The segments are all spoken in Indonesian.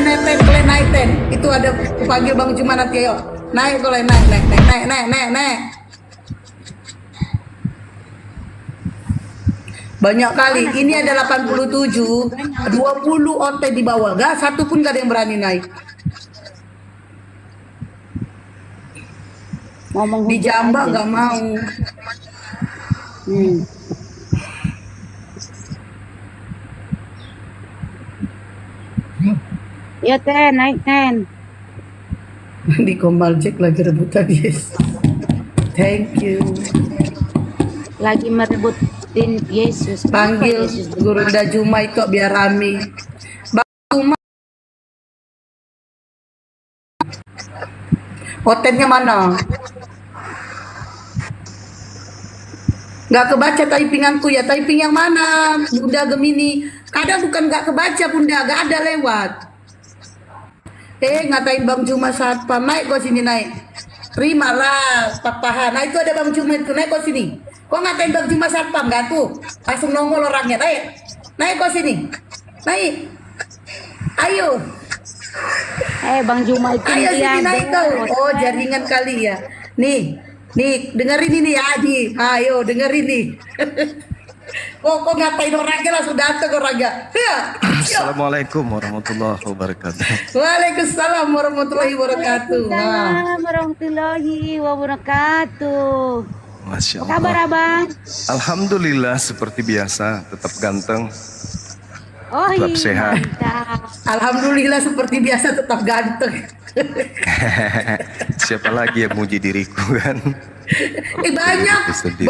kalian naik ten. Itu ada panggil Bang Cuma nanti ayo. Naik kalian naik. Banyak kali. Ini ada 87, 20 onte di bawah. Gak satu pun gak ada yang berani naik. Ngomong Di Jamba aja. gak mau. Ya Ten, naik Ten. Di Komaljek lagi rebutan yes. Thank you. Lagi merebutin Yesus. Panggil Kenapa Yesus? Guru Juma itu biar rame. Bang Cuma. Hotelnya mana? Gak kebaca typinganku ya. Typing yang mana? Bunda Gemini. Kadang bukan gak kebaca Bunda. Gak ada lewat. Ngatain Bang Cuma satpam. Naik kok sini naik. Terimalah papahan. Nah itu ada Bang Cuma itu. Naik kok sini. Kok ngatain Bang Cuma satpam? Gak tuh. Langsung nongol orangnya. Naik kok sini. Naik. Ayo. Bang Juma itu Ayo sini dia naik ada. kau. Oh jaringan kali ya. Nih dengerin ini ya Adi. Ayo dengerin nih. Kok ngatain orangnya langsung datang orangnya. Ya. Assalamualaikum warahmatullahi wabarakatuh. Waalaikumsalam warahmatullahi wabarakatuh. Wah. Waalaikumsalam warahmatullahi wabarakatuh. Masya Apa kabar Allah. Abang? Alhamdulillah seperti biasa, tetap ganteng. Oh Tetap iya, sehat. mantap. Alhamdulillah seperti biasa tetap ganteng. Siapa lagi yang muji diriku kan? Banyak, Sedih.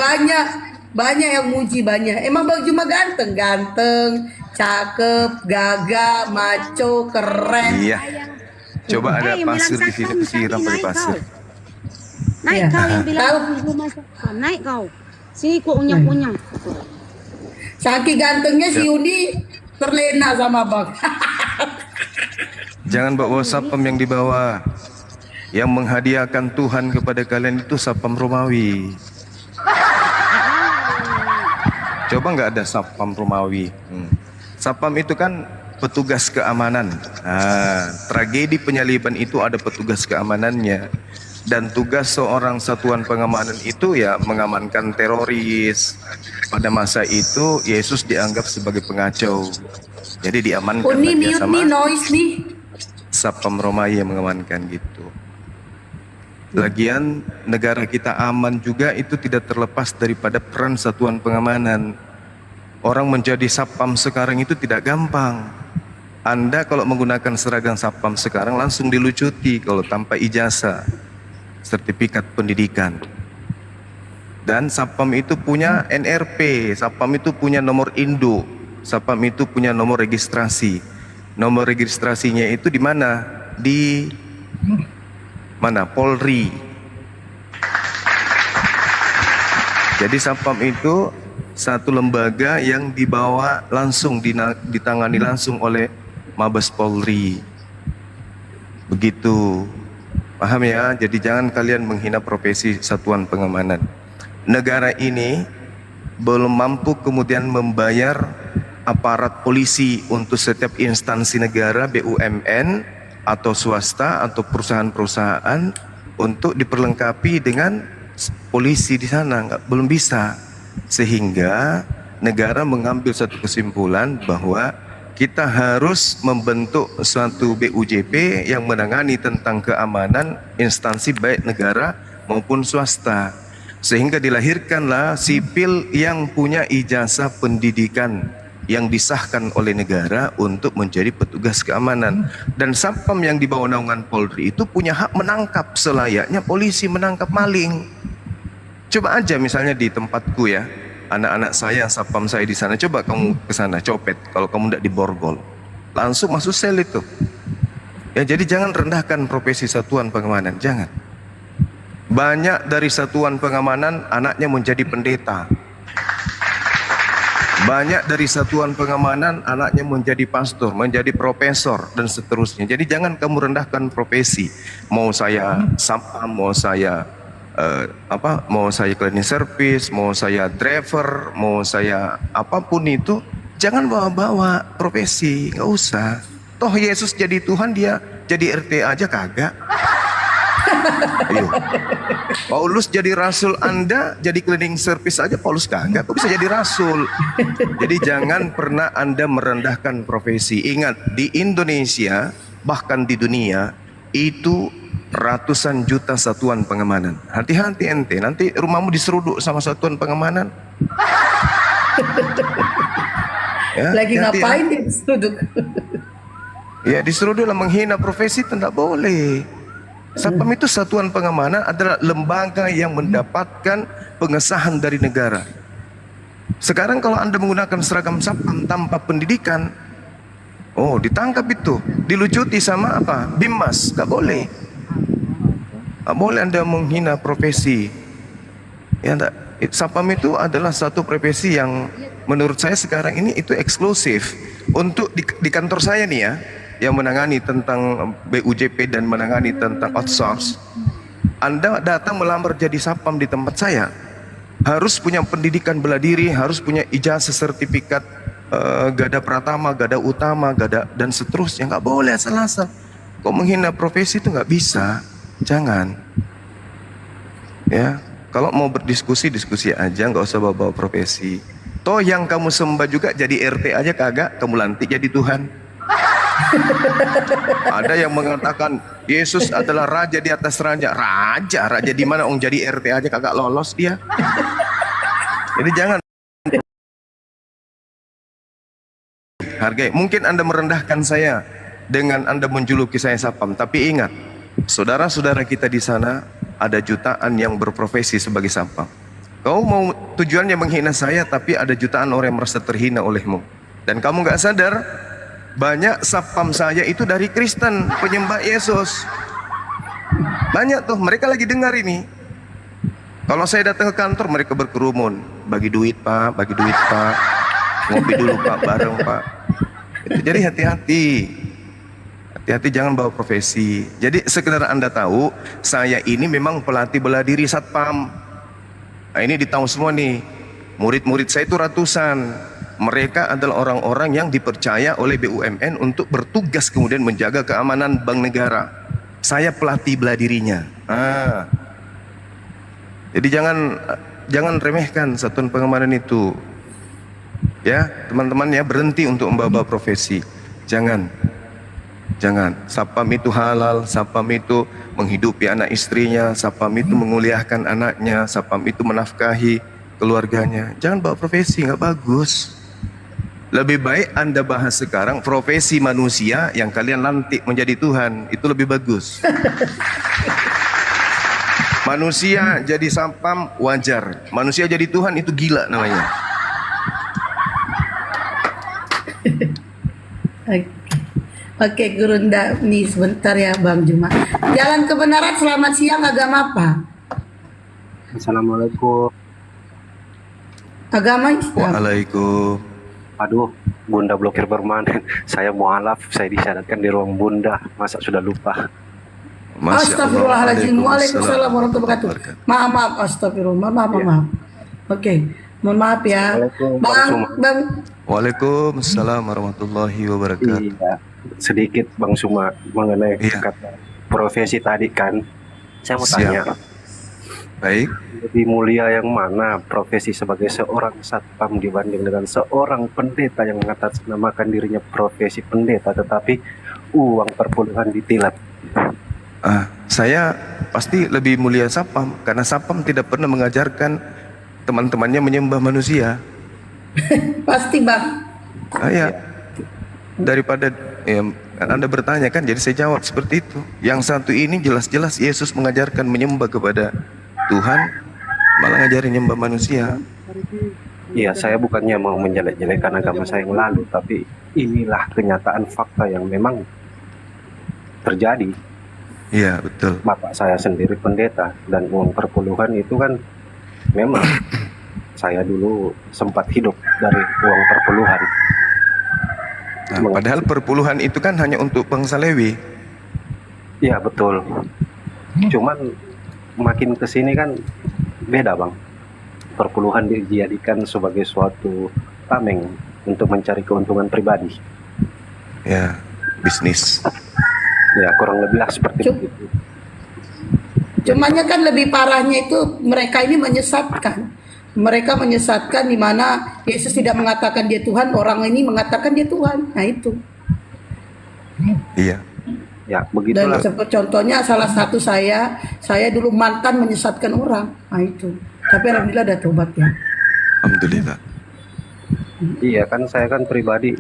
banyak yang muji banyak. Emang Bang Cuma ganteng, cakep, gagah, maco, keren. Iya. Coba ada Yang pasir bilang di sini, satpam, siram tapi pakai naik pasir. kau. Naik Iya. kau yang bilang Tahu. Bang Juma satpam. Naik kau. Sini kok unyang-unyang. Saking gantengnya si Yuni terlena sama Bang. Jangan bawa sapam yang dibawa. Yang menghadiahkan Tuhan kepada kalian itu sapam Romawi. Coba nggak ada sapam Romawi. Sapam itu kan petugas keamanan. Tragedi penyaliban itu ada petugas keamanannya. Dan tugas seorang satuan pengamanan itu ya mengamankan teroris. Pada masa itu Yesus dianggap sebagai pengacau. Jadi diamankan Oh ini dia mute sama nih noise nih. sapam Romawi yang mengamankan gitu. Lagian negara kita aman juga itu tidak terlepas daripada peran satuan pengamanan. Orang menjadi sapam sekarang itu tidak gampang. Anda kalau menggunakan seragam sapam sekarang langsung dilucuti kalau tanpa ijazah, sertifikat pendidikan. Dan sapam itu punya NRP, sapam itu punya nomor induk, sapam itu punya nomor registrasi. Nomor registrasinya itu di mana? Di mana? Polri. Jadi sapam itu satu lembaga yang dibawa langsung, ditangani langsung oleh Mabes Polri. Begitu. Paham ya? Jadi jangan kalian menghina profesi satuan pengamanan. Negara ini belum mampu kemudian membayar aparat polisi untuk setiap instansi negara, BUMN atau swasta atau perusahaan-perusahaan untuk diperlengkapi dengan polisi di sana, belum bisa. Sehingga negara mengambil satu kesimpulan bahwa kita harus membentuk suatu BUJP yang menangani tentang keamanan instansi baik negara maupun swasta. Sehingga dilahirkanlah sipil yang punya ijazah pendidikan yang disahkan oleh negara untuk menjadi petugas keamanan. Dan sapam yang di bawah naungan Polri itu punya hak menangkap selayaknya polisi menangkap maling. Coba aja misalnya di tempatku ya, anak-anak saya, sapam saya di sana, coba kamu ke sana copet, kalau kamu tidak diborgol, langsung masuk sel itu. Ya jadi jangan rendahkan profesi satuan pengamanan, jangan. Banyak dari satuan pengamanan anaknya menjadi pendeta. Banyak dari satuan pengamanan anaknya menjadi pastor, menjadi profesor dan seterusnya. Jadi jangan kamu rendahkan profesi. Mau saya sapam, mau saya mau saya cleaning service, mau saya driver, mau saya apapun itu, jangan bawa-bawa profesi, nggak usah. Toh Yesus jadi Tuhan, dia jadi RT aja kagak. Ayo. Paulus jadi rasul, Anda jadi cleaning service aja Paulus kagak, kok bisa jadi rasul? Jadi jangan pernah Anda merendahkan profesi. Ingat, di Indonesia bahkan di dunia itu ratusan juta satuan pengamanan. Hati-hati ente, nanti rumahmu diseruduk sama satuan pengamanan. Ya, Lagi hati-hati ngapain ya. dia duduk? Ya, diseruduk lah, menghina profesi itu tidak boleh. Satpam itu satuan pengamanan, adalah lembaga yang mendapatkan pengesahan dari negara. Sekarang kalau Anda menggunakan seragam satpam tanpa pendidikan, oh ditangkap itu, dilucuti sama apa? Bimas, gak boleh. Gak boleh Anda menghina profesi. Ya, enggak. Satpam itu adalah satu profesi yang menurut saya sekarang ini itu eksklusif. Untuk di kantor saya nih ya, yang menangani tentang BUJP dan menangani tentang outsource, Anda datang melamar jadi satpam di tempat saya harus punya pendidikan bela diri, harus punya ijazah sertifikat gada pratama, gada utama, gada dan seterusnya. Nggak boleh asal-asal. Kok menghina profesi itu nggak bisa. Jangan. Ya, kalau mau berdiskusi, diskusi aja, nggak usah bawa-bawa profesi. Toh yang kamu sembah juga jadi RT aja kagak, kamu lantik jadi Tuhan. Ada yang mengatakan Yesus adalah raja di atas raja. Raja di mana? Orang jadi RT aja kagak lolos dia. Jadi jangan hargai. Mungkin Anda merendahkan saya dengan Anda menjuluki saya satpam, tapi ingat, saudara-saudara kita di sana ada jutaan yang berprofesi sebagai satpam. Kau mau tujuannya menghina saya, tapi ada jutaan orang yang merasa terhina olehmu. Dan kamu nggak sadar, banyak satpam saya itu dari Kristen, penyembah Yesus. Banyak tuh, mereka lagi dengar ini. Kalau saya datang ke kantor, mereka berkerumun. Bagi duit pak, bagi duit pak. Ngopi dulu pak, bareng pak. Itu, jadi hati-hati. Hati-hati jangan bawa profesi. Jadi sekedar Anda tahu, saya ini memang pelatih bela diri satpam. Nah ini ditahu semua nih. Murid-murid saya itu ratusan. Mereka adalah orang-orang yang dipercaya oleh BUMN untuk bertugas kemudian menjaga keamanan bank negara. Saya pelatih bela dirinya. Jadi jangan remehkan satuan pengamanan itu. Ya, teman-teman ya, berhenti untuk membawa profesi. Jangan. Satpam itu halal, satpam itu menghidupi anak istrinya, satpam itu menguliahkan anaknya, satpam itu menafkahi keluarganya. Jangan bawa profesi, nggak bagus. Lebih baik Anda bahas sekarang profesi manusia yang kalian lantik menjadi Tuhan, itu lebih bagus. Manusia jadi satpam wajar, manusia jadi Tuhan itu gila namanya. Oke, Gurunda nih sebentar ya Bang Juma. Jalan kebenaran, selamat siang, agama apa? Assalamualaikum. Agama Islam. Waalaikum. Aduh, Bunda blokir permanen. Saya mualaf, saya disyaratkan di ruang Bunda. Masa sudah lupa? Masya Allah. Astagfirullahaladzim. Waalaikumsalam warahmatullahi wabarakatuh. Maaf, astagfirullah, maaf. Oke, mohon maaf ya. Assalamualaikum, Bang, Waalaikumsalam warahmatullahi wabarakatuh. Iya, sedikit Bang Suma mengenai Iya. kata profesi tadi kan. Saya mau Siap. tanya, Baik. lebih mulia yang mana profesi sebagai seorang satpam dibanding dengan seorang pendeta yang mengatasnamakan dirinya profesi pendeta tetapi uang perpuluhan ditilat? Saya pasti lebih mulia satpam karena satpam tidak pernah mengajarkan teman-temannya menyembah manusia. pasti Bang. Ya, daripada ya, Anda bertanya kan, jadi saya jawab seperti itu. Yang satu ini jelas-jelas Yesus mengajarkan menyembah kepada Tuhan, malah ngajarin nyembah manusia. Iya, saya bukannya mau menjelek-jelekan agama saya yang lalu, tapi inilah kenyataan fakta yang memang terjadi. Iya, betul. Bapak saya sendiri pendeta, dan uang perpuluhan itu kan memang saya dulu sempat hidup dari uang perpuluhan. Nah, padahal perpuluhan itu kan hanya untuk bangsa Lewi. Iya, betul. Cuman makin kesini kan beda Bang. Perpuluhan dijadikan sebagai suatu tameng untuk mencari keuntungan pribadi. Ya, bisnis. Ya kurang lebih lah seperti Cuk. itu. Cumanya kan lebih parahnya itu mereka ini menyesatkan. Mereka menyesatkan di mana Yesus tidak mengatakan dia Tuhan, orang ini mengatakan dia Tuhan. Nah itu. Iya. Ya Dan begitulah. seperti contohnya salah satu saya dulu mantan menyesatkan orang. Nah itu. Tapi alhamdulillah ada tobat ya. Alhamdulillah. Iya kan, saya kan pribadi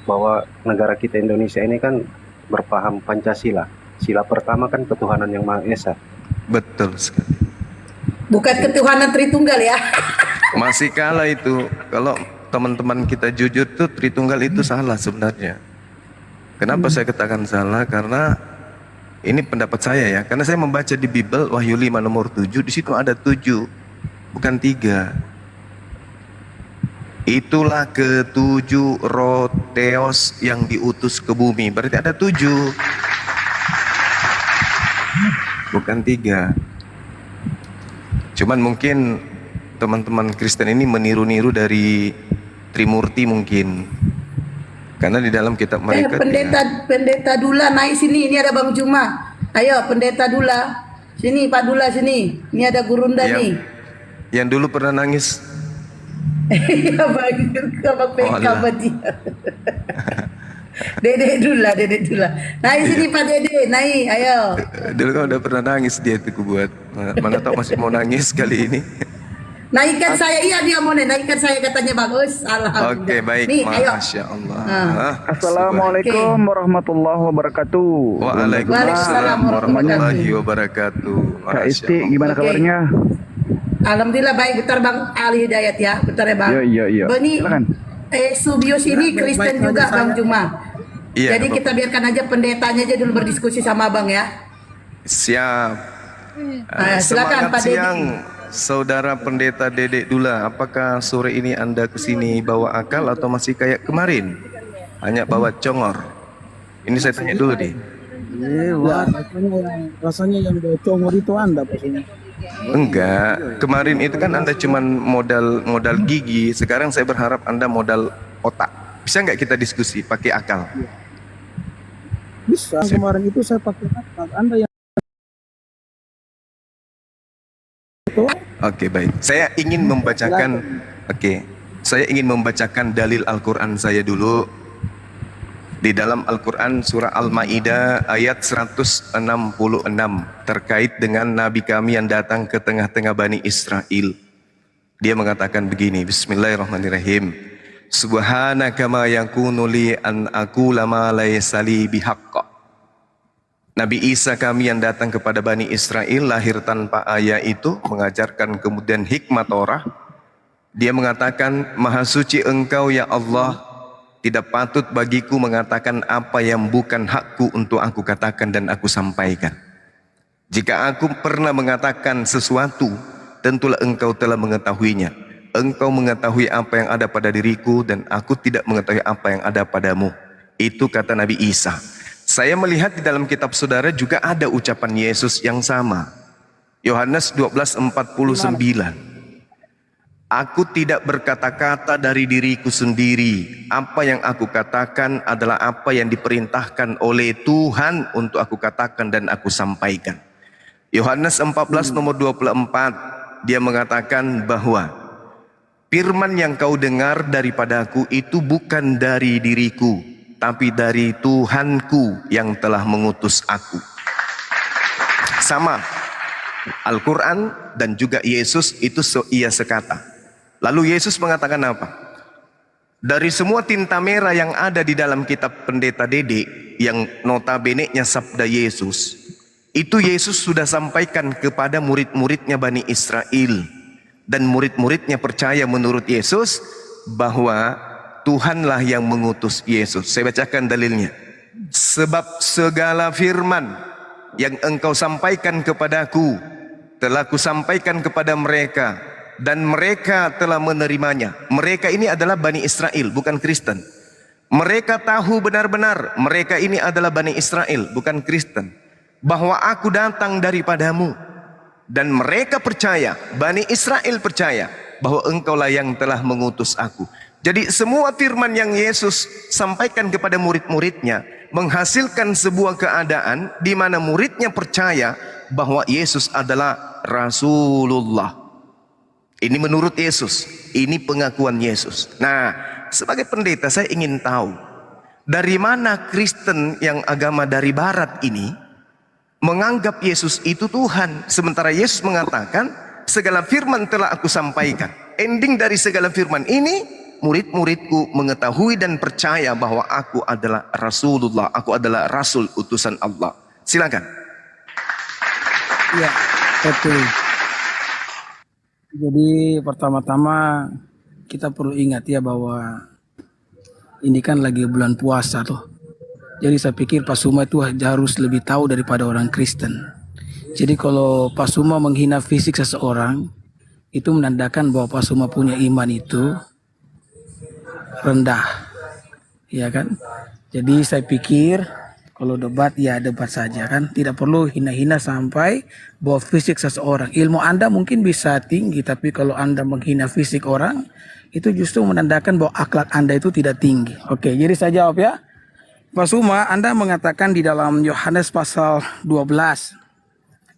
bahwa negara kita Indonesia ini kan berpaham Pancasila. Sila pertama kan ketuhanan yang Maha Esa. Betul sekali. Bukan ketuhanan Tritunggal ya. Masih kalah itu. Kalau teman-teman kita jujur tuh Tritunggal itu salah sebenarnya. Kenapa saya katakan salah? Karena ini pendapat saya ya. Karena saya membaca di Bible Wahyu 5 nomor 7, di situ ada 7, bukan 3. Itulah ketujuh roh Theos yang diutus ke bumi. Berarti ada 7, bukan 3. Cuman mungkin teman-teman Kristen ini meniru-niru dari Trimurti mungkin. Karena di dalam kitab mereka Pendeta Dula naik sini. Ini ada Bang Juma. Ayo Pendeta Dula. Sini Pak Dula sini. Ini ada Gurunda nih. yang dulu pernah nangis. Iya Bang PK Alah. dia. Dedek Dula. Naik sini Pak Dede, naik. Ayo. Dulu kan udah pernah nangis dia itu buat. Mana tahu masih mau nangis kali ini. Naikkan saya, iya dia mau naikkan saya katanya bagus. Alhamdulillah. Oke, baik. Nih, ayo. Masya Allah. Ah. Assalamualaikum warahmatullahi wabarakatuh. Waalaikumsalam warahmatullahi wabarakatuh. Kak Masya Isti, Allah. gimana Oke. kabarnya? Alhamdulillah baik. Bentar Bang Ali Hidayat ya. Bentar ya Bang. Iya. Bani Silakan. Subius ini Kristen juga Bang Juma. Iya, Jadi Bapak. kita biarkan aja pendetanya aja dulu berdiskusi sama Abang ya. Siap. Silakan, Semangat Pak Deddy. siang, Saudara Pendeta Dedek Dula. Apakah sore ini Anda kesini bawa akal atau masih kayak kemarin? Hanya bawa congor. Ini saya tanya dulu nih. Ya, rasanya yang congor itu Anda pastinya. Enggak, kemarin itu kan Anda cuman modal gigi. Sekarang saya berharap Anda modal otak. Bisa nggak kita diskusi pakai akal? Bisa, kemarin itu saya pakai akal. Anda yang Oke, baik. Saya ingin membacakan saya ingin membacakan dalil Al-Qur'an saya dulu. Di dalam Al-Qur'an surah Al-Maidah ayat 166 terkait dengan nabi kami yang datang ke tengah-tengah Bani Israel. Dia mengatakan begini, Bismillahirrahmanirrahim. Subhanaka ma yakunu li an aqula ma laysa li bihaqq. Nabi Isa kami yang datang kepada Bani Israel lahir tanpa ayah itu mengajarkan kemudian hikmat Torah. Dia mengatakan, Maha suci engkau ya Allah, tidak patut bagiku mengatakan apa yang bukan hakku untuk aku katakan dan aku sampaikan. Jika aku pernah mengatakan sesuatu, tentulah engkau telah mengetahuinya. Engkau mengetahui apa yang ada pada diriku dan aku tidak mengetahui apa yang ada padamu. Itu kata Nabi Isa. Saya melihat di dalam kitab saudara juga ada ucapan Yesus yang sama. Yohanes 12:49. Aku tidak berkata-kata dari diriku sendiri. Apa yang aku katakan adalah apa yang diperintahkan oleh Tuhan untuk aku katakan dan aku sampaikan. Yohanes 14 nomor 24, dia mengatakan bahwa firman yang kau dengar daripadaku itu bukan dari diriku, tapi dari Tuhanku yang telah mengutus aku. Sama, Al-Quran dan juga Yesus itu ia sekata. Lalu Yesus mengatakan apa? Dari semua tinta merah yang ada di dalam kitab Pendeta Dede, yang notabene-nya sabda Yesus, itu Yesus sudah sampaikan kepada murid-muridnya Bani Israel. Dan murid-muridnya percaya menurut Yesus bahwa Tuhanlah yang mengutus Yesus. Saya bacakan dalilnya. Sebab segala firman yang engkau sampaikan kepadaku telah kusampaikan kepada mereka, dan mereka telah menerimanya. Mereka ini adalah Bani Israel, bukan Kristen. Mereka tahu benar-benar mereka ini adalah Bani Israel, bukan Kristen, bahwa aku datang daripadamu. Dan mereka percaya, Bani Israel percaya bahwa engkaulah yang telah mengutus aku. Jadi semua firman yang Yesus sampaikan kepada murid-muridnya, menghasilkan sebuah keadaan di mana muridnya percaya bahwa Yesus adalah Rasulullah. Ini menurut Yesus, ini pengakuan Yesus. Nah, sebagai pendeta saya ingin tahu, dari mana Kristen yang agama dari barat ini menganggap Yesus itu Tuhan, sementara Yesus mengatakan segala firman telah aku sampaikan. Ending dari segala firman ini, murid-muridku mengetahui dan percaya bahwa aku adalah Rasulullah, aku adalah Rasul utusan Allah. Silakan. Ya, betul. Jadi pertama-tama kita perlu ingat ya bahwa ini kan lagi bulan puasa tuh. Jadi saya pikir Pak Suma itu harus lebih tahu daripada orang Kristen. Jadi kalau Pak Suma menghina fisik seseorang, itu menandakan bahwa Pak Suma punya iman itu rendah. Ya kan? Jadi saya pikir kalau debat ya debat saja kan. Tidak perlu hina-hina sampai bahwa fisik seseorang. Ilmu Anda mungkin bisa tinggi, tapi kalau Anda menghina fisik orang, itu justru menandakan bahwa akhlak Anda itu tidak tinggi. Oke, jadi saya jawab ya. Pak Suma, Anda mengatakan di dalam Yohanes pasal 12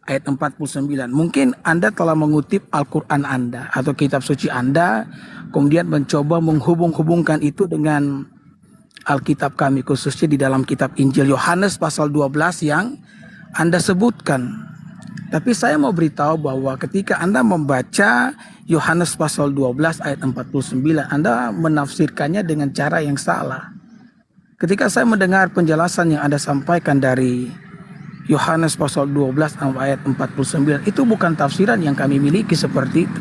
ayat 49. Mungkin Anda telah mengutip Al-Quran Anda atau kitab suci Anda, kemudian mencoba menghubung-hubungkan itu dengan Alkitab kami, khususnya di dalam kitab Injil Yohanes pasal 12 yang Anda sebutkan. Tapi saya mau beritahu bahwa ketika Anda membaca Yohanes pasal 12 ayat 49, Anda menafsirkannya dengan cara yang salah. Ketika saya mendengar penjelasan yang Anda sampaikan dari Yohanes pasal 12 ayat 49, itu bukan tafsiran yang kami miliki seperti itu.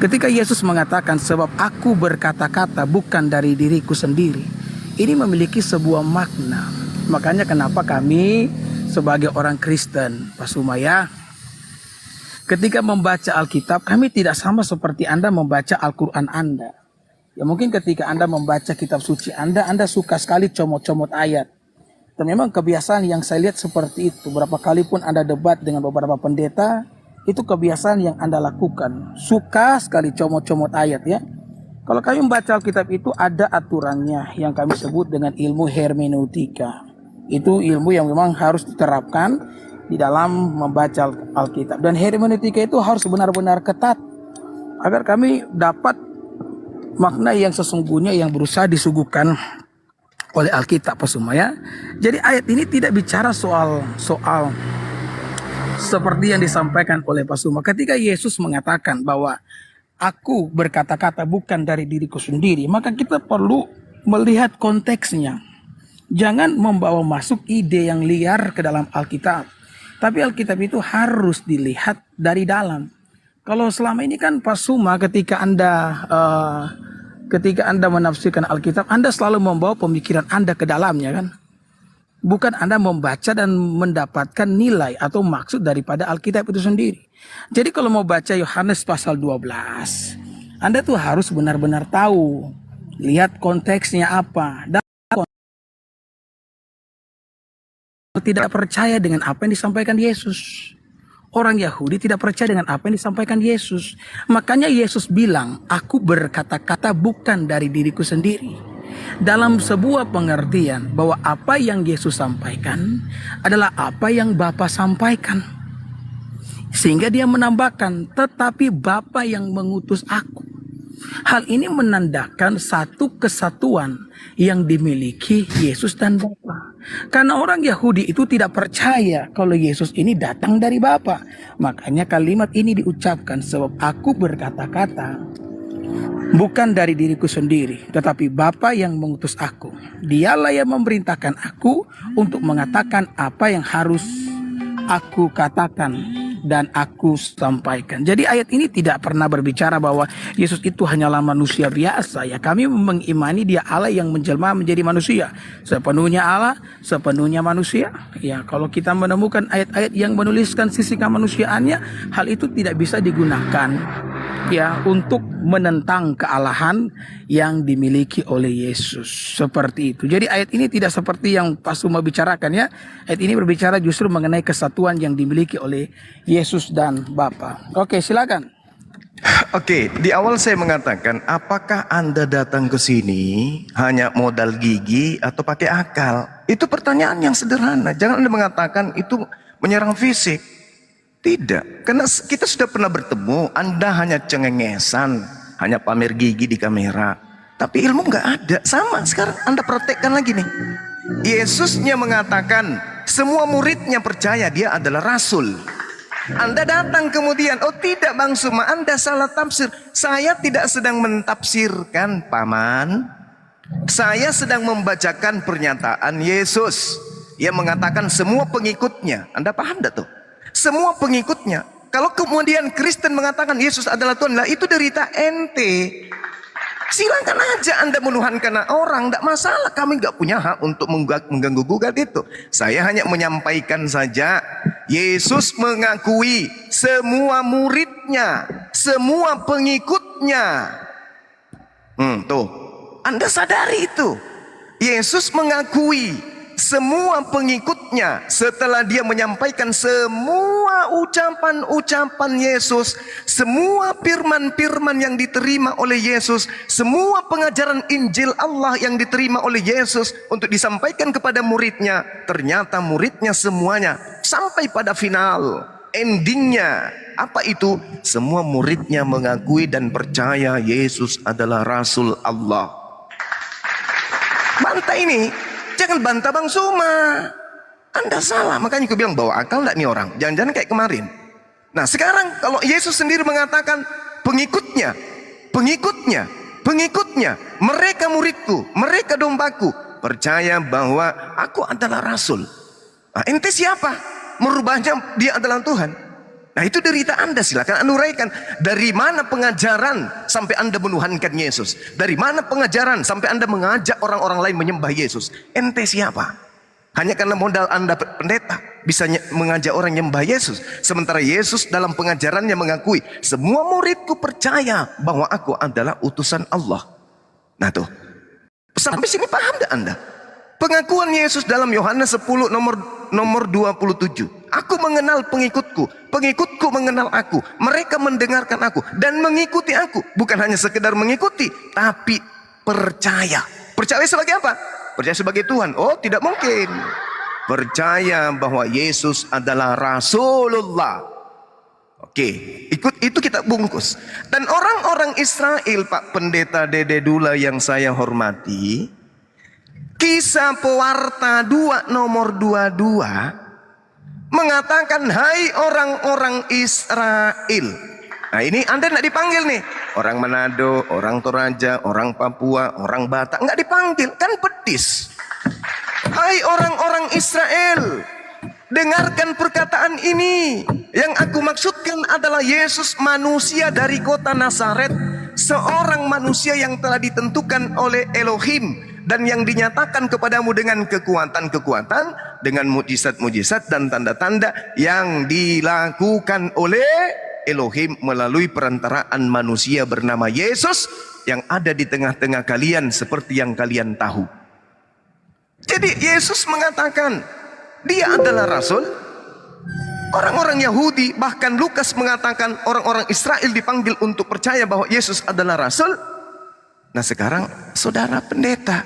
Ketika Yesus mengatakan sebab aku berkata-kata bukan dari diriku sendiri, ini memiliki sebuah makna. Makanya kenapa kami sebagai orang Kristen, Pak Sumaya, ketika membaca Alkitab, kami tidak sama seperti Anda membaca Al-Quran Anda. Ya mungkin ketika Anda membaca kitab suci Anda suka sekali comot-comot ayat. Dan memang kebiasaan yang saya lihat seperti itu. Berapa kali pun Anda debat dengan beberapa pendeta, itu kebiasaan yang Anda lakukan. Suka sekali comot-comot ayat ya. Kalau kami membaca Alkitab itu ada aturannya yang kami sebut dengan ilmu hermeneutika. Itu ilmu yang memang harus diterapkan di dalam membaca Alkitab. Dan hermeneutika itu harus benar-benar ketat agar kami dapat makna yang sesungguhnya yang berusaha disuguhkan oleh Alkitab Pak Suma ya. Jadi ayat ini tidak bicara soal seperti yang disampaikan oleh Pak Suma. Ketika Yesus mengatakan bahwa aku berkata-kata bukan dari diriku sendiri, maka kita perlu melihat konteksnya. Jangan membawa masuk ide yang liar ke dalam Alkitab. Tapi Alkitab itu harus dilihat dari dalam. Kalau selama ini kan Pak Suma ketika Anda menafsirkan Alkitab, Anda selalu membawa pemikiran Anda ke dalamnya kan. Bukan Anda membaca dan mendapatkan nilai atau maksud daripada Alkitab itu sendiri. Jadi kalau mau baca Yohanes pasal 12, Anda tuh harus benar-benar tahu. Lihat konteksnya apa. Dan tidak percaya dengan apa yang disampaikan Yesus. Orang Yahudi tidak percaya dengan apa yang disampaikan Yesus. Makanya Yesus bilang, aku berkata-kata bukan dari diriku sendiri. Dalam sebuah pengertian bahwa apa yang Yesus sampaikan adalah apa yang Bapa sampaikan. Sehingga dia menambahkan, tetapi Bapa yang mengutus aku. Hal ini menandakan satu kesatuan yang dimiliki Yesus dan Bapa. Karena orang Yahudi itu tidak percaya kalau Yesus ini datang dari Bapa. Makanya kalimat ini diucapkan, sebab aku berkata-kata bukan dari diriku sendiri, tetapi Bapa yang mengutus aku. Dialah yang memerintahkan aku untuk mengatakan apa yang harus aku katakan dan aku sampaikan. Jadi ayat ini tidak pernah berbicara bahwa Yesus itu hanyalah manusia biasa. Ya, kami mengimani dia Allah yang menjelma menjadi manusia. Sepenuhnya Allah, sepenuhnya manusia. Ya, kalau kita menemukan ayat-ayat yang menuliskan sisi kemanusiaannya, hal itu tidak bisa digunakan ya untuk menentang kealahan yang dimiliki oleh Yesus. Seperti itu. Jadi ayat ini tidak seperti yang Pak Suma bicarakan ya. Ayat ini berbicara justru mengenai kesatuan yang dimiliki oleh Yesus dan Bapa. Oke, silakan. Oke, di awal saya mengatakan, apakah Anda datang ke sini hanya modal gigi atau pakai akal? Itu pertanyaan yang sederhana. Jangan Anda mengatakan itu menyerang fisik. Tidak, karena kita sudah pernah bertemu. Anda hanya cengengesan, hanya pamer gigi di kamera, tapi ilmu nggak ada. Sama sekarang Anda praktekkan lagi nih. Yesusnya mengatakan semua muridnya percaya dia adalah rasul. Anda datang kemudian, oh tidak Bang Suma, Anda salah tafsir. Saya tidak sedang mentafsirkan, Paman. Saya sedang membacakan pernyataan Yesus yang mengatakan semua pengikutnya. Anda paham tidak tuh? Semua pengikutnya. Kalau kemudian Kristen mengatakan Yesus adalah Tuhan, lah itu derita ente. Silakan aja Anda menuhankan orang, tidak masalah. Kami nggak punya hak untuk mengganggu gugat itu. Saya hanya menyampaikan saja. Yesus mengakui semua muridnya, semua pengikutnya. Tuh, Anda sadari itu. Yesus mengakui semua pengikutnya setelah dia menyampaikan semua ucapan-ucapan Yesus, semua firman-firman yang diterima oleh Yesus, semua pengajaran Injil Allah yang diterima oleh Yesus untuk disampaikan kepada muridnya. Ternyata muridnya semuanya sampai pada final, endingnya apa itu? Semua muridnya mengakui dan percaya Yesus adalah Rasul Allah. Bantah ini, jangan bantah Bang Suma. Anda salah, makanya aku bilang bawa akal enggak nih orang. Jangan-jangan kayak kemarin. Nah sekarang kalau Yesus sendiri mengatakan pengikutnya, mereka muridku, mereka dombaku, percaya bahwa aku adalah Rasul. Nah, ente siapa? Merubahnya dia adalah Tuhan. Nah itu derita Anda, silakan Anda uraikan. Dari mana pengajaran sampai Anda menuhankan Yesus? Dari mana pengajaran sampai Anda mengajak orang-orang lain menyembah Yesus? Ente siapa? Hanya karena modal Anda pendeta bisa mengajak orang menyembah Yesus. Sementara Yesus dalam pengajarannya mengakui semua muridku percaya bahwa aku adalah utusan Allah. Nah tuh, sampai sini paham tidak Anda? Pengakuan Yesus dalam Yohanes 10 nomor 27. Aku mengenal pengikutku, pengikutku mengenal aku, mereka mendengarkan aku dan mengikuti aku. Bukan hanya sekedar mengikuti, tapi percaya. Percaya sebagai apa? Percaya sebagai Tuhan. Oh tidak mungkin. Percaya bahwa Yesus adalah Rasulullah. Oke, ikut itu kita bungkus. Dan orang-orang Israel, Pak Pendeta Dede Dula yang saya hormati, Kisah Pewarta 2 nomor 22 mengatakan, hai orang-orang Israel. Nah ini Anda tidak dipanggil nih. Orang Manado, orang Toraja, orang Papua, orang Batak. Nggak dipanggil, kan petis. Hai orang-orang Israel, dengarkan perkataan ini. Yang aku maksudkan adalah Yesus manusia dari kota Nazaret. Seorang manusia yang telah ditentukan oleh Elohim. Dan yang dinyatakan kepadamu dengan kekuatan-kekuatan, dengan mujizat-mujizat dan tanda-tanda yang dilakukan oleh Elohim melalui perantaraan manusia bernama Yesus yang ada di tengah-tengah kalian seperti yang kalian tahu. Jadi Yesus mengatakan dia adalah Rasul. Orang-orang Yahudi, bahkan Lukas mengatakan orang-orang Israel dipanggil untuk percaya bahwa Yesus adalah Rasul. Nah sekarang saudara pendeta,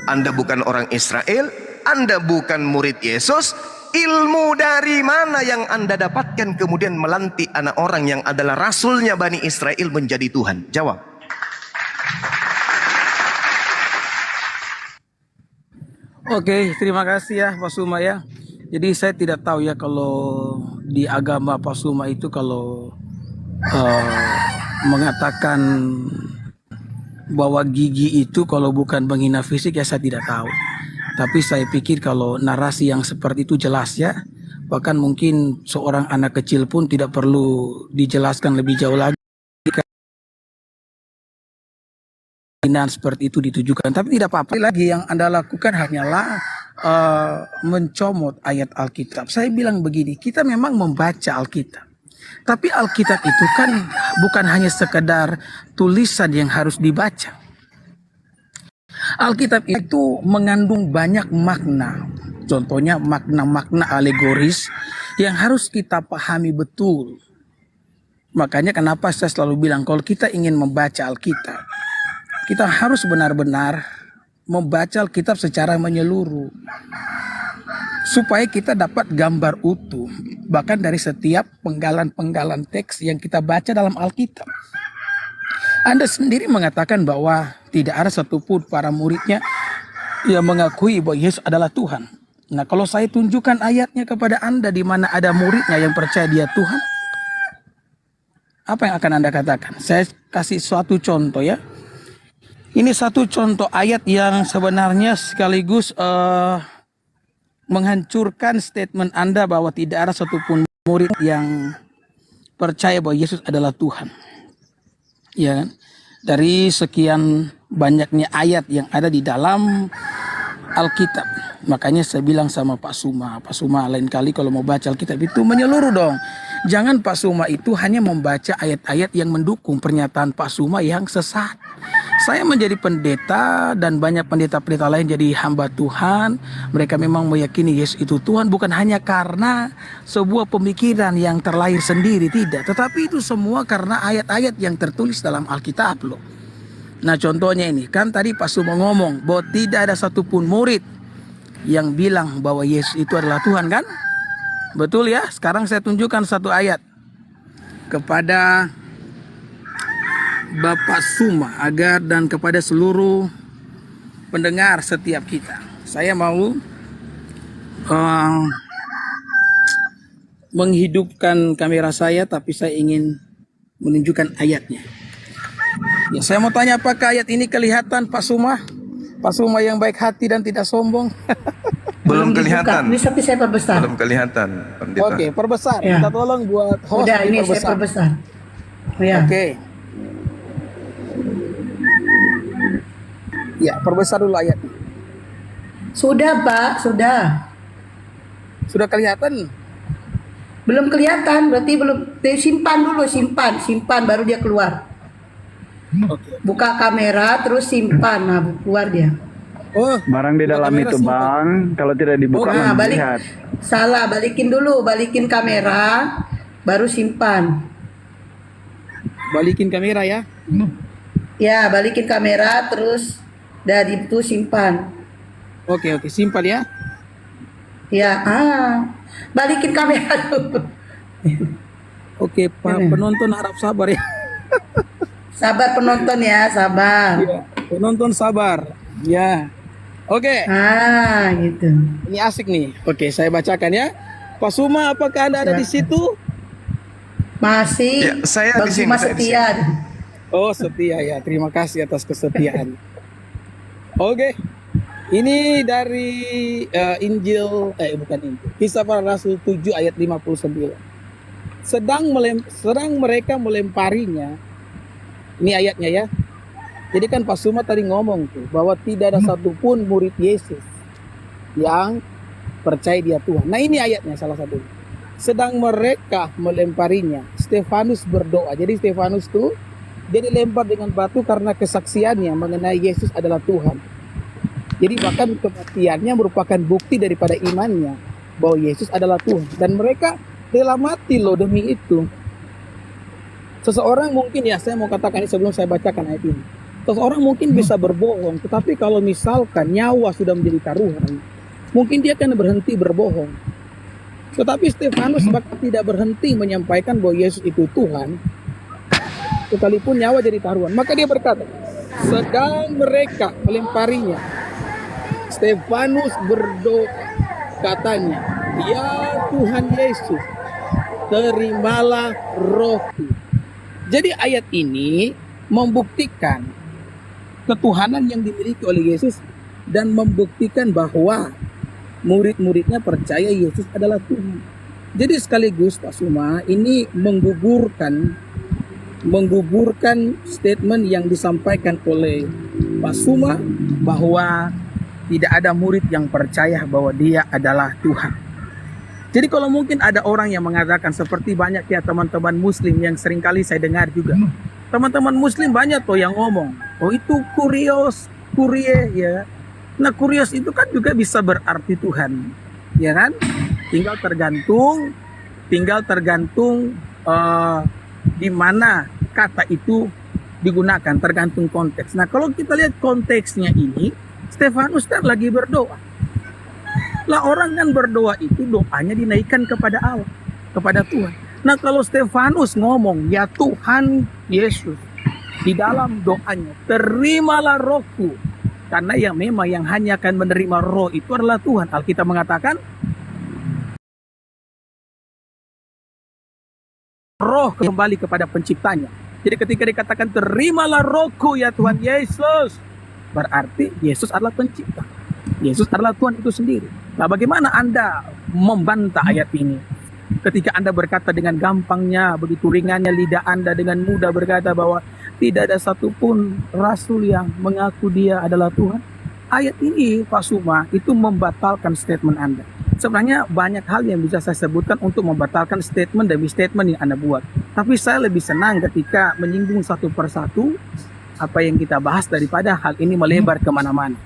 Anda bukan orang Israel, Anda bukan murid Yesus. Ilmu dari mana yang Anda dapatkan kemudian melantik anak orang yang adalah rasulnya Bani Israel menjadi Tuhan? Jawab. Oke, terima kasih ya Pak Suma ya. Jadi saya tidak tahu ya kalau di agama Pak Suma itu kalau mengatakan bahwa gigi itu kalau bukan menghina fisik ya saya tidak tahu. Tapi saya pikir kalau narasi yang seperti itu jelas ya. Bahkan mungkin seorang anak kecil pun tidak perlu dijelaskan lebih jauh lagi. Hinaan seperti itu ditujukan. Tapi tidak apa-apa lagi, yang Anda lakukan hanyalah mencomot ayat Alkitab. Saya bilang begini, kita memang membaca Alkitab. Tapi Alkitab itu kan bukan hanya sekedar tulisan yang harus dibaca. Alkitab itu mengandung banyak makna. Contohnya makna-makna alegoris yang harus kita pahami betul. Makanya kenapa saya selalu bilang kalau kita ingin membaca Alkitab, kita harus benar-benar membaca Alkitab secara menyeluruh supaya kita dapat gambar utuh bahkan dari setiap penggalan-penggalan teks yang kita baca dalam Alkitab. Anda sendiri mengatakan bahwa tidak ada satupun para muridnya yang mengakui bahwa Yesus adalah Tuhan. Nah, kalau saya tunjukkan ayatnya kepada Anda di mana ada muridnya yang percaya dia Tuhan, apa yang akan Anda katakan? Saya kasih suatu contoh ya. Ini satu contoh ayat yang sebenarnya sekaligus menghancurkan statement Anda bahwa tidak ada satupun murid yang percaya bahwa Yesus adalah Tuhan. Ya kan? Dari sekian banyaknya ayat yang ada di dalam Alkitab. Makanya saya bilang sama Pak Suma lain kali kalau mau baca Alkitab itu menyeluruh dong. Jangan Pak Suma itu hanya membaca ayat-ayat yang mendukung pernyataan Pak Suma yang sesat. Saya menjadi pendeta dan banyak pendeta-pendeta lain jadi hamba Tuhan. Mereka memang meyakini Yesus itu Tuhan bukan hanya karena sebuah pemikiran yang terlahir sendiri, tidak. Tetapi itu semua karena ayat-ayat yang tertulis dalam Alkitab loh. Nah contohnya ini, kan tadi Pak Suma ngomong bahwa tidak ada satupun murid yang bilang bahwa Yesus itu adalah Tuhan kan? Betul ya? Sekarang saya tunjukkan satu ayat kepada Bapak Suma agar dan kepada seluruh pendengar setiap kita. Saya mau menghidupkan kamera saya, tapi saya ingin menunjukkan ayatnya. Ya, saya mau tanya apakah ayat ini kelihatan Pak Suma? Pak Suma yang baik hati dan tidak sombong. Belum dibuka. kelihatan. Ini tapi saya perbesar. Belum kelihatan, Pendeta. Oke, perbesar. Ya. Kita tolong buat host Udah ini saya diperbesar. perbesar. Ya. Oke. Ya, perbesar dulu ayatnya. Sudah Pak, sudah. Sudah kelihatan? Belum kelihatan, berarti belum. Simpan dulu, simpan baru dia keluar. Oke. Buka kamera terus simpan, nah keluar dia. Oh, Barang di dalam kamera itu simpan. bang, kalau tidak dibuka Nah, belum lihat. Salah, balikin dulu, balikin kamera, baru simpan. Balikin kamera ya. Ya, balikin kamera terus dari itu simpan. Oke, simpan ya. Ya, balikin kamera dulu. Oke, Pak penonton harap sabar ya. Sabar penonton ya, sabar. Ya, penonton sabar. Ya. Oke, Gitu. ini asik nih. Oke, saya bacakan ya. Pak Suma, apakah Anda ada di situ? Masih. Ya, saya di Bang sini, Suma saya di setia. Oh, setia ya. Terima kasih atas kesetiaan. Oke. Ini dari Injil bukan Injil. Kisah Para Rasul 7 ayat 59. Sedang mereka melemparinya. Ini ayatnya ya. Jadi kan Pak Suma tadi ngomong tuh bahwa tidak ada satupun murid Yesus yang percaya dia Tuhan. Nah ini ayatnya salah satu. Sedang mereka melemparinya, Stefanus berdoa. Jadi Stefanus tuh dia dilempar dengan batu karena kesaksiannya mengenai Yesus adalah Tuhan. Jadi bahkan kematiannya merupakan bukti daripada imannya bahwa Yesus adalah Tuhan. Dan mereka rela mati loh demi itu. Seseorang mungkin ya, saya mau katakan ini sebelum saya bacakan ayat ini. Seseorang mungkin bisa berbohong, tetapi kalau misalkan nyawa sudah menjadi taruhan, mungkin dia akan berhenti berbohong. Tetapi Stefanus bahkan tidak berhenti menyampaikan bahwa Yesus itu Tuhan, sekalipun nyawa jadi taruhan. Maka dia berkata, sedang mereka melemparinya, Stefanus berdoa, katanya, ya Tuhan Yesus, terimalah rohku. Jadi ayat ini membuktikan ketuhanan yang dimiliki oleh Yesus dan membuktikan bahwa murid-muridnya percaya Yesus adalah Tuhan. Jadi sekaligus Pak Suma ini menggugurkan statement yang disampaikan oleh Pak Suma bahwa tidak ada murid yang percaya bahwa dia adalah Tuhan. Jadi kalau mungkin ada orang yang mengatakan seperti banyak ya teman-teman muslim yang seringkali saya dengar juga. Teman-teman muslim banyak tuh yang ngomong, oh itu kurie ya. Nah kurios itu kan juga bisa berarti Tuhan, ya kan? Tinggal tergantung di mana kata itu digunakan, tergantung konteks. Nah kalau kita lihat konteksnya ini, Stefanus kan lagi berdoa. Lah orang kan berdoa itu doanya dinaikkan kepada Allah, kepada Tuhan. Nah kalau Stefanus ngomong, ya Tuhan Yesus, di dalam doanya, terimalah rohku. Karena yang memang yang hanya akan menerima roh itu adalah Tuhan. Alkitab mengatakan, roh kembali kepada penciptanya. Jadi ketika dikatakan terimalah rohku ya Tuhan Yesus, berarti Yesus adalah pencipta. Yesus adalah Tuhan itu sendiri. Nah bagaimana Anda membantah ayat ini? Ketika Anda berkata dengan gampangnya, begitu ringannya lidah Anda dengan mudah berkata bahwa tidak ada satupun rasul yang mengaku dia adalah Tuhan. Ayat ini Pak Suma itu membatalkan statement Anda. Sebenarnya banyak hal yang bisa saya sebutkan untuk membatalkan statement demi statement yang Anda buat. Tapi saya lebih senang ketika menyinggung satu persatu apa yang kita bahas daripada hal ini melebar kemana-mana.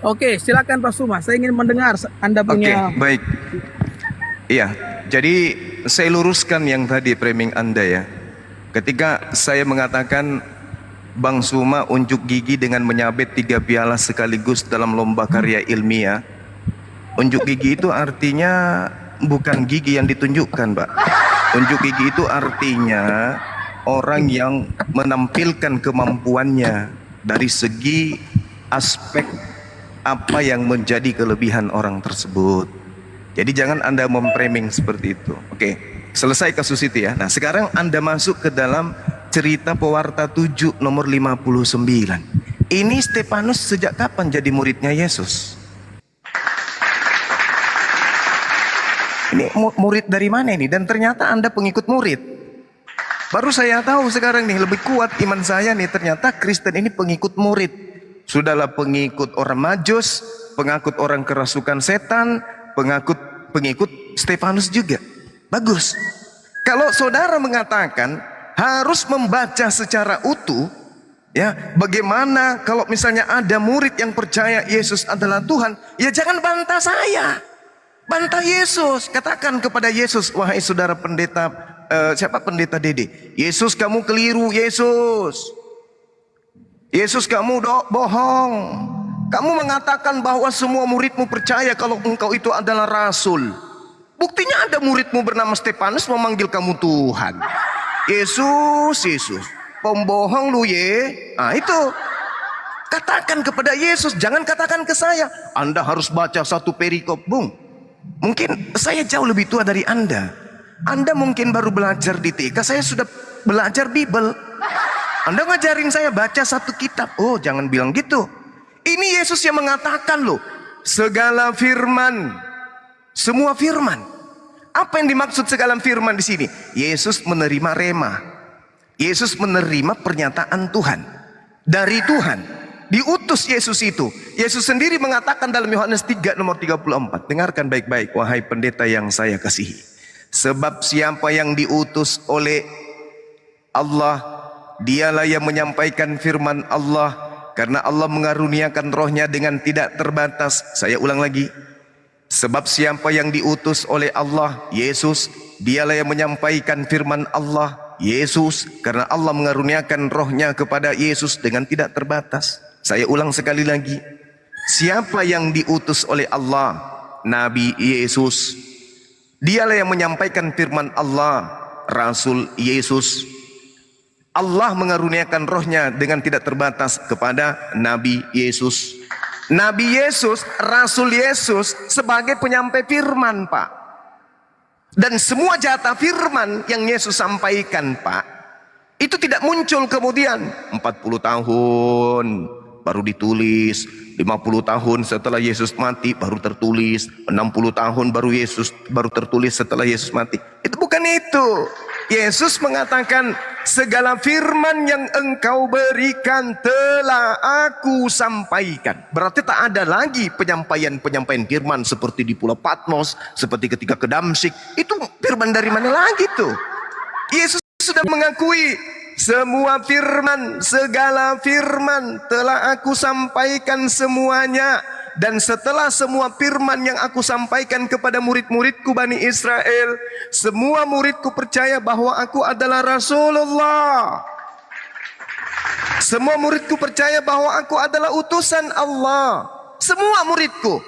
Oke, silakan Pak Suma. Saya ingin mendengar Anda punya. Oke, baik. Iya, jadi saya luruskan yang tadi framing Anda ya. Ketika saya mengatakan Bang Suma unjuk gigi dengan menyabet 3 piala sekaligus dalam lomba karya ilmiah. Unjuk gigi itu artinya bukan gigi yang ditunjukkan, Pak. Unjuk gigi itu artinya orang yang menampilkan kemampuannya dari segi aspek apa yang menjadi kelebihan orang tersebut. Jadi jangan Anda memframing seperti itu. Oke, selesai kasus itu ya. Nah sekarang Anda masuk ke dalam cerita Pewarta 7 nomor 59. Ini Stefanus sejak kapan jadi muridnya Yesus? Ini murid dari mana ini? Dan ternyata Anda pengikut murid. Baru saya tahu sekarang nih, lebih kuat iman saya nih, ternyata Kristen ini pengikut murid. Sudahlah pengikut orang Majus, pengikut orang kerasukan setan, pengikut Stefanus juga. Bagus. Kalau saudara mengatakan harus membaca secara utuh, ya, bagaimana kalau misalnya ada murid yang percaya Yesus adalah Tuhan, ya jangan bantah saya. Bantah Yesus, katakan kepada Yesus, wahai saudara pendeta, siapa pendeta Dede? Yesus kamu keliru, Yesus. Yesus kamu bohong. Kamu mengatakan bahwa semua muridmu percaya kalau engkau itu adalah rasul. Buktinya ada muridmu bernama Stefanus memanggil kamu Tuhan. Yesus, Yesus, pembohong lu ye. Nah itu, katakan kepada Yesus, jangan katakan ke saya. Anda harus baca satu perikop, Bung. Mungkin saya jauh lebih tua dari Anda. Anda mungkin baru belajar di TK, saya sudah belajar Bible. Anda ngajarin saya baca satu kitab. Oh, jangan bilang gitu. Ini Yesus yang mengatakan loh, segala firman, semua firman. Apa yang dimaksud segala firman di sini? Yesus menerima rema. Yesus menerima pernyataan Tuhan dari Tuhan. Diutus Yesus itu. Yesus sendiri mengatakan dalam Yohanes 3 nomor 34. Dengarkan baik-baik wahai pendeta yang saya kasihi. Sebab siapa yang diutus oleh Allah, dialah yang menyampaikan firman Allah. Karena Allah mengaruniakan rohnya dengan tidak terbatas. Saya ulang lagi. Sebab siapa yang diutus oleh Allah, Yesus, dialah yang menyampaikan firman Allah, Yesus. Karena Allah mengaruniakan rohnya kepada Yesus dengan tidak terbatas. Saya ulang sekali lagi. Siapa yang diutus oleh Allah, Nabi Yesus, dialah yang menyampaikan firman Allah, Rasul Yesus. Allah mengaruniakan rohnya dengan tidak terbatas kepada Nabi Yesus. Nabi Yesus, Rasul Yesus sebagai penyampai firman, Pak. Dan semua jatah firman yang Yesus sampaikan, Pak, itu tidak muncul kemudian 40 tahun baru ditulis, 50 tahun setelah Yesus mati baru tertulis, 60 tahun baru tertulis setelah Yesus mati. Itu bukan itu. Yesus mengatakan segala firman yang engkau berikan telah aku sampaikan. Berarti tak ada lagi penyampaian firman seperti di Pulau Patmos, seperti ketika ke Damsyik. Itu firman dari mana lagi tuh? Yesus sudah mengakui semua firman, segala firman telah aku sampaikan semuanya. Dan setelah semua firman yang aku sampaikan kepada murid-muridku Bani Israel, semua muridku percaya bahwa aku adalah Rasulullah. Semua muridku percaya bahwa aku adalah utusan Allah. semua muridku.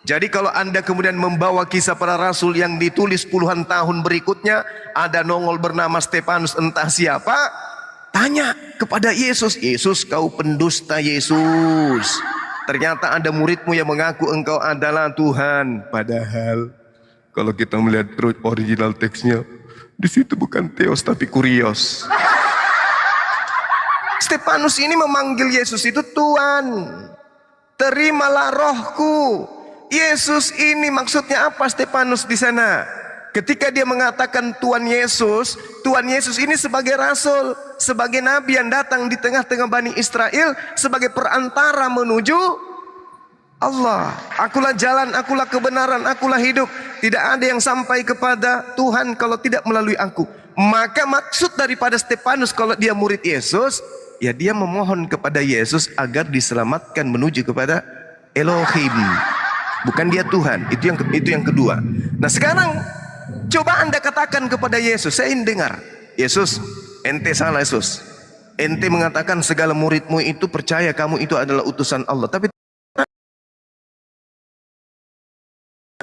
Jadi kalau Anda kemudian membawa kisah para rasul yang ditulis puluhan tahun berikutnya, ada nongol bernama Stefanus entah siapa, tanya kepada Yesus, Yesus kau pendusta Yesus. Ternyata ada muridmu yang mengaku engkau adalah Tuhan. Padahal kalau kita melihat original teksnya, di situ bukan Theos tapi Kurios. Stefanus ini memanggil Yesus itu Tuhan. Terimalah rohku. Yesus ini maksudnya apa Stefanus di sana? Ketika dia mengatakan Tuhan Yesus ini sebagai rasul, sebagai nabi yang datang di tengah-tengah Bani Israel, sebagai perantara menuju Allah. Akulah jalan, akulah kebenaran, akulah hidup. Tidak ada yang sampai kepada Tuhan kalau tidak melalui aku. Maka maksud daripada Stefanus kalau dia murid Yesus, ya dia memohon kepada Yesus agar diselamatkan menuju kepada Elohim. Bukan dia Tuhan. Itu yang kedua. Nah sekarang coba Anda katakan kepada Yesus, saya ingin dengar. Yesus, ente salah Yesus. Ente mengatakan segala muridmu itu percaya kamu itu adalah utusan Allah. Tapi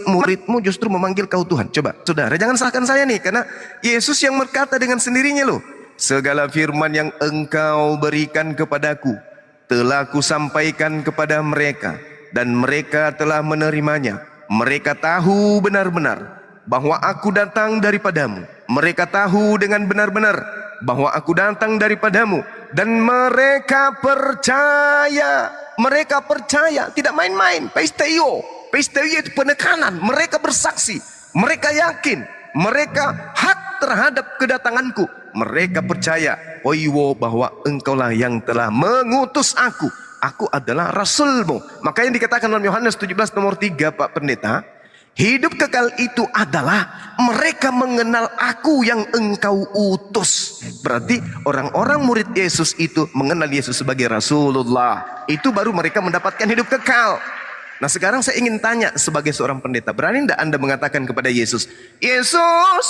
muridmu justru memanggil kau Tuhan. Coba, saudara, jangan salahkan saya nih. Karena Yesus yang berkata dengan sendirinya loh. Segala firman yang engkau berikan kepadaku, telah kusampaikan kepada mereka. Dan mereka telah menerimanya. Mereka tahu benar-benar bahwa aku datang daripadamu. Mereka tahu dengan benar-benar bahwa aku datang daripadamu. Dan mereka percaya. Mereka percaya, tidak main-main. Pisteo itu penekanan. Mereka bersaksi, mereka yakin, mereka hak terhadap kedatanganku. Mereka percaya, Oiwo, bahwa engkaulah yang telah mengutus aku. Aku adalah rasulmu. Maka yang dikatakan dalam Yohanes 17 nomor 3 Pak Pendeta, hidup kekal itu adalah mereka mengenal aku yang engkau utus. Berarti orang-orang murid Yesus itu mengenal Yesus sebagai Rasulullah. Itu baru mereka mendapatkan hidup kekal. Nah sekarang saya ingin tanya sebagai seorang pendeta, berani tidak Anda mengatakan kepada Yesus, Yesus,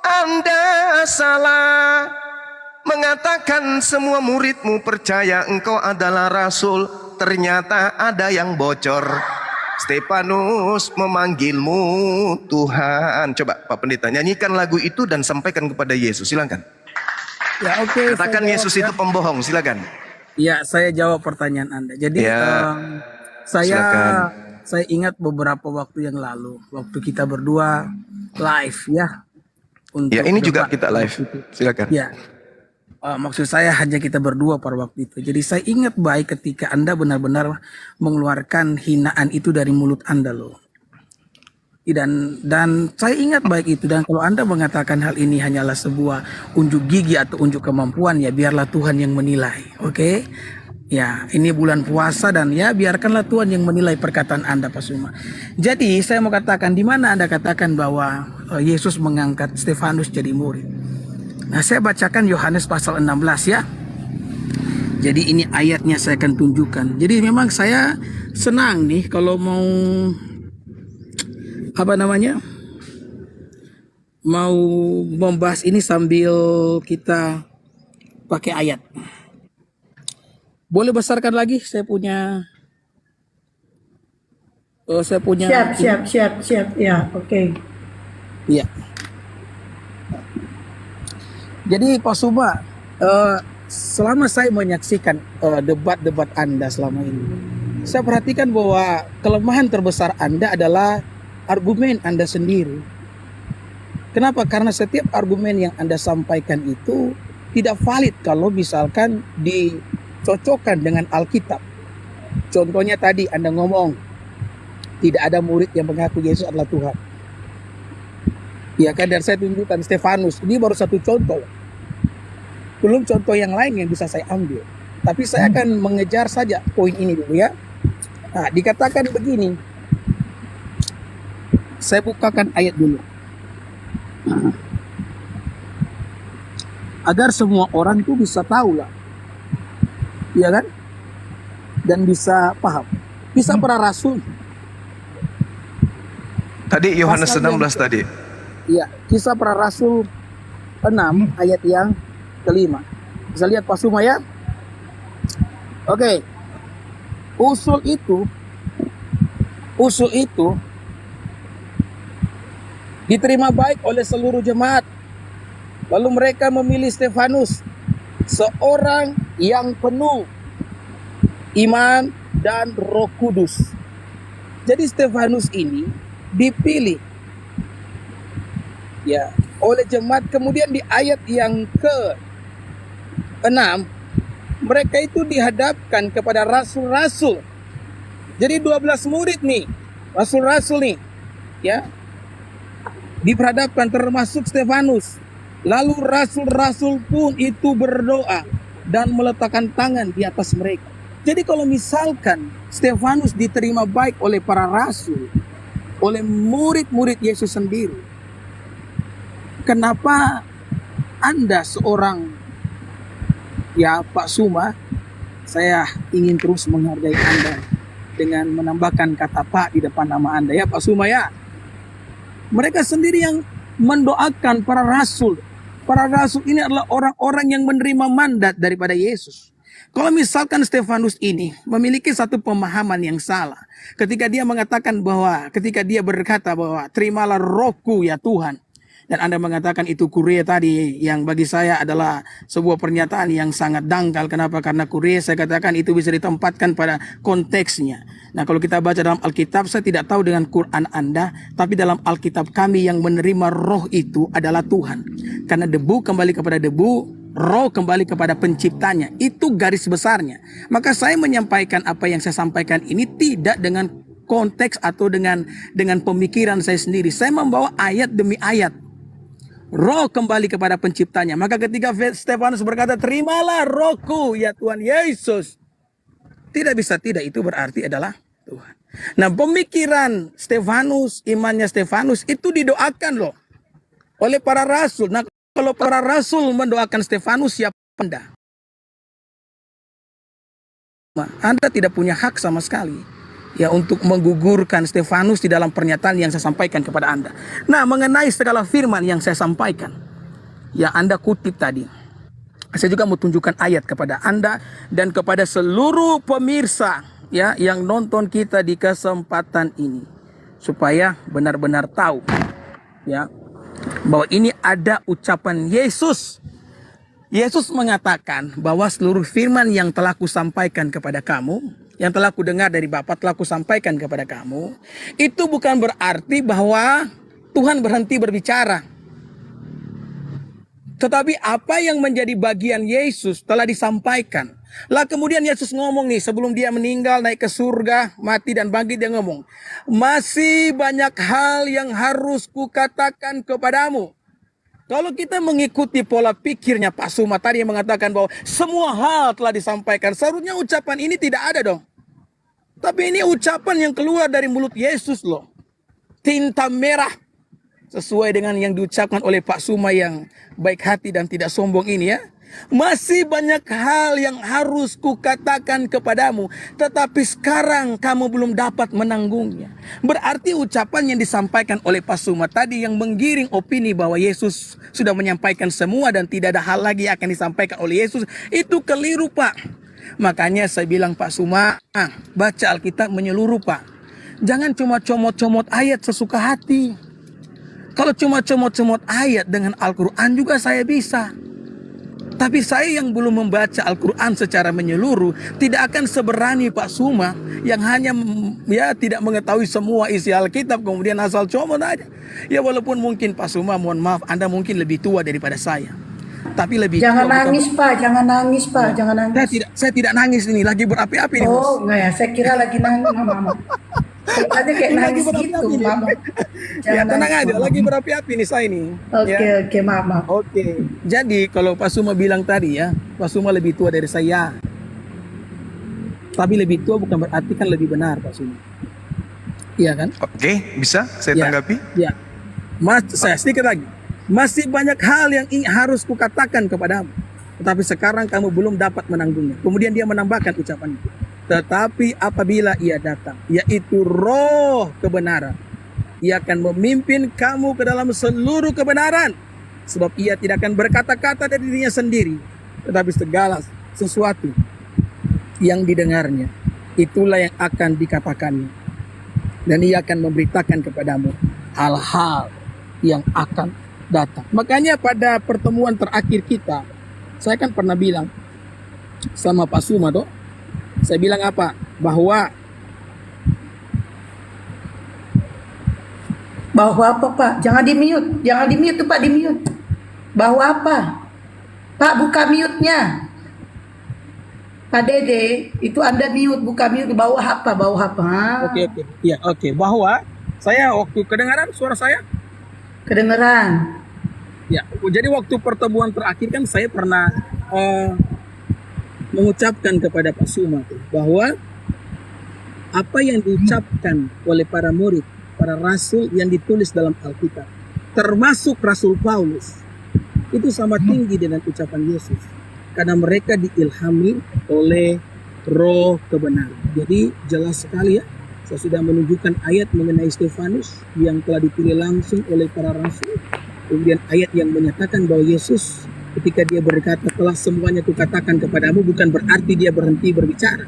Anda salah mengatakan semua muridmu percaya engkau adalah rasul, ternyata ada yang bocor. Stefanus memanggilmu Tuhan. Coba Pak Pendeta nyanyikan lagu itu dan sampaikan kepada Yesus, silakan. Ya oke. Katakan Yesus itu pembohong, silakan. Ya, saya jawab pertanyaan Anda. Jadi saya ingat beberapa waktu yang lalu, waktu kita berdua live ya. Ya ini juga kita live, silakan. Ya, maksud saya hanya kita berdua pada waktu itu. Jadi saya ingat baik ketika Anda benar-benar mengeluarkan hinaan itu dari mulut Anda loh. Dan saya ingat baik itu. Dan kalau Anda mengatakan hal ini hanyalah sebuah unjuk gigi atau unjuk kemampuan, ya biarlah Tuhan yang menilai. Oke? Ya, ini bulan puasa dan ya biarkanlah Tuhan yang menilai perkataan Anda Pak Suma. Jadi saya mau katakan, di mana Anda katakan bahwa Yesus mengangkat Stefanus jadi murid. Nah saya bacakan Yohanes pasal 16 ya. Jadi ini ayatnya saya akan tunjukkan. Jadi memang saya senang nih kalau mau mau membahas ini sambil kita pakai ayat. Boleh besarkan lagi, saya punya Siap ya, oke. Iya. Jadi Pak Suma, selama saya menyaksikan debat-debat Anda selama ini, saya perhatikan bahwa kelemahan terbesar Anda adalah argumen Anda sendiri. Kenapa? Karena setiap argumen yang Anda sampaikan itu tidak valid kalau misalkan dicocokkan dengan Alkitab. Contohnya tadi Anda ngomong, tidak ada murid yang mengaku Yesus adalah Tuhan. Ya kan, dan saya tunjukkan Stefanus, ini baru satu contoh. Belum contoh yang lain yang bisa saya ambil. Tapi saya akan mengejar saja poin ini dulu ya. Nah, dikatakan begini. Saya bukakan ayat dulu. Agar semua orang itu bisa tahu lah. Iya kan? Dan bisa paham. Bisa para rasul. Tadi Yohanes 16 tadi. Iya, Kisah Para Rasul 6 ayat yang kelima. Bisa lihat Pak Suma ya. Oke. Usul itu usul itu diterima baik oleh seluruh jemaat. Lalu mereka memilih Stefanus, seorang yang penuh iman dan Roh Kudus. Jadi Stefanus ini dipilih ya oleh jemaat. Kemudian di ayat yang ke-6 mereka itu dihadapkan kepada rasul-rasul. Jadi 12 murid nih, rasul-rasul nih ya, diperhadapkan termasuk Stefanus. Lalu rasul-rasul pun itu berdoa dan meletakkan tangan di atas mereka. Jadi kalau misalkan Stefanus diterima baik oleh para rasul, oleh murid-murid Yesus sendiri, kenapa Anda seorang ya Pak Suma, saya ingin terus menghargai Anda dengan menambahkan kata Pak di depan nama Anda ya Pak Suma ya. Mereka sendiri yang mendoakan para rasul. Para rasul ini adalah orang-orang yang menerima mandat daripada Yesus. Kalau misalkan Stefanus ini memiliki satu pemahaman yang salah, ketika dia mengatakan bahwa, ketika dia berkata bahwa terimalah rohku ya Tuhan, dan Anda mengatakan itu kurie tadi, yang bagi saya adalah sebuah pernyataan yang sangat dangkal. Kenapa? Karena kurie saya katakan itu bisa ditempatkan pada konteksnya. Nah kalau kita baca dalam Alkitab, saya tidak tahu dengan Quran Anda, tapi dalam Alkitab kami yang menerima roh itu adalah Tuhan. Karena debu kembali kepada debu, roh kembali kepada penciptanya. Itu garis besarnya. Maka saya menyampaikan apa yang saya sampaikan ini tidak dengan konteks atau dengan pemikiran saya sendiri. Saya membawa ayat demi ayat. Roh kembali kepada penciptanya. Maka ketika Stefanus berkata, terimalah rohku ya Tuhan Yesus, tidak bisa tidak, itu berarti adalah Tuhan. Nah pemikiran Stefanus, imannya Stefanus itu didoakan loh oleh para rasul. Nah kalau para rasul mendoakan Stefanus, siapa Anda? Anda tidak punya hak sama sekali ya untuk menggugurkan Stefanus di dalam pernyataan yang saya sampaikan kepada Anda. Nah mengenai segala firman yang saya sampaikan, ya Anda kutip tadi, saya juga mau tunjukkan ayat kepada Anda dan kepada seluruh pemirsa ya yang nonton kita di kesempatan ini, supaya benar-benar tahu ya bahwa ini ada ucapan Yesus. Yesus mengatakan bahwa seluruh firman yang telah kusampaikan kepada kamu, yang telah kudengar dari Bapa telah kusampaikan kepada kamu, itu bukan berarti bahwa Tuhan berhenti berbicara. Tetapi apa yang menjadi bagian Yesus telah disampaikan. Lah kemudian Yesus ngomong nih, sebelum dia meninggal, naik ke surga, mati dan bangkit, dia ngomong, masih banyak hal yang harus kukatakan kepadamu. Kalau kita mengikuti pola pikirnya Pak Suma tadi yang mengatakan bahwa semua hal telah disampaikan, seharusnya ucapan ini tidak ada dong. Tapi ini ucapan yang keluar dari mulut Yesus loh. Tinta merah. Sesuai dengan yang diucapkan oleh Pak Suma yang baik hati dan tidak sombong ini ya. Masih banyak hal yang harus kukatakan kepadamu, tetapi sekarang kamu belum dapat menanggungnya. Berarti ucapan yang disampaikan oleh Pak Suma tadi yang menggiring opini bahwa Yesus sudah menyampaikan semua dan tidak ada hal lagi yang akan disampaikan oleh Yesus, itu keliru Pak. Makanya saya bilang Pak Suma, baca Alkitab menyeluruh Pak. Jangan cuma comot-comot ayat sesuka hati. Kalau cuma comot-comot ayat dengan Al-Quran juga saya bisa. Tapi saya yang belum membaca Al-Quran secara menyeluruh tidak akan seberani Pak Suma yang hanya ya tidak mengetahui semua isi Alkitab kemudian asal comot aja. Ya walaupun mungkin Pak Suma, mohon maaf, Anda mungkin lebih tua daripada saya. Tapi lebih Jangan tua, nangis Pak, jangan nangis Pak, jangan nangis. Saya tidak nangis ini, lagi berapi-api nih. Oh enggak ya, saya kira lagi nangis Mama. Tadi kayak nangis gitu Mama. Ya tenang aja, lagi berapi-api nih saya ini. Oke, Mama. Oke. Jadi kalau Pak Suma bilang tadi ya, Pak Suma lebih tua dari saya. Tapi lebih tua bukan berarti kan lebih benar Pak Suma. Iya kan? Oke, bisa saya Ya. tanggapi? Ya. Saya sedikit lagi. Masih banyak hal yang harus kukatakan kepadamu, tetapi sekarang kamu belum dapat menanggungnya. Kemudian dia menambahkan ucapan itu. Tetapi apabila ia datang, yaitu roh kebenaran, ia akan memimpin kamu ke dalam seluruh kebenaran. Sebab ia tidak akan berkata-kata dari dirinya sendiri, tetapi segala sesuatu yang didengarnya, itulah yang akan dikatakannya. Dan ia akan memberitakan kepadamu hal-hal yang akan datang. Makanya pada pertemuan terakhir kita, saya kan pernah bilang sama Pak Suma toh, saya bilang apa? Bahwa Bahwa apa Pak? Jangan di mute tuh Pak, di mute. Bahwa apa? Pak, buka mute-nya. Pak Dede, itu Anda mute, buka mute. Bawah apa? Bawah apa? oke. Ya, oke. Bahwa saya waktu kedengaran suara saya? Kedengeran. Ya, jadi waktu pertemuan terakhir kan saya pernah mengucapkan kepada Pak Suma tuh, bahwa apa yang diucapkan oleh para murid, para rasul yang ditulis dalam Alkitab, termasuk Rasul Paulus, itu sama tinggi dengan ucapan Yesus. Karena mereka diilhami oleh roh kebenaran. Jadi jelas sekali ya, saya sudah menunjukkan ayat mengenai Stefanus yang telah dipilih langsung oleh para rasul. Kemudian ayat yang menyatakan bahwa Yesus ketika dia berkata telah semuanya kukatakan kepadamu, bukan berarti dia berhenti berbicara.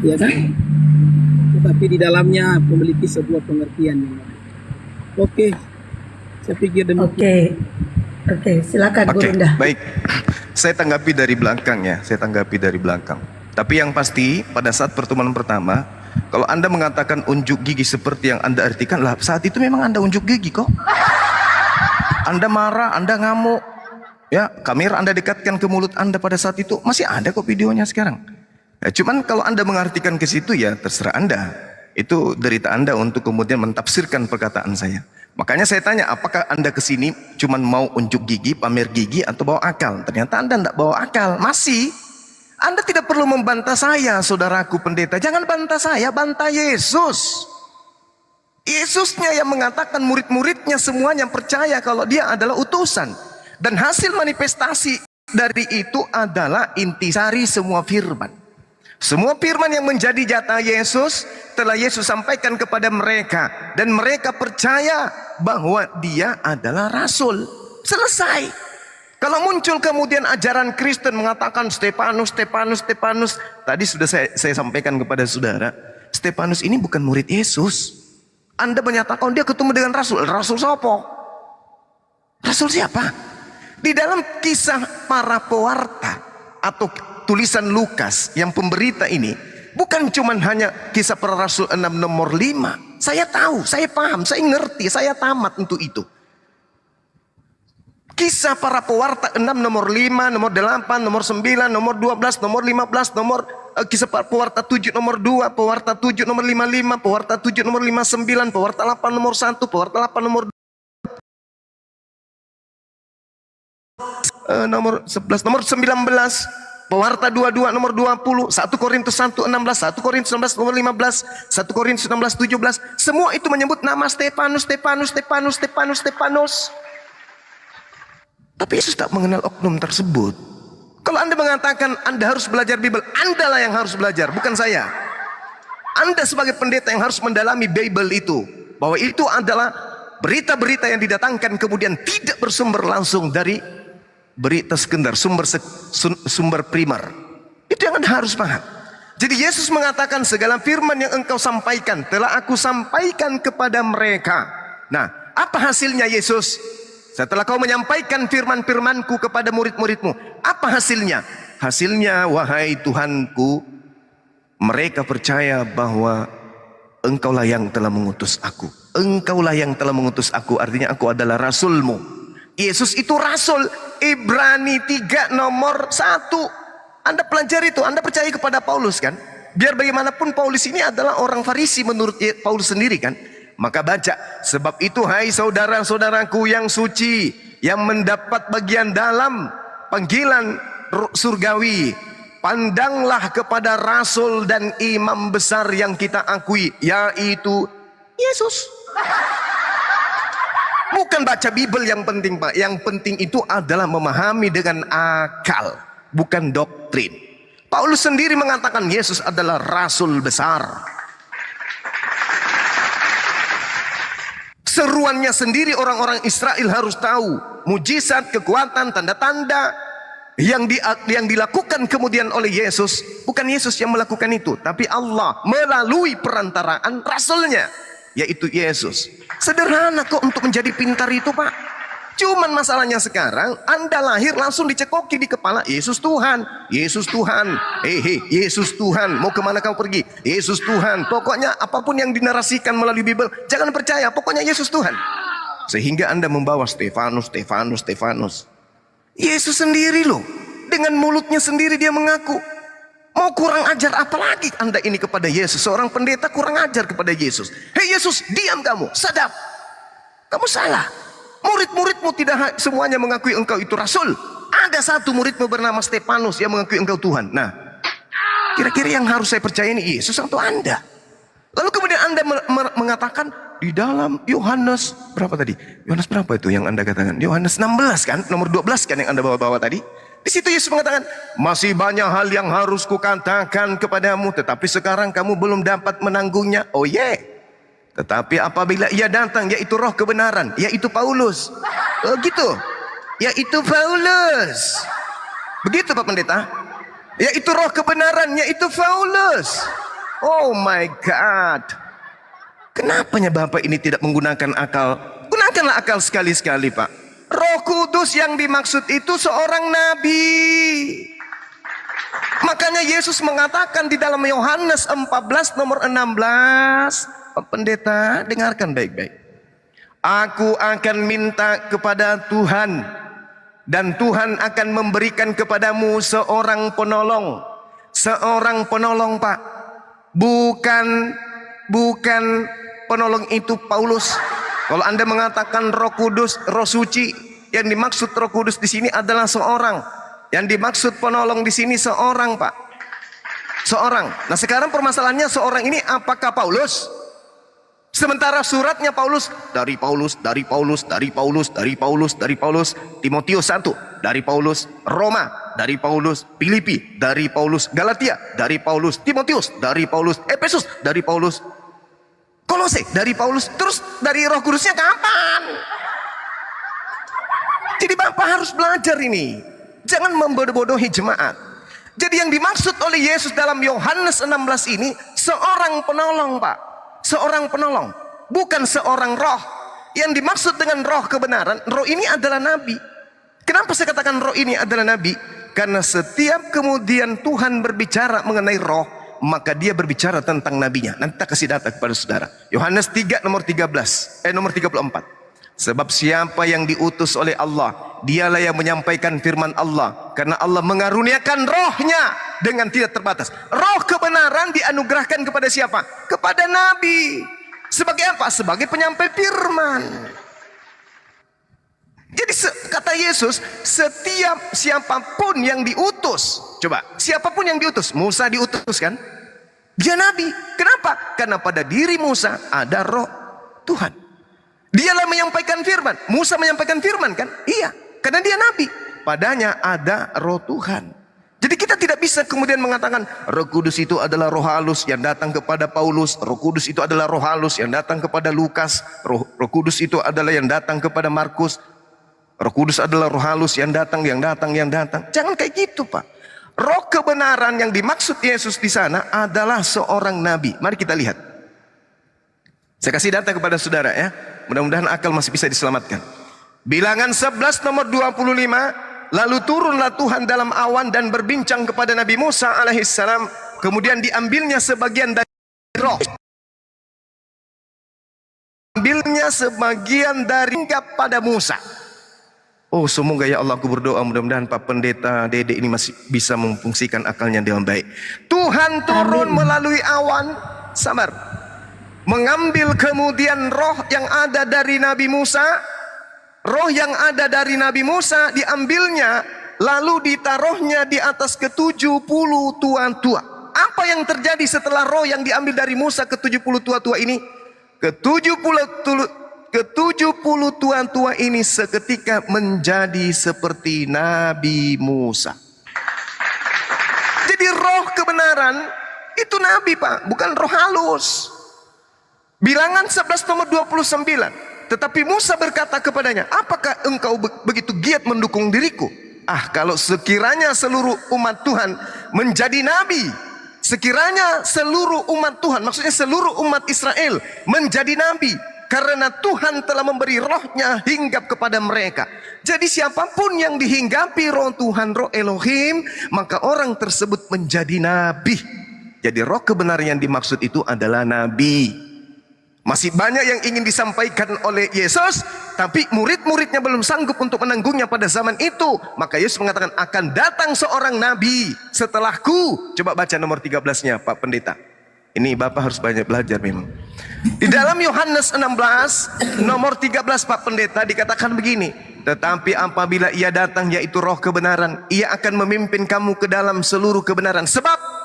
Ya kan? Tetapi di dalamnya memiliki sebuah pengertian yang lain. Oke, saya pikir demikian. Oke, silakan Oke, Gurunda. baik. Saya tanggapi dari belakang ya, Tapi yang pasti pada saat pertemuan pertama, kalau Anda mengatakan unjuk gigi seperti yang Anda artikan, lah saat itu memang Anda unjuk gigi kok. Anda marah, Anda ngamuk. Ya, kamera Anda dekatkan ke mulut Anda pada saat itu, masih ada kok videonya sekarang. Ya, cuman kalau Anda mengartikan ke situ ya terserah Anda. Itu derita Anda untuk kemudian mentafsirkan perkataan saya. Makanya saya tanya, apakah Anda ke sini cuman mau unjuk gigi, pamer gigi, atau bawa akal? Ternyata Anda tidak bawa akal. Masih. Anda tidak perlu membantah saya, saudaraku pendeta. Jangan bantah saya, bantah Yesus. Yesusnya yang mengatakan murid-muridnya semuanya percaya kalau dia adalah utusan. Dan hasil manifestasi dari itu adalah intisari semua firman. Semua firman yang menjadi jatah Yesus telah Yesus sampaikan kepada mereka, dan mereka percaya bahwa dia adalah rasul. Selesai. Kalau muncul kemudian ajaran Kristen mengatakan Stefanus, tadi sudah saya sampaikan kepada saudara, Stefanus ini bukan murid Yesus. Anda menyatakan dia ketemu dengan rasul. Rasul siapa? Rasul siapa? Di dalam kisah para pewarta atau tulisan Lukas yang pemberita ini, bukan cuman hanya kisah para rasul 6 nomor 5. Saya tahu, saya paham, saya ngerti, saya tamat untuk itu. Kisah para pewarta 6 nomor 5, nomor 8, nomor 9, nomor 12, nomor 15, nomor kisah para pewarta 7 nomor 2, pewarta 7 nomor 55, pewarta 7 nomor 59, pewarta 8 nomor 1, pewarta 8 nomor 2, nomor 11, nomor 19, pewarta 22 nomor 20, 1 Korintus 1 16, 1 Korintus 16 nomor 15, 1 Korintus 16 17, semua itu menyebut nama Stefanus. Tapi Yesus tak mengenal oknum tersebut. Kalau Anda mengatakan Anda harus belajar Bible, Andalah yang harus belajar, bukan saya. Anda sebagai pendeta yang harus mendalami Bible itu, bahwa itu adalah berita-berita yang didatangkan kemudian tidak bersumber langsung dari berita sekundar, sumber primer. Itu yang Anda harus paham. Jadi Yesus mengatakan segala firman yang engkau sampaikan telah aku sampaikan kepada mereka. Nah, apa hasilnya Yesus? Setelah kau menyampaikan firman-firmanku kepada murid-muridmu, apa hasilnya? Hasilnya, wahai Tuhanku, mereka percaya bahwa engkaulah yang telah mengutus aku. Engkaulah yang telah mengutus aku, artinya aku adalah rasulmu. Yesus itu rasul. Ibrani 3 nomor 1. Anda pelajari itu, Anda percaya kepada Paulus kan? Biar bagaimanapun Paulus ini adalah orang Farisi menurut Paulus sendiri kan? Maka baca, sebab itu hai saudara-saudaraku yang suci, yang mendapat bagian dalam panggilan surgawi, pandanglah kepada rasul dan imam besar yang kita akui, yaitu Yesus. Bukan baca Bible yang penting Pak, yang penting itu adalah memahami dengan akal, bukan doktrin. Paulus sendiri mengatakan Yesus adalah rasul besar. Seruannya sendiri orang-orang Israel harus tahu. Mujizat, kekuatan, tanda-tanda yang dilakukan kemudian oleh Yesus, bukan Yesus yang melakukan itu, tapi Allah melalui perantaraan rasulnya, yaitu Yesus. Sederhana kok untuk menjadi pintar itu, Pak. Cuman masalahnya sekarang Anda lahir langsung dicekoki di kepala, Yesus Tuhan, Yesus Tuhan, Yesus Tuhan, mau kemana kau pergi? Yesus Tuhan. Pokoknya apapun yang dinarasikan melalui Bible, jangan percaya, pokoknya Yesus Tuhan. Sehingga Anda membawa Stefanus. Yesus sendiri loh, dengan mulutnya sendiri dia mengaku. Mau kurang ajar apa lagi Anda ini kepada Yesus? Seorang pendeta kurang ajar kepada Yesus. Hei Yesus, diam kamu, sadap. Kamu salah. Murid-muridmu tidak semuanya mengakui engkau itu rasul. Ada satu muridmu bernama Stefanus yang mengakui engkau Tuhan. Nah, kira-kira yang harus saya percaya ini Yesus atau Anda? Lalu kemudian Anda mengatakan di dalam Yohanes berapa tadi? Yohanes berapa itu yang Anda katakan? Yohanes 16 kan? Nomor 12 kan yang Anda bawa-bawa tadi? Di situ Yesus mengatakan, masih banyak hal yang harus kukatakan kepadamu, tetapi sekarang kamu belum dapat menanggungnya. Oh tetapi apabila ia datang, yaitu roh kebenaran, yaitu Paulus. Oh gitu. Yaitu Paulus. Begitu Pak Pendeta? Yaitu roh kebenaran, yaitu Paulus. Oh my God. Kenapanya Bapak ini tidak menggunakan akal? Gunakanlah akal sekali-sekali, Pak. Roh Kudus yang dimaksud itu seorang nabi. Makanya Yesus mengatakan di dalam Yohanes 14 nomor 16. Pak Pendeta, dengarkan baik-baik. Aku akan minta kepada Tuhan, dan Tuhan akan memberikan kepadamu seorang penolong. Seorang penolong, Pak. Bukan penolong itu Paulus. Kalau Anda mengatakan Roh Kudus, Roh Suci, yang dimaksud Roh Kudus di sini adalah seorang. Yang dimaksud penolong di sini seorang, Pak. Seorang. Nah, sekarang permasalahannya seorang ini apakah Paulus? Sementara suratnya Paulus, Timotius 1, dari Paulus, Roma, dari Paulus, Filipi, dari Paulus, Galatia, dari Paulus, Timotius, dari Paulus, Efesus, dari Paulus, Kolose, dari Paulus. Terus dari Roh Kudusnya kapan? Jadi Bapak harus belajar ini. Jangan membodoh-bodohi jemaat. Jadi yang dimaksud oleh Yesus dalam Yohanes 16 ini seorang penolong, Pak. Seorang penolong, bukan seorang roh. Yang dimaksud dengan roh kebenaran, roh ini adalah nabi. Kenapa saya katakan roh ini adalah nabi? Karena setiap kemudian Tuhan berbicara mengenai roh, maka dia berbicara tentang nabinya. Nanti kita kasih data kepada saudara. Yohanes 3 nomor 34. Sebab siapa yang diutus oleh Allah, dialah yang menyampaikan firman Allah. Karena Allah mengaruniakan rohnya dengan tidak terbatas. Roh kebenaran dianugerahkan kepada siapa? Kepada Nabi. Sebagai apa? Sebagai penyampai firman. Jadi kata Yesus, setiap siapapun yang diutus. Coba, siapapun yang diutus. Musa diutus kan? Dia Nabi. Kenapa? Karena pada diri Musa ada roh Tuhan. Dialah menyampaikan firman. Musa menyampaikan firman kan? Iya, karena dia nabi. Padanya ada roh Tuhan. Jadi kita tidak bisa kemudian mengatakan Roh Kudus itu adalah roh halus yang datang kepada Paulus. Roh Kudus itu adalah roh halus yang datang kepada Lukas. Roh Kudus itu adalah yang datang kepada Markus. Roh Kudus adalah roh halus yang datang. Jangan kayak gitu, Pak. Roh kebenaran yang dimaksud Yesus di sana adalah seorang nabi. Mari kita lihat. Saya kasih data kepada saudara ya. Mudah-mudahan akal masih bisa diselamatkan. Bilangan 11 nomor 25. Lalu turunlah Tuhan dalam awan dan berbincang kepada Nabi Musa alaihissalam. Kemudian diambilnya sebagian dari roh. Ambilnya sebagian dari pada Musa. Oh, semoga ya Allah, aku berdoa mudah-mudahan Pak Pendeta Dede ini masih bisa memfungsikan akalnya dengan baik. Tuhan turun melalui awan. Sabar. Mengambil kemudian roh yang ada dari Nabi Musa. Roh yang ada dari Nabi Musa diambilnya, lalu ditaruhnya di atas ke-70 tua-tua. Apa yang terjadi setelah roh yang diambil dari Musa ke-70 tua-tua ini? Ke-70 tua-tua ini seketika menjadi seperti Nabi Musa. Jadi roh kebenaran itu Nabi, Pak, bukan roh halus. Bilangan 11 nomor 29. Tetapi Musa berkata kepadanya, apakah engkau begitu giat mendukung diriku? Kalau sekiranya seluruh umat Tuhan menjadi nabi, sekiranya seluruh umat Tuhan, maksudnya seluruh umat Israel menjadi nabi, karena Tuhan telah memberi rohnya hinggap kepada mereka. Jadi siapapun yang dihinggapi roh Tuhan, roh Elohim, maka orang tersebut menjadi nabi. Jadi roh kebenaran yang dimaksud itu adalah nabi. Masih banyak yang ingin disampaikan oleh Yesus, tapi murid-muridnya belum sanggup untuk menanggungnya pada zaman itu. Maka Yesus mengatakan akan datang seorang nabi setelahku. Coba baca nomor 13-nya Pak Pendeta. Ini Bapak harus banyak belajar memang. Di dalam Yohanes 16 nomor 13 Pak Pendeta dikatakan begini. Tetapi apabila ia datang, yaitu roh kebenaran, ia akan memimpin kamu ke dalam seluruh kebenaran. Sebab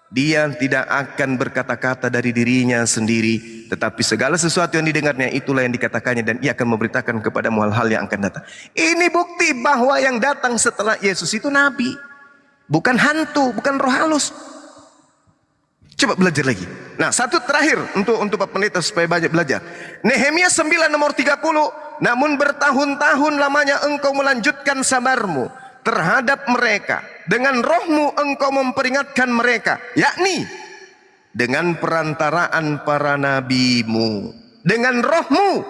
dia tidak akan berkata-kata dari dirinya sendiri, tetapi segala sesuatu yang didengarnya itulah yang dikatakannya, dan ia akan memberitakan kepadamu hal-hal yang akan datang. Ini bukti bahwa yang datang setelah Yesus itu nabi, bukan hantu, bukan roh halus. Coba belajar lagi. Nah, satu terakhir untuk Pak Pendeta supaya banyak belajar. Nehemia 9 nomor 30. Namun bertahun-tahun lamanya engkau melanjutkan sabarmu terhadap mereka. Dengan rohmu engkau memperingatkan mereka, yakni dengan perantaraan para nabimu. Dengan rohmu,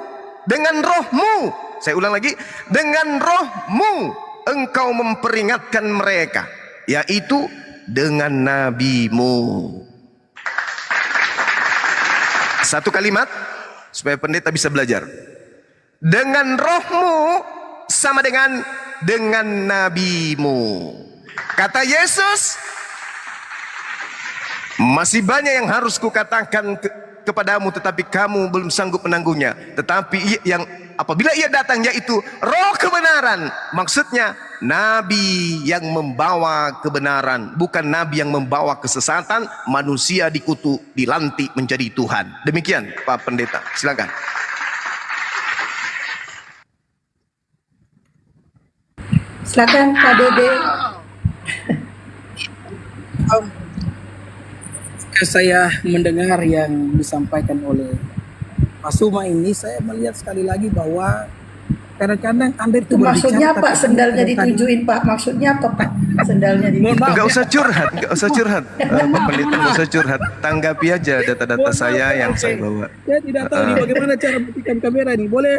saya ulang lagi, dengan rohmu engkau memperingatkan mereka, yaitu dengan nabimu. Satu kalimat supaya pendeta bisa belajar. Dengan rohmu sama dengan nabimu. Kata Yesus, masih banyak yang harus kukatakan kepadamu, tetapi kamu belum sanggup menanggungnya. Tetapi yang apabila ia datang, yaitu roh kebenaran, maksudnya nabi yang membawa kebenaran, bukan nabi yang membawa kesesatan. Manusia dikutuk, dilantik menjadi Tuhan. Demikian Pak Pendeta, silakan. Silakan Pak Dede. Saya mendengar yang disampaikan oleh Pak Suma ini, saya melihat sekali lagi bahwa kadang-kadang Anda Itu maksudnya apa? Sendalnya ditujuin Pak. Maksudnya apa Pak? Sendalnya ditujuin. Enggak usah curhat, Pak Pendeta, enggak usah curhat. Tanggapi aja data-data saya yang saya bawa. Saya tidak tahu nih bagaimana cara matikan kamera nih. Boleh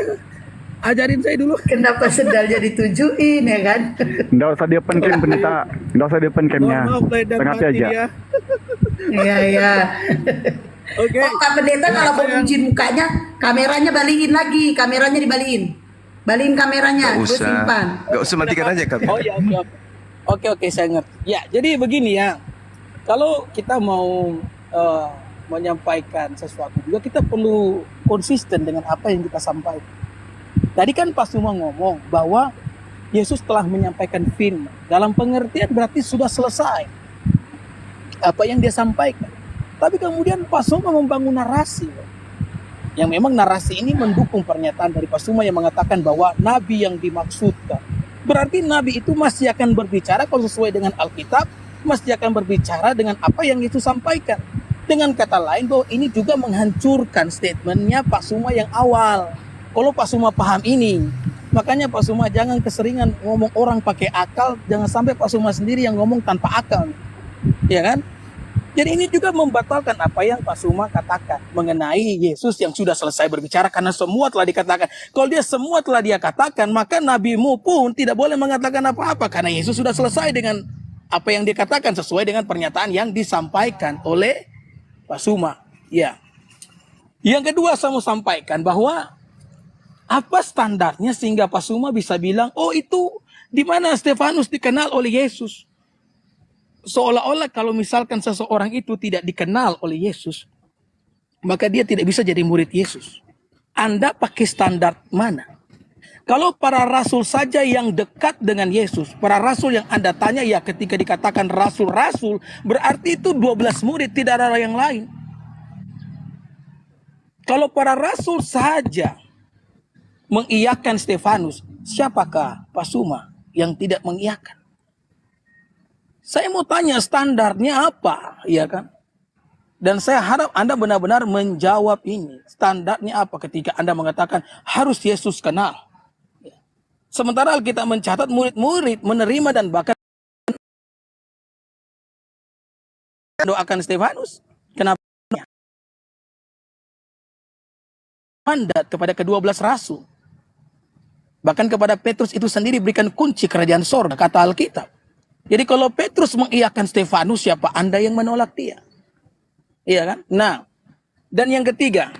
ajarin saya dulu. Kenapa sendalnya ditujuin ya kan? Nggak usah di open cam pendeta, nggak usah di open camnya, sengaja aja. Iya. Oke. Oh, Pak Pendeta kalau mau kunci mukanya, kameranya balikin lagi, kameranya dibalikin. Balikin kameranya, gue simpan. Enggak usah matikan aja kamera. Oh ya, oke, saya ngerti. Ya, jadi begini ya. Kalau kita mau menyampaikan sesuatu juga, kita perlu konsisten dengan apa yang kita sampaikan. Tadi kan Pak Suma ngomong bahwa Yesus telah menyampaikan firman. Dalam pengertian berarti sudah selesai apa yang dia sampaikan. Tapi kemudian Pak Suma membangun narasi. Yang memang narasi ini mendukung pernyataan dari Pak Suma yang mengatakan bahwa nabi yang dimaksudkan. Berarti nabi itu masih akan berbicara kalau sesuai dengan Alkitab, masih akan berbicara dengan apa yang Yesus sampaikan. Dengan kata lain bahwa ini juga menghancurkan statementnya Pak Suma yang awal. Kalau Pak Suma paham ini, makanya Pak Suma jangan keseringan ngomong orang pakai akal, jangan sampai Pak Suma sendiri yang ngomong tanpa akal. Ya kan? Jadi ini juga membatalkan apa yang Pak Suma katakan mengenai Yesus yang sudah selesai berbicara, karena semua telah dikatakan. Kalau dia semua telah dia katakan, maka nabimu pun tidak boleh mengatakan apa-apa, karena Yesus sudah selesai dengan apa yang dikatakan sesuai dengan pernyataan yang disampaikan oleh Pak Suma. Ya. Yang kedua saya mau sampaikan bahwa apa standarnya sehingga Pak Suma bisa bilang, oh itu di mana Stefanus dikenal oleh Yesus. Seolah-olah kalau misalkan seseorang itu tidak dikenal oleh Yesus, maka dia tidak bisa jadi murid Yesus. Anda pakai standar mana? Kalau para rasul saja yang dekat dengan Yesus, para rasul yang Anda tanya, ya ketika dikatakan rasul-rasul, berarti itu 12 murid, tidak ada yang lain. Kalau para rasul saja mengiyakan Stefanus, siapakah Pak Suma yang tidak mengiyakan? Saya mau tanya standarnya apa, ya kan? Dan saya harap Anda benar-benar menjawab ini. Standarnya apa ketika Anda mengatakan harus Yesus kenal? Sementara Alkitab mencatat murid-murid menerima dan bahkan doakan Stefanus. Kenapa? Mandat kepada ke-12 rasul. Bahkan kepada Petrus itu sendiri berikan kunci kerajaan sorga, kata Alkitab. Jadi kalau Petrus mengiyakan Stefanus, siapa Anda yang menolak dia? Iya kan? Nah, dan yang ketiga,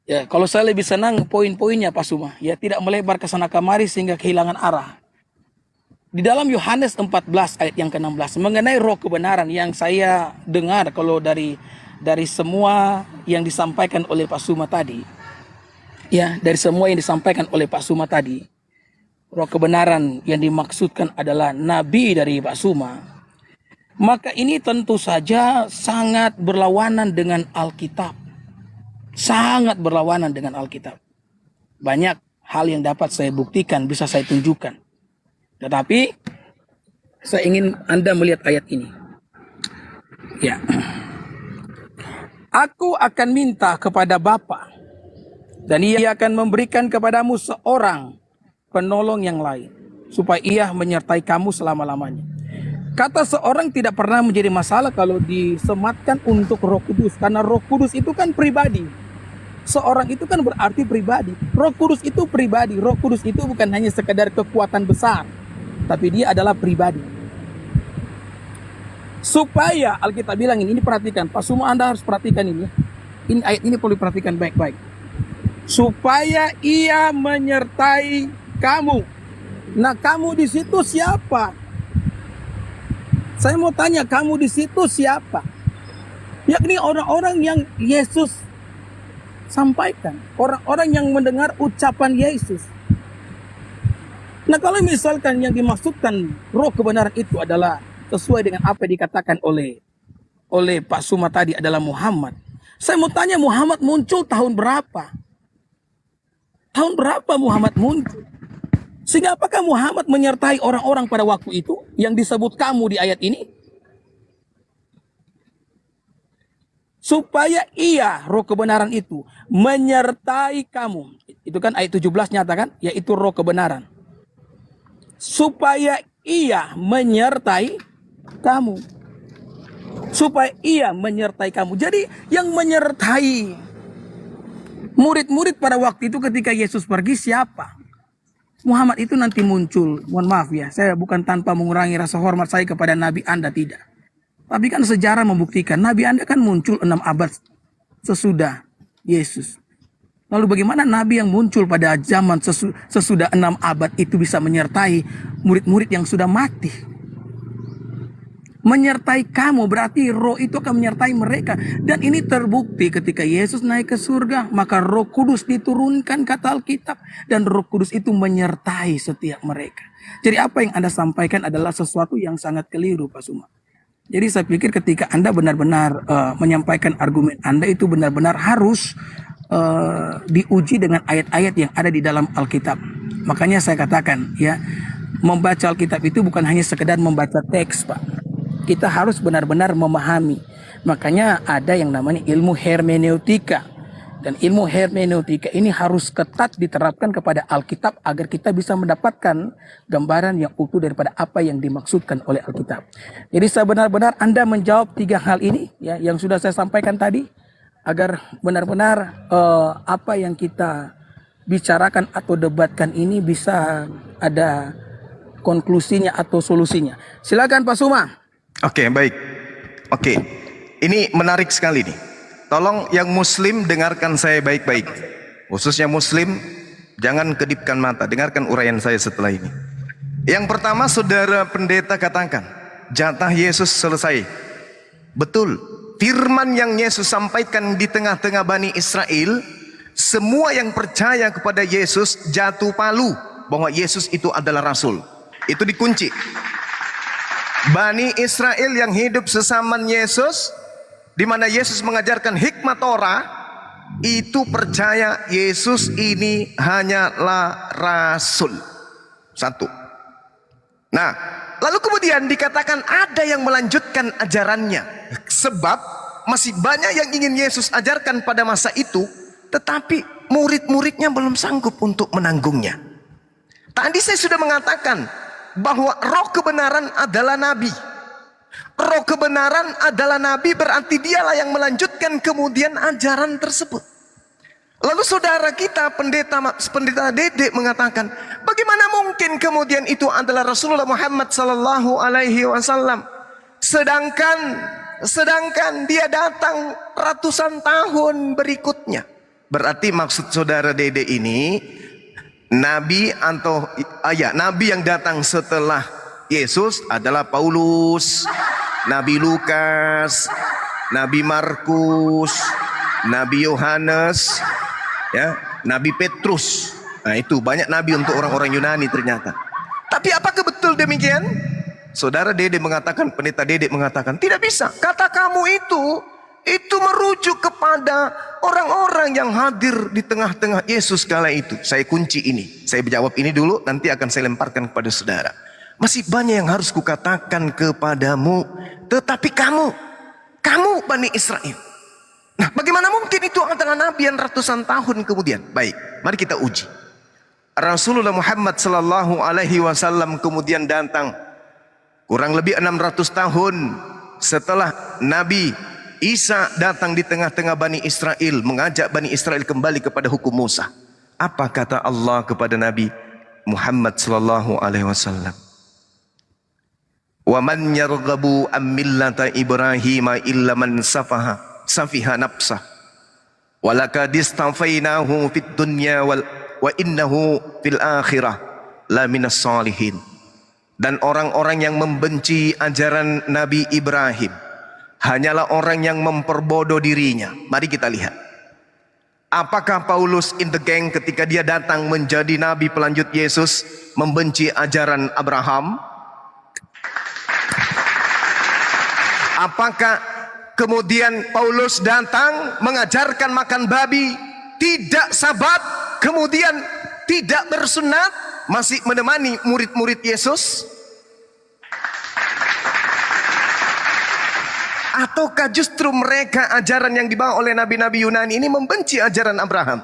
ya kalau saya lebih senang poin-poinnya Pak Suma, ya tidak melebar ke sana kemari sehingga kehilangan arah. Di dalam Yohanes 14 ayat yang ke-16 mengenai roh kebenaran yang saya dengar kalau dari semua yang disampaikan oleh Pak Suma tadi. Ya, dari semua yang disampaikan oleh Pak Suma tadi, roh kebenaran yang dimaksudkan adalah nabi dari Pak Suma. Maka ini tentu saja sangat berlawanan dengan Alkitab. Sangat berlawanan dengan Alkitab. Banyak hal yang dapat saya buktikan, bisa saya tunjukkan. Tetapi saya ingin Anda melihat ayat ini. Ya. Aku akan minta kepada Bapa, dan ia akan memberikan kepadamu seorang penolong yang lain, supaya ia menyertai kamu selama-lamanya. Kata seorang tidak pernah menjadi masalah kalau disematkan untuk Roh Kudus, karena Roh Kudus itu kan pribadi. Seorang itu kan berarti pribadi. Roh Kudus itu pribadi. Roh Kudus itu bukan hanya sekedar kekuatan besar, tapi dia adalah pribadi. Supaya Alkitab bilang ini perhatikan, Pak Suma, Anda harus perhatikan ini. Ini ayat ini perlu perhatikan baik-baik. Supaya ia menyertai kamu. Nah, kamu di situ siapa? Saya mau tanya, kamu di situ siapa? Yakni orang-orang yang Yesus sampaikan, orang-orang yang mendengar ucapan Yesus. Nah, kalau misalkan yang dimaksudkan roh kebenaran itu adalah sesuai dengan apa yang dikatakan oleh Pak Suma tadi adalah Muhammad. Saya mau tanya, Muhammad muncul tahun berapa? Tahun berapa Muhammad muncul? Sehingga apakah Muhammad menyertai orang-orang pada waktu itu yang disebut kamu di ayat ini? Supaya ia, roh kebenaran itu, menyertai kamu. Itu kan ayat 17 nyatakan, yaitu roh kebenaran. Supaya ia menyertai kamu. Supaya ia menyertai kamu. Jadi yang menyertai murid-murid pada waktu itu ketika Yesus pergi siapa? Muhammad itu nanti muncul. Mohon maaf ya, saya bukan tanpa mengurangi rasa hormat saya kepada Nabi Anda, tidak. Tapi kan sejarah membuktikan Nabi Anda kan muncul 6 abad sesudah Yesus. Lalu bagaimana Nabi yang muncul pada zaman sesudah 6 abad itu bisa menyertai murid-murid yang sudah mati? Menyertai kamu berarti roh itu akan menyertai mereka. Dan ini terbukti ketika Yesus naik ke surga, maka Roh Kudus diturunkan kata Alkitab, dan Roh Kudus itu menyertai setiap mereka. Jadi apa yang Anda sampaikan adalah sesuatu yang sangat keliru, Pak Suma. Jadi saya pikir ketika Anda benar-benar menyampaikan argumen Anda itu benar-benar harus diuji dengan ayat-ayat yang ada di dalam Alkitab. Makanya saya katakan ya, membaca Alkitab itu bukan hanya sekedar membaca teks, Pak. Kita harus benar-benar memahami. Makanya ada yang namanya ilmu hermeneutika. Dan ilmu hermeneutika ini harus ketat diterapkan kepada Alkitab agar kita bisa mendapatkan gambaran yang utuh daripada apa yang dimaksudkan oleh Alkitab. Jadi sebenar-benar Anda menjawab 3 hal ini ya, yang sudah saya sampaikan tadi, agar benar-benar apa yang kita bicarakan atau debatkan ini bisa ada konklusinya atau solusinya. Silakan Pak Suma. Oke, baik. Oke, ini menarik sekali nih. Tolong yang muslim dengarkan saya baik-baik. Khususnya muslim, jangan kedipkan mata. Dengarkan uraian saya setelah ini. Yang pertama, saudara pendeta katakan, jatah Yesus selesai. Betul. Firman yang Yesus sampaikan di tengah-tengah Bani Israel, semua yang percaya kepada Yesus jatuh palu bahwa Yesus itu adalah Rasul. Itu dikunci. Bani Israel yang hidup sesaman Yesus, di mana Yesus mengajarkan hikmat Torah, itu percaya Yesus ini hanyalah Rasul. Satu. Nah, lalu kemudian dikatakan ada yang melanjutkan ajarannya, sebab masih banyak yang ingin Yesus ajarkan pada masa itu, tetapi murid-muridnya belum sanggup untuk menanggungnya. Tadi saya sudah mengatakan bahwa roh kebenaran adalah nabi. Roh kebenaran adalah nabi, berarti dialah yang melanjutkan kemudian ajaran tersebut. Lalu saudara kita pendeta Dede mengatakan, bagaimana mungkin kemudian itu adalah Rasulullah Muhammad sallallahu alaihi wasallam, sedangkan dia datang ratusan tahun berikutnya. Berarti maksud saudara Dede ini nabi atau nabi yang datang setelah Yesus adalah Paulus, Nabi Lukas, Nabi Markus, Nabi Yohanes, ya, Nabi Petrus. Nah, itu banyak nabi untuk orang-orang Yunani ternyata. Tapi apakah betul demikian? Saudara Dede mengatakan, pendeta Dede mengatakan, tidak bisa. Kata kamu itu merujuk kepada orang-orang yang hadir di tengah-tengah Yesus kala itu. Saya kunci ini. Saya jawab ini dulu, nanti akan saya lemparkan kepada saudara. Masih banyak yang harus kukatakan kepadamu, tetapi kamu Bani Israel. Nah, bagaimana mungkin itu adalah nabi yang ratusan tahun kemudian? Baik, mari kita uji. Rasulullah Muhammad sallallahu alaihi wasallam kemudian datang kurang lebih 600 tahun setelah Nabi Isa datang di tengah-tengah Bani Israel, mengajak Bani Israel kembali kepada hukum Musa. Apa kata Allah kepada Nabi Muhammad sallallahu alaihi wasallam? Wa man yarghabu am millata Ibrahim illa man safiha nafsah walakad istafainahu fid dunya wa innahu fil akhirah la minas salihin. Dan orang-orang yang membenci ajaran Nabi Ibrahim hanyalah orang yang memperbodoh dirinya. Mari kita lihat. Apakah Paulus in the gang ketika dia datang menjadi nabi pelanjut Yesus membenci ajaran Abraham? Apakah kemudian Paulus datang mengajarkan makan babi, tidak sabat, kemudian tidak bersunat, masih menemani murid-murid Yesus? Ataukah justru mereka ajaran yang dibawa oleh nabi-nabi Yunani ini membenci ajaran Abraham?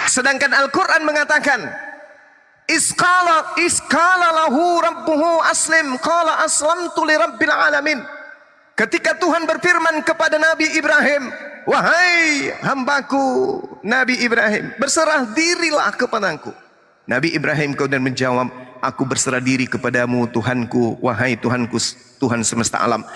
Sedangkan Al-Quran mengatakan, Iskala lahu rabbuhu aslim qala aslamtu li rabbil alamin. Ketika Tuhan berfirman kepada Nabi Ibrahim, wahai hambaku Nabi Ibrahim, berserah dirilah kepadaku. Nabi Ibrahim kemudian menjawab, aku berserah diri kepadamu Tuhanku, wahai Tuhanku, Tuhan semesta alam.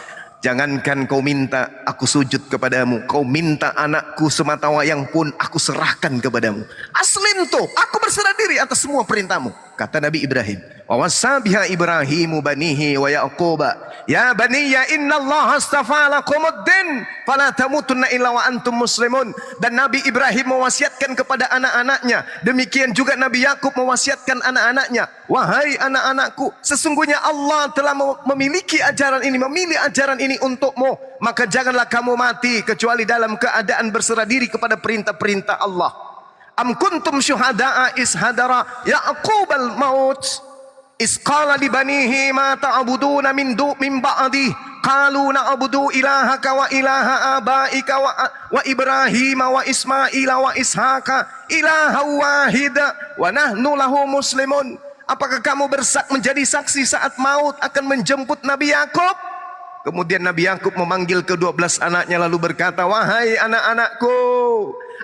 Jangankan kau minta aku sujud kepadamu, kau minta anakku semata wayang pun aku serahkan kepadamu. Aslim tuh, aku berserah diri atas semua perintahmu. Kata Nabi Ibrahim, wa wasabiha Ibrahimu banihi wa Yaquba, ya baniya innallaha astafa lakumuddin fala tamutunna illa wa antum muslimun. Dan Nabi Ibrahim mewasiatkan kepada anak-anaknya, demikian juga Nabi Yakub mewasiatkan anak-anaknya, wahai anak-anakku, sesungguhnya Allah telah memiliki ajaran ini, memilih ajaran ini untukmu, maka janganlah kamu mati kecuali dalam keadaan berserah diri kepada perintah-perintah Allah. Am kuntum syuhada'a is hadara Ya'qub al-maut is qala li banihi ma ta'buduna min ba'di qalu na'budu ilahaka wa ilaha abaika wa Ibrahim wa Ismaila wa Ishaqa ilaha wahida wa nahnu lahu muslimun. Apakah kamu menjadi saksi saat maut akan menjemput Nabi Yakub? Kemudian Nabi Yakub memanggil ke-12 anaknya lalu berkata, wahai anak-anakku,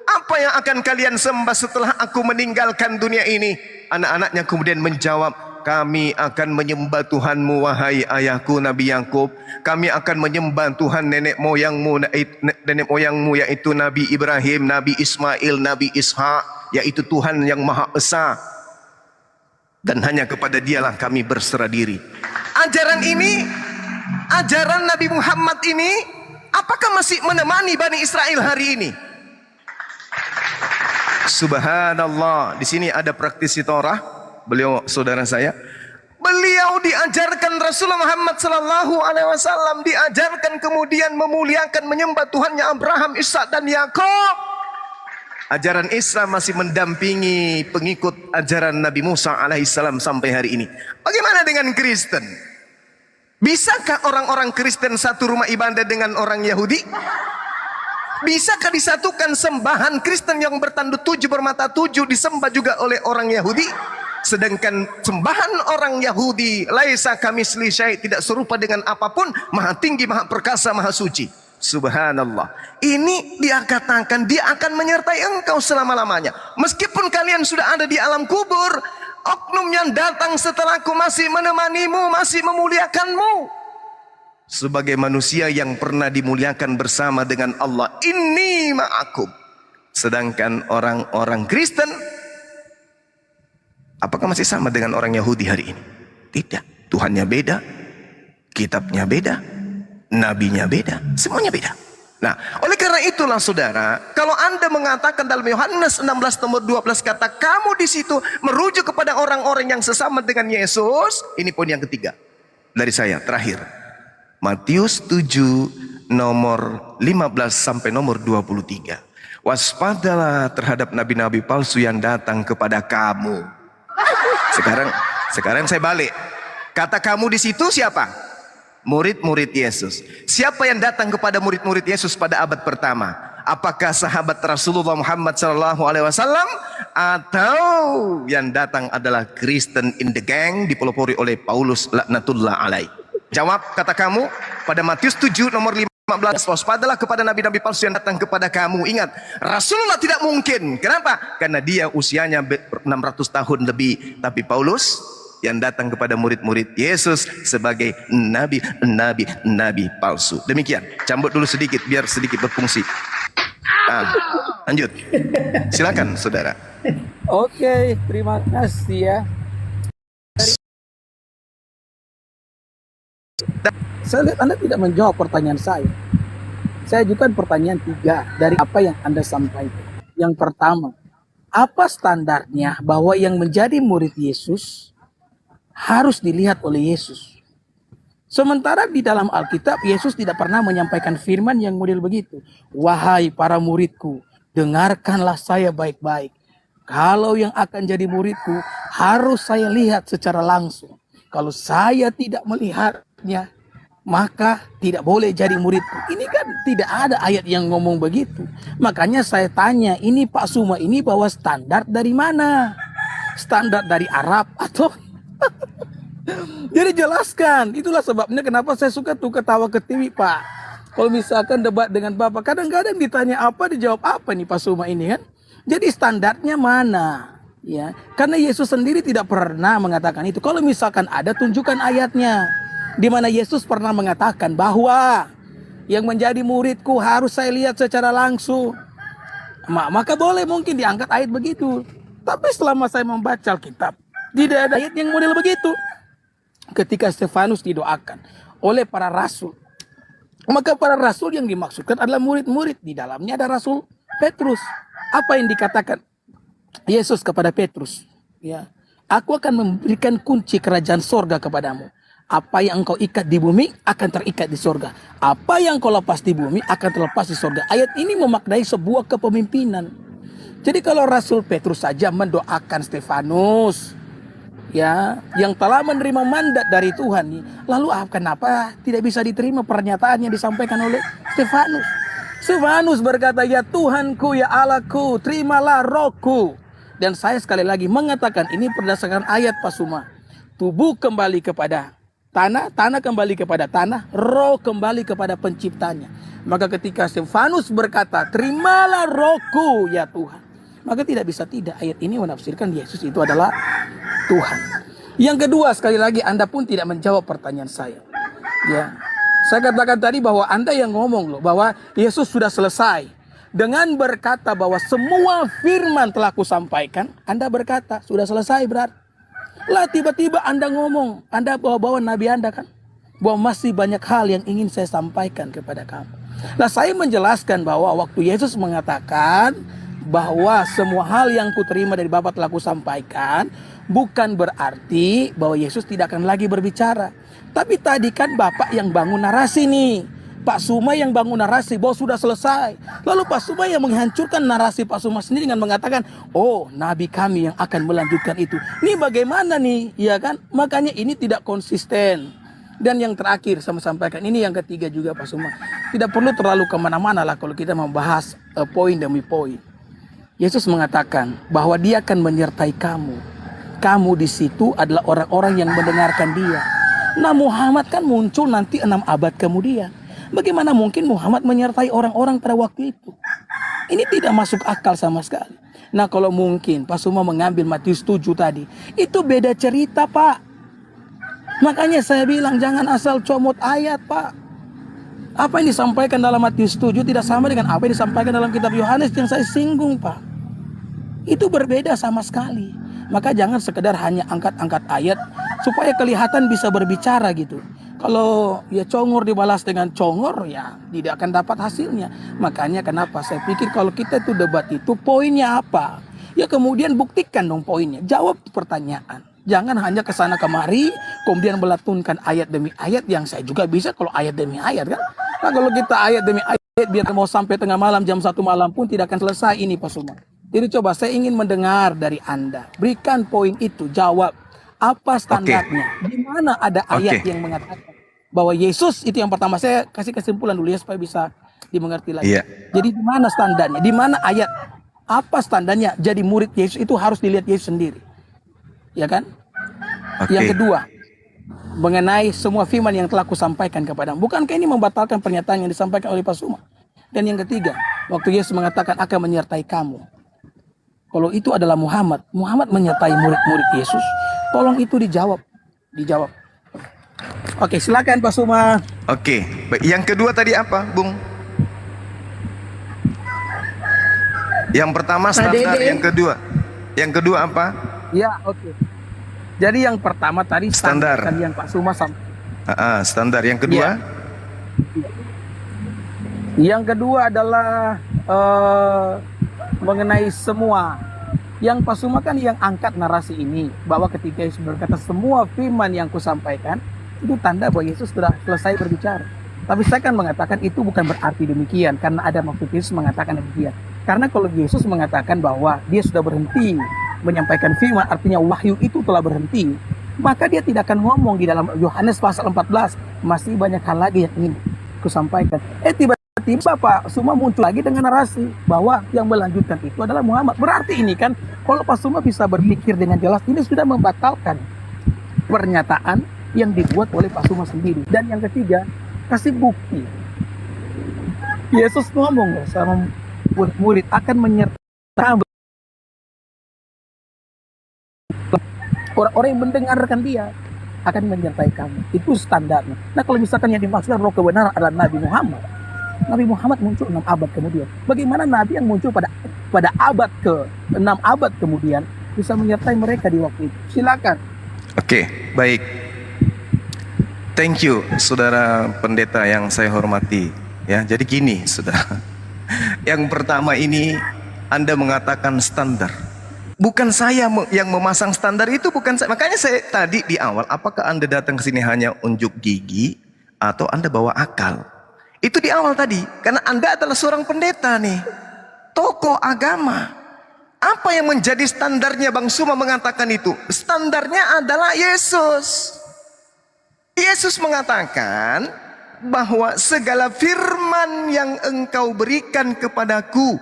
apa yang akan kalian sembah setelah aku meninggalkan dunia ini? Anak-anaknya kemudian menjawab, kami akan menyembah Tuhanmu wahai ayahku Nabi Yakub. Kami akan menyembah Tuhan nenek moyangmu yaitu Nabi Ibrahim, Nabi Ismail, Nabi Ishak, yaitu Tuhan yang Maha Esa. Dan hanya kepada dialah kami berserah diri. Ajaran ini, ajaran Nabi Muhammad ini, apakah masih menemani Bani Israel hari ini? Subhanallah, di sini ada praktisi Torah, beliau saudara saya. Beliau diajarkan Rasulullah Muhammad sallallahu alaihi wasallam, diajarkan kemudian memuliakan menyembah Tuhannya Abraham, Ishak dan Yakub. Ajaran Islam masih mendampingi pengikut ajaran Nabi Musa alaihissalam sampai hari ini. Bagaimana dengan Kristen? Bisakah orang-orang Kristen satu rumah ibadah dengan orang Yahudi? Bisakah disatukan sembahan Kristen yang bertanduk 7 bermata 7 disembah juga oleh orang Yahudi? Sedangkan sembahan orang Yahudi, laisa kamisli syai, tidak serupa dengan apapun, maha tinggi, maha perkasa, maha suci. Subhanallah. Ini dia katakan dia akan menyertai engkau selama-lamanya. Meskipun kalian sudah ada di alam kubur, oknum yang datang setelahku masih menemanimu, masih memuliakanmu. Sebagai manusia yang pernah dimuliakan bersama dengan Allah, inni ma'akum. Sedangkan orang-orang Kristen, apakah masih sama dengan orang Yahudi hari ini? Tidak. Tuhannya beda, kitabnya beda, nabinya beda, semuanya beda. Nah, oleh karena itulah saudara, kalau Anda mengatakan dalam Yohanes 16 nomor 12 kata kamu di situ merujuk kepada orang-orang yang sesama dengan Yesus, ini poin yang ketiga dari saya terakhir. Matius 7 nomor 15 sampai nomor 23. Waspadalah terhadap nabi-nabi palsu yang datang kepada kamu. Sekarang saya balik. Kata kamu di situ siapa? Murid-murid Yesus. Siapa yang datang kepada murid-murid Yesus pada abad pertama? Apakah sahabat Rasulullah Muhammad SAW atau yang datang adalah Kristen in the gang dipelopori oleh Paulus laknatullah alaih? Jawab kata kamu pada Matius 7 nomor 15. Waspadalah kepada nabi-nabi palsu yang datang kepada kamu. Ingat, Rasulullah tidak mungkin. Kenapa? Karena dia usianya 600 tahun lebih. Tapi Paulus yang datang kepada murid-murid Yesus sebagai nabi palsu. Demikian. Cambuk dulu sedikit biar sedikit berfungsi. Lanjut. Silakan saudara. Oke, terima kasih ya. Saya lihat Anda tidak menjawab pertanyaan saya. Saya ajukan pertanyaan 3 dari apa yang Anda sampaikan. Yang pertama, apa standarnya bahwa yang menjadi murid Yesus harus dilihat oleh Yesus? Sementara di dalam Alkitab, Yesus tidak pernah menyampaikan firman yang model begitu. Wahai para muridku, dengarkanlah saya baik-baik. Kalau yang akan jadi muridku, harus saya lihat secara langsung. Kalau saya tidak melihatnya, maka tidak boleh jadi muridku. Ini kan tidak ada ayat yang ngomong begitu. Makanya saya tanya, ini Pak Suma ini bawa standar dari mana? Standar dari Arab atau... Jadi jelaskan. Itulah sebabnya kenapa saya suka tuh ketawa ke TV, Pak. Kalau misalkan debat dengan Bapak, kadang-kadang ditanya apa, dijawab apa nih Pak Suma ini kan. Jadi standarnya mana? Ya, karena Yesus sendiri tidak pernah mengatakan itu. Kalau misalkan ada, tunjukkan ayatnya. Di mana Yesus pernah mengatakan bahwa yang menjadi muridku harus saya lihat secara langsung. Maka boleh mungkin diangkat ayat begitu. Tapi selama saya membaca Alkitab, tidak ada ayat yang model begitu. Ketika Stefanus didoakan oleh para rasul, maka para rasul yang dimaksudkan adalah murid-murid. Di dalamnya ada Rasul Petrus. Apa yang dikatakan Yesus kepada Petrus? Ya, aku akan memberikan kunci kerajaan sorga kepadamu. Apa yang engkau ikat di bumi akan terikat di sorga. Apa yang kau lepas di bumi akan terlepas di sorga. Ayat ini memaknai sebuah kepemimpinan. Jadi kalau Rasul Petrus saja mendoakan Stefanus, ya, yang telah menerima mandat dari Tuhan, lalu kenapa tidak bisa diterima pernyataan yang disampaikan oleh Stefanus? Stefanus berkata, ya Tuhanku, ya Allahku, terimalah rohku. Dan saya sekali lagi mengatakan ini berdasarkan ayat Pak Suma. Tubuh kembali kepada tanah, tanah kembali kepada tanah, roh kembali kepada penciptanya. Maka ketika Stefanus berkata, terimalah rohku ya Tuhan, maka tidak bisa tidak ayat ini menafsirkan Yesus itu adalah Tuhan. Yang kedua, sekali lagi Anda pun tidak menjawab pertanyaan saya. Ya, saya katakan tadi bahwa Anda yang ngomong loh, bahwa Yesus sudah selesai. Dengan berkata bahwa semua firman telah kusampaikan, Anda berkata sudah selesai berarti. Lah tiba-tiba Anda ngomong, Anda bawa-bawa Nabi Anda kan, bahwa masih banyak hal yang ingin saya sampaikan kepada kamu. Nah, saya menjelaskan bahwa waktu Yesus mengatakan bahwa semua hal yang kuterima dari Bapa telah kusampaikan, bukan berarti bahwa Yesus tidak akan lagi berbicara. Tapi tadi kan Bapak yang bangun narasi nih, Pak Suma yang bangun narasi bahwa sudah selesai. Lalu Pak Suma yang menghancurkan narasi Pak Suma sendiri dengan mengatakan, oh Nabi kami yang akan melanjutkan itu. Ini bagaimana nih, ya kan? Makanya ini tidak konsisten. Dan yang terakhir saya mau sampaikan, ini yang ketiga juga Pak Suma. Tidak perlu terlalu kemana-mana lah kalau kita membahas poin demi poin. Yesus mengatakan bahwa dia akan menyertai kamu. Kamu di situ adalah orang-orang yang mendengarkan dia. Nah Muhammad kan muncul nanti 6 abad kemudian. Bagaimana mungkin Muhammad menyertai orang-orang pada waktu itu? Ini tidak masuk akal sama sekali. Nah kalau mungkin Pak Suma mengambil Matius 7 tadi, itu beda cerita Pak. Makanya saya bilang jangan asal comot ayat Pak. Apa yang disampaikan dalam Matius 7 tidak sama dengan apa yang disampaikan dalam kitab Yohanes yang saya singgung Pak. Itu berbeda sama sekali. Maka jangan sekedar hanya angkat-angkat ayat supaya kelihatan bisa berbicara gitu. Kalau ya congor dibalas dengan congor ya tidak akan dapat hasilnya. Makanya kenapa saya pikir kalau kita itu debat itu poinnya apa? Ya kemudian buktikan dong poinnya. Jawab pertanyaan. Jangan hanya kesana kemari kemudian melatunkan ayat demi ayat yang saya juga bisa kalau ayat demi ayat kan. Nah kalau kita ayat demi ayat biar mau sampai tengah malam jam 1 malam pun tidak akan selesai ini Pak Suma. Jadi coba saya ingin mendengar dari Anda. Berikan poin itu, jawab. Apa standarnya? Di mana ada ayat yang mengatakan bahwa Yesus itu yang pertama. Saya kasih kesimpulan dulu ya supaya bisa dimengerti lagi. Jadi di mana standarnya? Di mana ayat? Apa standarnya? Jadi murid Yesus itu harus dilihat Yesus sendiri. Ya kan? Yang kedua, mengenai semua firman yang telah kusampaikan kepadamu. Bukankah ini membatalkan pernyataan yang disampaikan oleh Pak Suma? Dan yang ketiga, waktu Yesus mengatakan akan menyertai kamu. Kalau itu adalah Muhammad menyertai murid-murid Yesus. Tolong itu dijawab. Oke, silakan Pak Suma. Oke, yang kedua tadi apa, Bung? Yang pertama standar, yang kedua apa? Ya, oke. Jadi yang pertama tadi standar yang Pak Suma sampaikan. Standar. Yang kedua? Yang kedua adalah mengenai semua. Yang Pak Suma kan yang angkat narasi ini bahwa ketika Yesus berkata semua firman yang kusampaikan itu tanda bahwa Yesus sudah selesai berbicara. Tapi saya kan mengatakan itu bukan berarti demikian karena ada maksud Yesus mengatakan demikian. Karena kalau Yesus mengatakan bahwa dia sudah berhenti menyampaikan firman artinya wahyu itu telah berhenti, maka dia tidak akan ngomong di dalam Yohanes pasal 14 masih banyak hal lagi yang ingin kusampaikan. Tiba-tiba Pak Suma muncul lagi dengan narasi bahwa yang melanjutkan itu adalah Muhammad. Berarti ini kan kalau Pak Suma bisa berpikir dengan jelas ini sudah membatalkan pernyataan yang dibuat oleh Pak Suma sendiri. Dan yang ketiga, kasih bukti. Yesus ngomong sama murid akan menyertai orang-orang yang mendengarkan dia akan menyertai kamu. Itu standarnya. Nah kalau misalkan yang dimaksudkan roh kebenaran adalah Nabi Muhammad muncul 6 abad kemudian. Bagaimana Nabi yang muncul pada abad ke-6 abad kemudian bisa menyertai mereka di waktu itu? Silakan. Oke, baik. Thank you, Saudara Pendeta yang saya hormati. Ya, jadi gini, Saudara. Yang pertama ini Anda mengatakan standar. Bukan saya yang memasang standar itu, bukan saya. Makanya saya tadi di awal, apakah Anda datang ke sini hanya unjuk gigi atau Anda bawa akal? Itu di awal tadi, karena Anda adalah seorang pendeta nih, tokoh agama. Apa yang menjadi standarnya Bang Suma mengatakan itu? Standarnya adalah Yesus. Yesus mengatakan bahwa segala firman yang engkau berikan kepadaku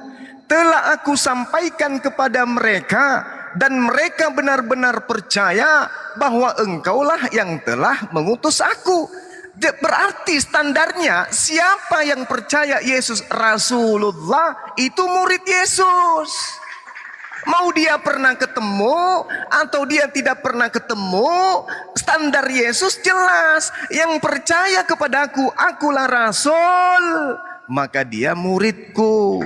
telah aku sampaikan kepada mereka, dan mereka benar-benar percaya bahwa engkaulah yang telah mengutus aku. Berarti standarnya siapa yang percaya Yesus Rasulullah itu murid Yesus. Mau dia pernah ketemu atau dia tidak pernah ketemu, standar Yesus jelas. Yang percaya kepadaku, akulah Rasul, maka dia muridku.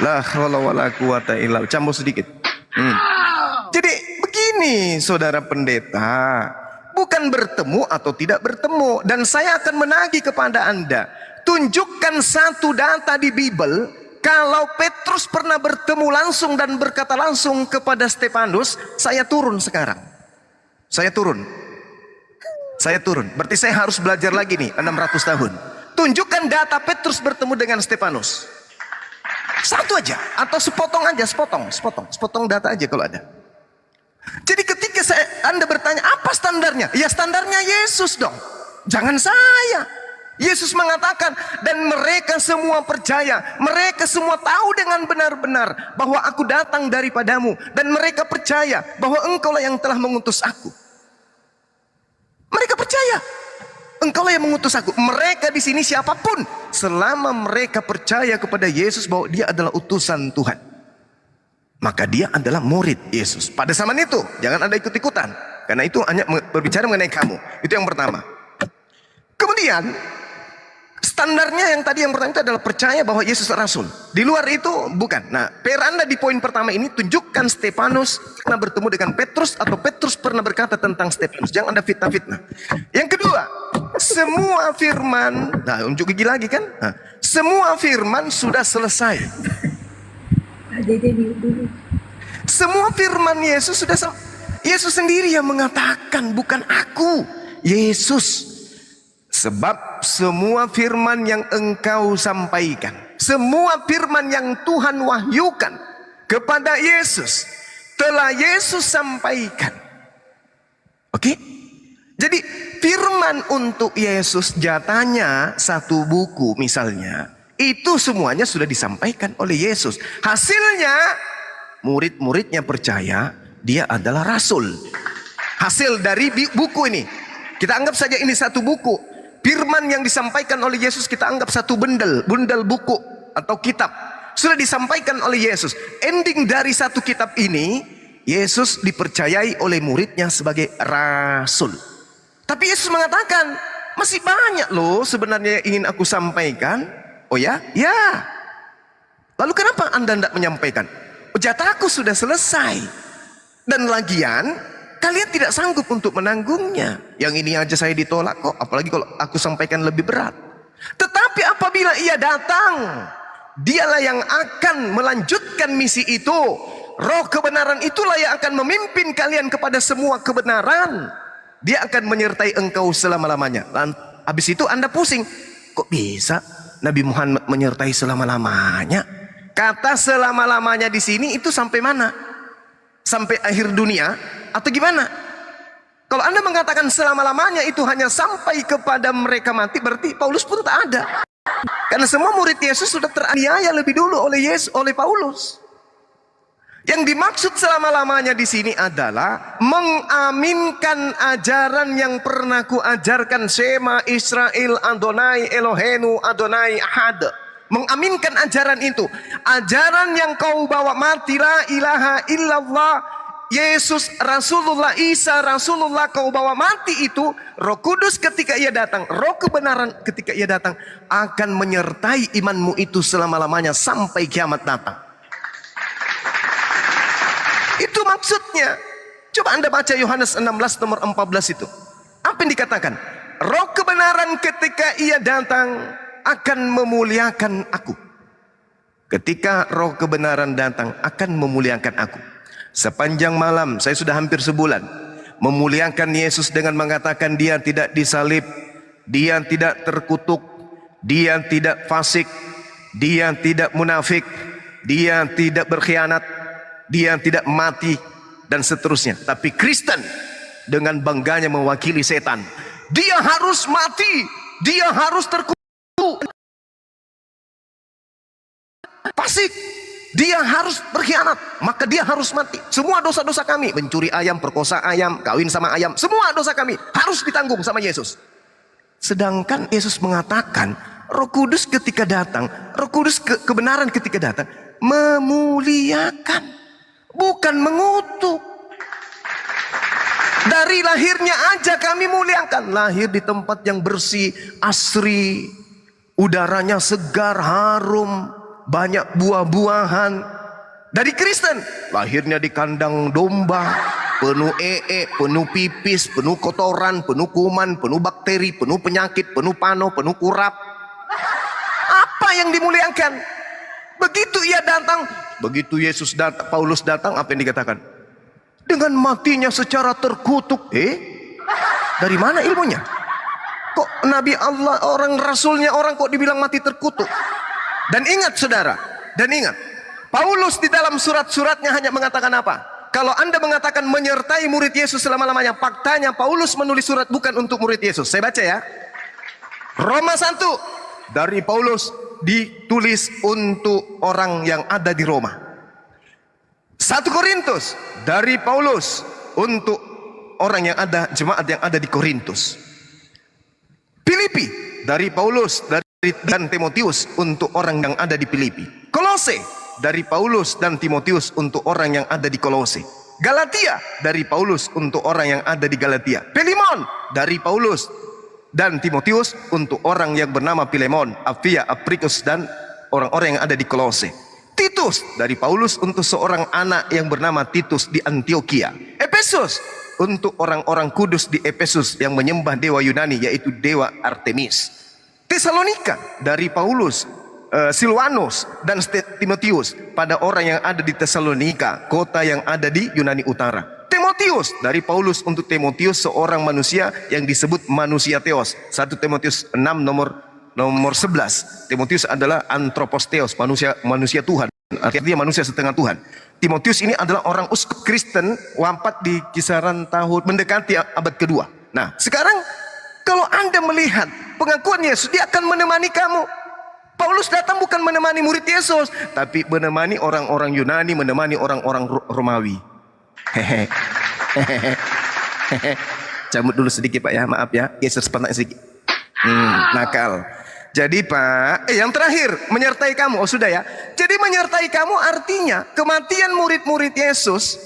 La haula wala quwata illa billah. Campur sedikit. Jadi begini Saudara Pendeta, bukan bertemu atau tidak bertemu. Dan saya akan menagih kepada Anda, tunjukkan satu data di Bible kalau Petrus pernah bertemu langsung dan berkata langsung kepada Stefanus, saya turun sekarang. Saya turun. Berarti saya harus belajar lagi nih 600 tahun. Tunjukkan data Petrus bertemu dengan Stefanus. Satu aja atau sepotong aja, sepotong data aja kalau ada. Jadi ketika ketika Anda bertanya, apa standarnya? Ya standarnya Yesus dong. Jangan saya. Yesus mengatakan, dan mereka semua percaya, mereka semua tahu dengan benar-benar bahwa aku datang daripadamu, dan mereka percaya bahwa engkaulah yang telah mengutus aku. Mereka percaya, engkaulah yang mengutus aku. Mereka di sini siapapun, selama mereka percaya kepada Yesus bahwa dia adalah utusan Tuhan, maka dia adalah murid Yesus. Pada zaman itu, jangan Anda ikut-ikutan, karena itu hanya berbicara mengenai kamu. Itu yang pertama. Kemudian standarnya yang tadi yang pertama itu adalah percaya bahwa Yesus Rasul. Di luar itu bukan. Nah, PR Anda di poin pertama ini, tunjukkan Stefanus pernah bertemu dengan Petrus, atau Petrus pernah berkata tentang Stefanus. Jangan Anda fitnah-fitnah. Yang kedua, semua firman, nah unjuk gigi lagi kan? Nah, semua firman sudah selesai. Semua firman Yesus sudah selesai. Yesus sendiri yang mengatakan, bukan aku, Yesus. Sebab semua firman yang engkau sampaikan, semua firman yang Tuhan wahyukan kepada Yesus, telah Yesus sampaikan. Oke? Jadi firman untuk Yesus jatahnya satu buku misalnya, itu semuanya sudah disampaikan oleh Yesus. Hasilnya murid-muridnya percaya dia adalah rasul. Hasil dari buku ini, kita anggap saja ini satu buku. Firman yang disampaikan oleh Yesus kita anggap satu bundel buku atau kitab. Sudah disampaikan oleh Yesus. Ending dari satu kitab ini, Yesus dipercayai oleh muridnya sebagai rasul. Tapi Yesus mengatakan, masih banyak loh sebenarnya yang ingin aku sampaikan. Oh ya? Ya. Lalu kenapa Anda tidak menyampaikan? Jatahku sudah selesai. Dan lagian kalian tidak sanggup untuk menanggungnya. Yang ini aja saya ditolak kok, apalagi kalau aku sampaikan lebih berat. Tetapi apabila ia datang, dialah yang akan melanjutkan misi itu. Roh kebenaran itulah yang akan memimpin kalian kepada semua kebenaran. Dia akan menyertai engkau selama-lamanya. Habis itu Anda pusing, kok bisa Nabi Muhammad menyertai selama-lamanya? Kata selama-lamanya di sini itu sampai mana? Sampai akhir dunia atau gimana? Kalau Anda mengatakan selama-lamanya itu hanya sampai kepada mereka mati, berarti Paulus pun tak ada. Karena semua murid Yesus sudah teraniaya lebih dulu oleh Paulus. Yang dimaksud selama-lamanya di sini adalah mengaminkan ajaran yang pernah kuajarkan, Shema Israel Adonai Elohenu Adonai Ahad. Mengaminkan ajaran itu, ajaran yang kau bawa mati, la ilaha illallah, Yesus Rasulullah, Isa Rasulullah, kau bawa mati itu. Roh Kudus ketika ia datang, roh kebenaran ketika ia datang, akan menyertai imanmu itu selama-lamanya sampai kiamat datang. Itu maksudnya. Coba Anda baca Yohanes 16 nomor 14 itu. Apa yang dikatakan? Roh kebenaran ketika ia datang akan memuliakan aku. Ketika roh kebenaran datang akan memuliakan aku. Sepanjang malam, saya sudah hampir sebulan memuliakan Yesus dengan mengatakan dia tidak disalib, dia tidak terkutuk, dia tidak fasik, dia tidak munafik, dia tidak berkhianat, dia tidak mati, dan seterusnya. Tapi Kristen dengan bangganya mewakili setan. Dia harus mati, dia harus terkutuk, fasik, dia harus berkhianat, maka dia harus mati. Semua dosa-dosa kami, mencuri ayam, perkosa ayam, kawin sama ayam, semua dosa kami harus ditanggung sama Yesus. Sedangkan Yesus mengatakan Roh Kudus ketika datang, Roh Kudus kebenaran ketika datang memuliakan, bukan mengutuk. Dari lahirnya aja kami muliakan. Lahir di tempat yang bersih, asri, udaranya segar, harum, banyak buah-buahan. Dari Kristen, lahirnya di kandang domba, penuh penuh pipis, penuh kotoran, penuh kuman, penuh bakteri, penuh penyakit, penuh pano, penuh kurap. Apa yang dimuliakan? Begitu ia datang, begitu Yesus datang, Paulus datang, apa yang dikatakan? Dengan matinya secara terkutuk. Dari mana ilmunya? Kok Nabi Allah, orang rasulnya orang kok dibilang mati terkutuk? Dan ingat saudara, dan ingat, Paulus di dalam surat-suratnya hanya mengatakan apa? kalau Anda mengatakan menyertai murid Yesus selama-lamanya, faktanya Paulus menulis surat bukan untuk murid Yesus. Saya baca ya. Roma 1 dari Paulus ditulis untuk orang yang ada di Roma. 1 Korintus dari Paulus untuk orang yang ada, jemaat yang ada di Korintus. Filipi dari Paulus dan Timotius untuk orang yang ada di Filipi. Kolose dari Paulus dan Timotius untuk orang yang ada di Kolose. Galatia dari Paulus untuk orang yang ada di Galatia. Filemon dari Paulus dan Timotius untuk orang yang bernama Filemon, Apfia, Apricus dan orang-orang yang ada di Kolose. Titus dari Paulus untuk seorang anak yang bernama Titus di Antioquia. Efesus untuk orang-orang kudus di Efesus yang menyembah dewa Yunani, yaitu dewa Artemis. Tesalonika dari Paulus, Silwanus dan Timotius pada orang yang ada di Tesalonika, kota yang ada di Yunani Utara. Timotius dari Paulus untuk Timotius, seorang manusia yang disebut manusia theos. 1 Timotius 6 nomor 11. Timotius adalah anthropos theos, manusia Tuhan. Artinya manusia setengah Tuhan. Timotius ini adalah orang uskup Kristen, wafat di kisaran tahun mendekati abad kedua. Nah, sekarang kalau Anda melihat pengakuan Yesus, dia akan menemani kamu. Paulus datang bukan menemani murid Yesus, tapi menemani orang-orang Yunani, menemani orang-orang Romawi. Hehe. Cabut dulu sedikit Pak ya, maaf ya, geser sebentar sedikit. Nakal. Jadi Pak, yang terakhir, menyertai kamu. Oh sudah ya. Jadi menyertai kamu artinya kematian murid-murid Yesus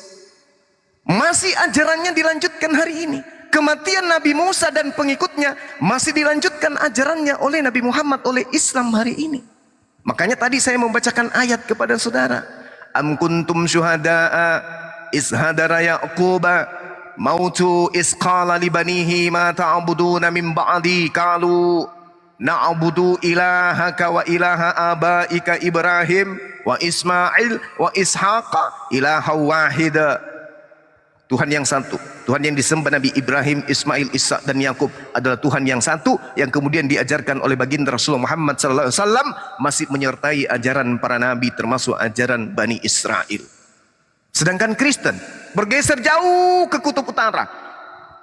masih ajarannya dilanjutkan hari ini. Kematian Nabi Musa dan pengikutnya masih dilanjutkan ajarannya oleh Nabi Muhammad, oleh Islam hari ini. Makanya tadi saya membacakan ayat kepada saudara. Am kuntum syuhada'a iz hadara Yaquba mautu iz qala li banihi ma ta'buduna min ba'di qalu na'budu ilahaka wa ilaha abaika Ibrahim wa Ismail wa Ishaqa ilaha wahida. Tuhan yang satu, Tuhan yang disembah Nabi Ibrahim, Ismail, Ishak dan Yakub adalah Tuhan yang satu yang kemudian diajarkan oleh baginda Rasulullah Muhammad SAW, masih menyertai ajaran para nabi termasuk ajaran Bani Israel. Sedangkan Kristen bergeser jauh ke kutub utara.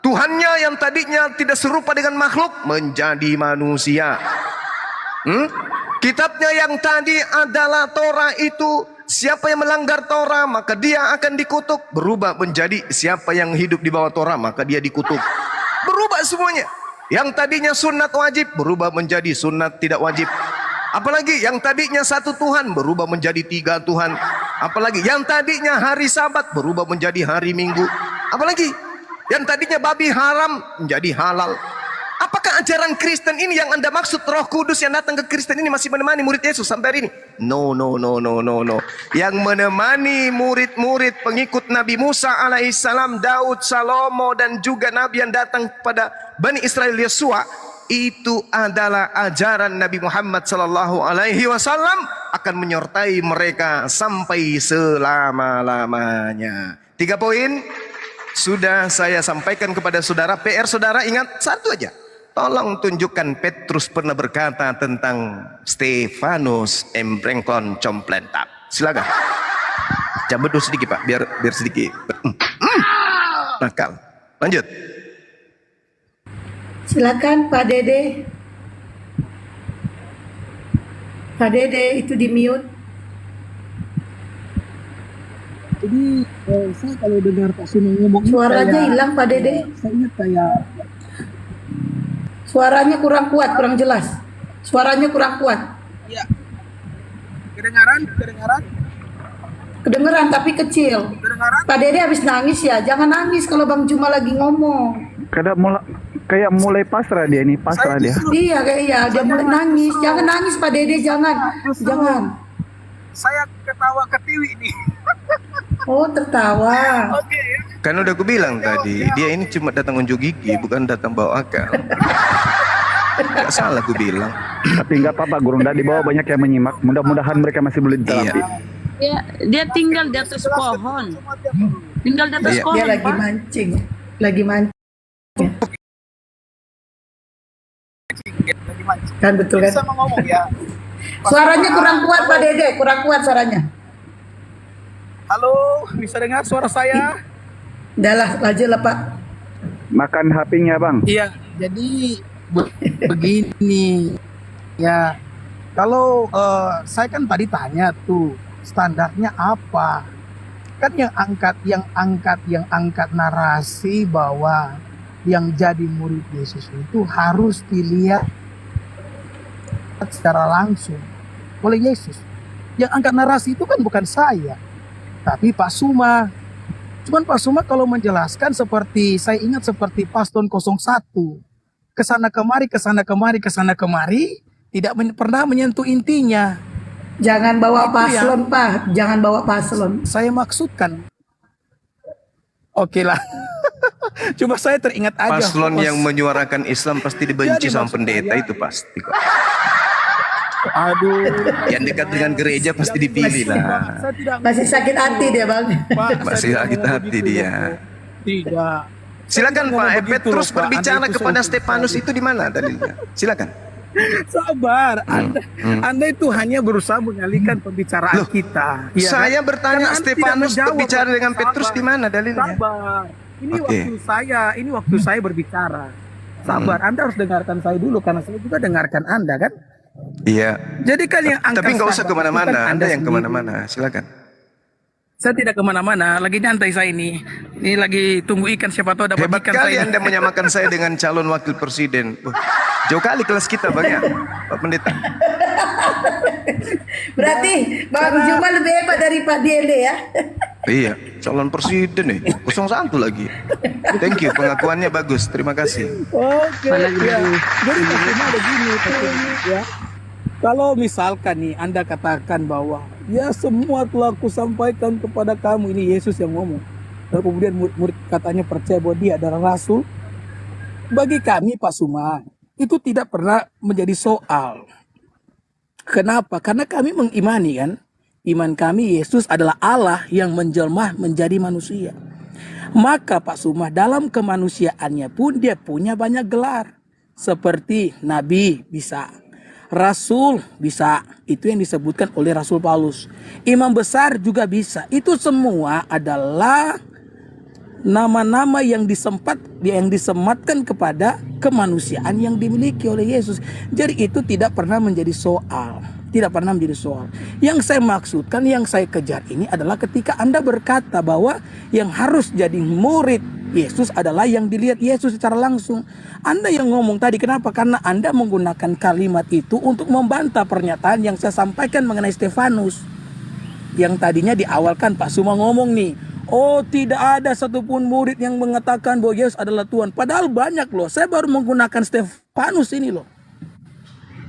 Tuhannya yang tadinya tidak serupa dengan makhluk menjadi manusia. Kitabnya yang tadi adalah Torah itu, siapa yang melanggar Torah maka dia akan dikutuk. Berubah menjadi siapa yang hidup di bawah Torah maka dia dikutuk. Berubah semuanya. Yang tadinya sunat wajib berubah menjadi sunat tidak wajib. Apalagi yang tadinya satu Tuhan berubah menjadi 3 Tuhan. Apalagi yang tadinya hari Sabat berubah menjadi hari Minggu. Apalagi yang tadinya babi haram menjadi halal. Apakah ajaran Kristen ini yang Anda maksud? Roh Kudus yang datang ke Kristen ini masih menemani murid Yesus sampai hari ini? No. Yang menemani murid-murid pengikut Nabi Musa alaihissalam, Daud, Salomo dan juga Nabi yang datang pada Bani Israel Yesua, itu adalah ajaran Nabi Muhammad sallallahu alaihi wasallam akan menyertai mereka sampai selama-lamanya. 3 poin sudah saya sampaikan kepada saudara. PR saudara ingat satu aja. Tolong tunjukkan Petrus pernah berkata tentang Stefanus embrengkon complentak. Silakan. Cabut dulu sedikit Pak, biar sedikit. Nakal. Lanjut. Silakan Pak Dede. Pak Dede itu di mute. Jadi saya kalau dengar Pak Sino ngomong Suaranya hilang Pak Dede. saya ingat kayak Suaranya kurang kuat, kurang jelas. Suaranya kurang kuat. ya kedengaran Kedengeran tapi kecil. Pak Dede habis nangis ya. Jangan nangis kalau Bang Juma lagi ngomong. Kayak mulai pasrah dia nih, pasrah dia. Iya kayak iya, dia mulai nangis. Jangan nangis Pak Dede, jangan. Jangan. saya ketawa ketiwi nih. Oh, tertawa. Kan udah aku bilang tadi, dia ini cuma datang unjuk gigi, bukan datang bawa akal. Gak salah aku bilang. Tapi nggak apa-apa, Guru. Nggak di bawah banyak yang menyimak. Mudah-mudahan mereka masih boleh diterapi. Dia tinggal di atas pohon. Tinggal di atas Iya. pohon. Dia lagi Pak. mancing. Lagi mancing. Kan betul kan? Ya. Suaranya kurang kuat Pak Dede, kurang kuat suaranya. Halo, bisa dengar suara saya? Udah lah, lanjut lah Pak. Makan HP-nya bang. Iya, jadi begini ya. Kalau saya kan tadi tanya tuh standarnya apa? Kan yang angkat narasi bahwa yang jadi murid Yesus itu harus dilihat secara langsung oleh Yesus. Yang angkat narasi itu kan bukan saya, tapi Pak Suma. Cuman Pak Suma kalau menjelaskan seperti, saya ingat seperti Paslon 01. Kesana kemari, tidak pernah menyentuh intinya. Jangan bawa Itu ya. paslon Pak, jangan bawa paslon. Saya maksudkan. Oke lah. Coba saya teringat aja. Paslon yang menyuarakan Islam pasti dibenci Jadi sama maksud pendeta saya- itu pasti kok. Aduh. Yang dekat dengan gereja pasti dipilih lah. Saya tidak Masih sakit hati dia Bang. Pak, saya Masih tidak sakit ngomong hati begitu, dia. loh. Tidak. Silakan Saya tidak Pak ngomong Epet begitu, terus loh, Pak. berbicara Anda itu kepada sensitif Stefanus sekali. itu di mana dalilnya? Silakan. Sabar, Anda itu hanya berusaha mengalihkan pembicaraan Loh, kita. Ya Saya kan? bertanya Karena Anda Stefanus tidak menjawab, berbicara Pak. dengan Petrus Sabar. di mana dalilnya? Sabar. Ini Oke. waktu saya berbicara. Sabar, Anda harus dengarkan saya dulu karena saya juga dengarkan Anda kan. Iya. Jadi kan yang angkat Tapi nggak usah standar itu kan kemana-mana. Anda yang sendiri. kemana-mana. Silakan. Saya tidak kemana-mana, lagi nyantai saya ini. Ini lagi tunggu ikan, siapa tahu dapat Hebat ikan kali saya. Anda menyamakan saya dengan calon wakil presiden. Jauh kali kelas kita Bang ya, Pak Pendeta. Berarti Bang Juma lebih hebat dari Pak Dele ya. Iya, calon presiden nih. 01 lagi. Thank you, pengakuannya bagus. Terima kasih. Oke, ya. Jadi maksudnya ada gini, ya. Kalau misalkan nih Anda katakan bahwa ya semua telah aku sampaikan kepada kamu, ini Yesus yang ngomong. Dan kemudian murid katanya percaya bahwa dia adalah rasul. Bagi kami Pak Suma, itu tidak pernah menjadi soal. Kenapa? Karena kami mengimani kan, iman kami Yesus adalah Allah yang menjelma menjadi manusia. Maka Pak Suma dalam kemanusiaannya pun dia punya banyak gelar. Seperti Nabi bisa, Rasul bisa, itu yang disebutkan oleh Rasul Paulus. Imam besar juga bisa. Itu semua adalah nama-nama yang disematkan kepada kemanusiaan yang dimiliki oleh Yesus. Jadi itu tidak pernah menjadi soal. Tidak pernah menjadi soal. Yang saya maksudkan, yang saya kejar ini adalah ketika Anda berkata bahwa yang harus jadi murid Yesus adalah yang dilihat Yesus secara langsung. Anda yang ngomong tadi, kenapa? Karena Anda menggunakan kalimat itu untuk membantah pernyataan yang saya sampaikan mengenai Stefanus. Yang tadinya diawalkan Pak Suma ngomong nih, oh tidak ada satupun murid yang mengatakan bahwa Yesus adalah Tuhan. Padahal banyak loh, saya baru menggunakan Stefanus ini loh.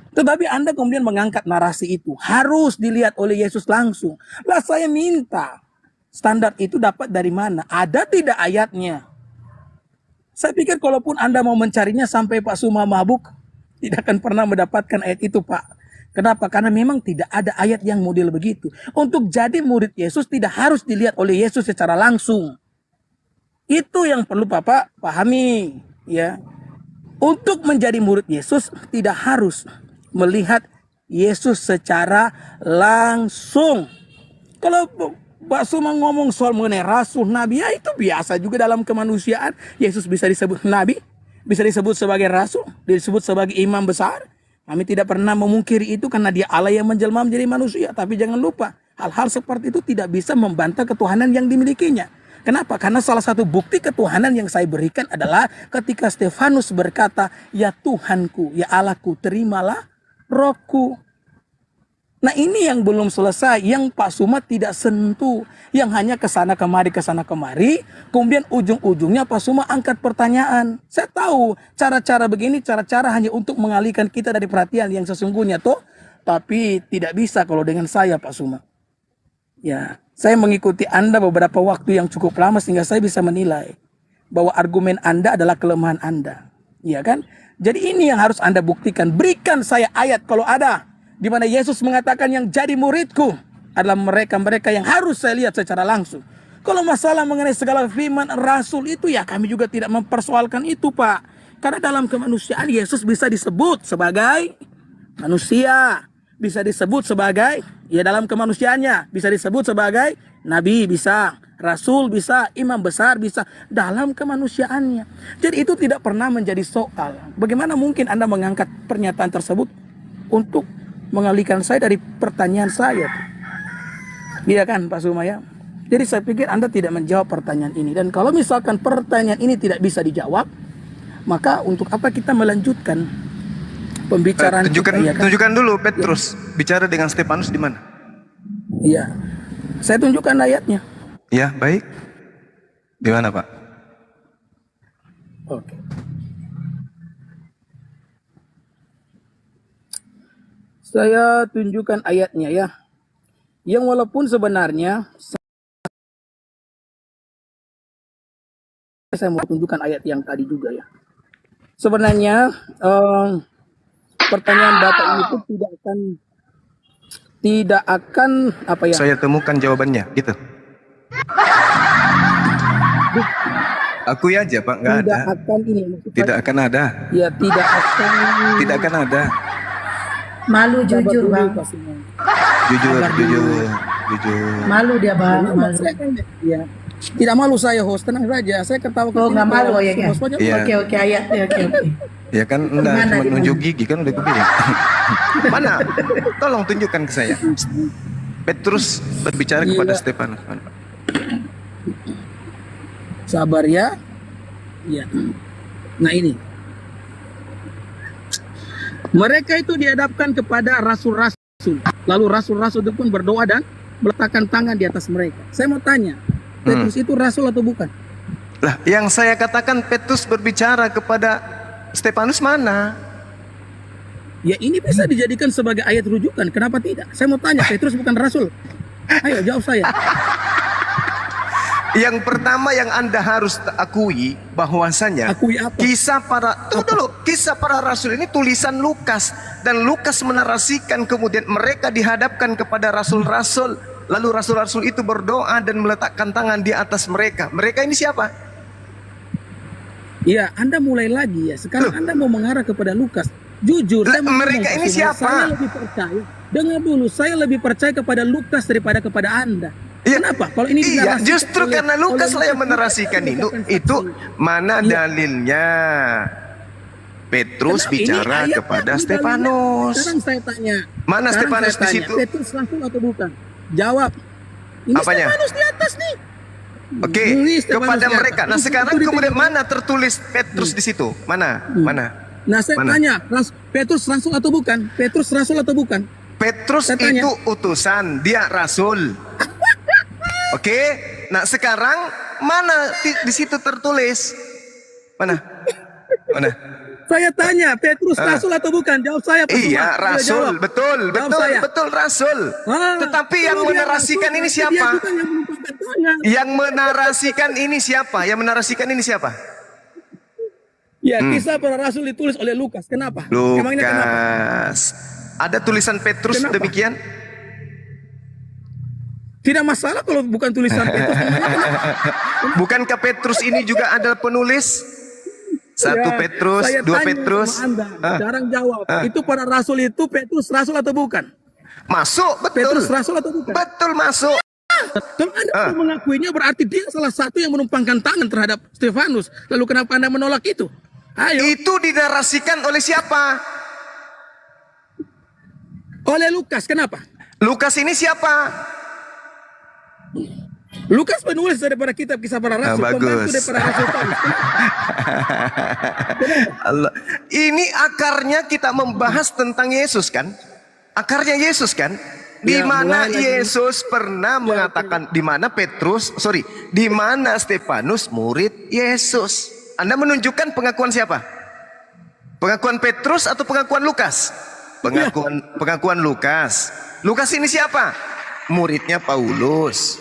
Tetapi Anda kemudian mengangkat narasi itu harus dilihat oleh Yesus langsung. Lah saya minta standar itu dapat dari mana? Ada tidak ayatnya? Saya pikir kalaupun Anda mau mencarinya sampai Pak Suma mabuk, tidak akan pernah mendapatkan ayat itu Pak. Kenapa? Karena memang tidak ada ayat yang model begitu. Untuk jadi murid Yesus tidak harus dilihat oleh Yesus secara langsung. Itu yang perlu Bapak pahami. Ya. Untuk menjadi murid Yesus tidak harus melihat Yesus secara langsung. Kalau Pak Suma ngomong soal mengenai rasul, nabi, ya itu biasa juga dalam kemanusiaan. Yesus bisa disebut nabi, bisa disebut sebagai rasul, disebut sebagai imam besar. Kami tidak pernah memungkiri itu karena dia Allah yang menjelma menjadi manusia. Tapi jangan lupa, hal-hal seperti itu tidak bisa membantah ketuhanan yang dimilikinya. Kenapa? Karena salah satu bukti ketuhanan yang saya berikan adalah ketika Stefanus berkata, ya Tuhanku, ya Allahku, terimalah rohku. Nah ini yang belum selesai, yang Pak Suma tidak sentuh, yang hanya kesana kemari, kemudian ujung-ujungnya Pak Suma angkat pertanyaan. Saya tahu cara-cara begini, cara-cara hanya untuk mengalihkan kita dari perhatian yang sesungguhnya toh, tapi tidak bisa kalau dengan saya Pak Suma. Ya, saya mengikuti Anda beberapa waktu yang cukup lama sehingga saya bisa menilai bahwa argumen Anda adalah kelemahan Anda. Ya kan? Jadi ini yang harus Anda buktikan. Berikan saya ayat kalau ada di mana Yesus mengatakan yang jadi muridku adalah mereka-mereka yang harus saya lihat secara langsung. Kalau masalah mengenai segala firman Rasul itu ya kami juga tidak mempersoalkan itu Pak. Karena dalam kemanusiaan Yesus bisa disebut sebagai manusia. Bisa disebut sebagai Ya dalam kemanusiaannya bisa disebut sebagai nabi, bisa rasul, bisa imam besar, bisa dalam kemanusiaannya. Jadi itu tidak pernah menjadi soal. Bagaimana mungkin Anda mengangkat pernyataan tersebut untuk mengalihkan saya dari pertanyaan saya? Iya kan Pak Sumaya? Jadi saya pikir Anda tidak menjawab pertanyaan ini. Dan kalau misalkan pertanyaan ini tidak bisa dijawab, maka untuk apa kita melanjutkan pembicaraan tunjukkan, kita, ya kan? tunjukkan dulu Petrus bicara dengan Stefanus di mana? Iya, saya tunjukkan ayatnya. Ya, baik. Di mana, Pak? Oke. Saya tunjukkan ayatnya ya. Yang walaupun sebenarnya saya mau tunjukkan ayat yang tadi juga ya. Sebenarnya pertanyaan Bapak ini pun tidak akan apa ya? Saya temukan jawabannya, gitu. Akui aja, Pak, nggak ada. Tidak akan ini. Tidak akan ada. Ya tidak akan. Tidak akan ada. Malu jujur bang. Jujur, jujur, jujur. Malu dia bang. Malu. Ya. Tidak malu saya host, tenang saja. Saya ketawa. Oh nggak malu ya kan? Iya. Oke ayatnya oke. Ya kan, enggak Mana cuma di nunjuk gigi kan udah gue bilang. Mana? Tolong tunjukkan ke saya. Petrus berbicara kepada Stefanus. Sabar ya. Ya. Nah ini. Mereka itu dihadapkan kepada rasul-rasul. Lalu rasul-rasul itu pun berdoa dan meletakkan tangan di atas mereka. Saya mau tanya, Petrus itu rasul atau bukan? Lah, yang saya katakan Petrus berbicara kepada Stefanus mana? Ya ini bisa dijadikan sebagai ayat rujukan. Kenapa tidak? Saya mau tanya, Petrus bukan rasul. Ayo jawab saya. Yang pertama yang Anda harus akui bahwasanya Akui apa? kisah para rasul ini tulisan Lukas, dan Lukas menarasikan kemudian mereka dihadapkan kepada rasul-rasul, lalu rasul-rasul itu berdoa dan meletakkan tangan di atas mereka. Mereka ini siapa? Ya, Anda mulai lagi ya. Sekarang Anda mau mengarah kepada Lukas. Jujur, saya mau mereka ngomong, ini siapa? Saya lebih percaya. Dengar dulu, saya lebih percaya kepada Lukas daripada kepada Anda. Ya, kenapa? Kalau ini iya, justru karena Lukas lah yang menarasikan itu mana dalilnya? Petrus bicara kepada Stefanus. Sekarang saya tanya. Mana Stefanus di situ? Petrus rasul atau bukan? Jawab. Ini apanya? Stefanus di atas nih. Oke, kepada mereka. Nah, sekarang kemudian mana tertulis Petrus di situ? Mana? Mana? Nah, saya tanya, Petrus rasul atau bukan? Petrus rasul atau bukan? Petrus itu utusan, dia rasul. Oke, nah sekarang mana di situ tertulis? Mana? Mana? Saya tanya, Petrus rasul atau bukan? Jawab saya. Iya, rasul, betul, rasul. Tetapi yang menarasikan ini siapa? Yang menarasikan ini siapa? Yang menarasikan ini siapa? Ya, kisah para rasul ditulis oleh Lukas. Kenapa? Emangnya kenapa? Lukas. Ada tulisan Petrus demikian? Tidak masalah kalau bukan tulisan Petrus. Bukankah Petrus ini juga adalah penulis? 1 Petrus, 2 Petrus. Jarang jawab. Itu para rasul itu Petrus rasul atau bukan? Masuk, betul. Petrus rasul atau bukan? Betul, masuk. Kalau Anda mengakuinya berarti dia salah satu yang menumpangkan tangan terhadap Stefanus. Lalu kenapa Anda menolak itu? Ayo. Itu dinarasikan oleh siapa? Oleh Lukas. Kenapa? Lukas ini siapa? Lukas penulis daripada kitab kisah para rasul. Bagus. Daripada rasul Allah. Ini akarnya kita membahas tentang Yesus kan? Akarnya Yesus kan? Di mana Yesus pernah mengatakan, di mana di mana Stefanus murid Yesus. Anda menunjukkan pengakuan siapa? Pengakuan Petrus atau pengakuan Lukas? Pengakuan Lukas. Lukas ini siapa? Muridnya Paulus.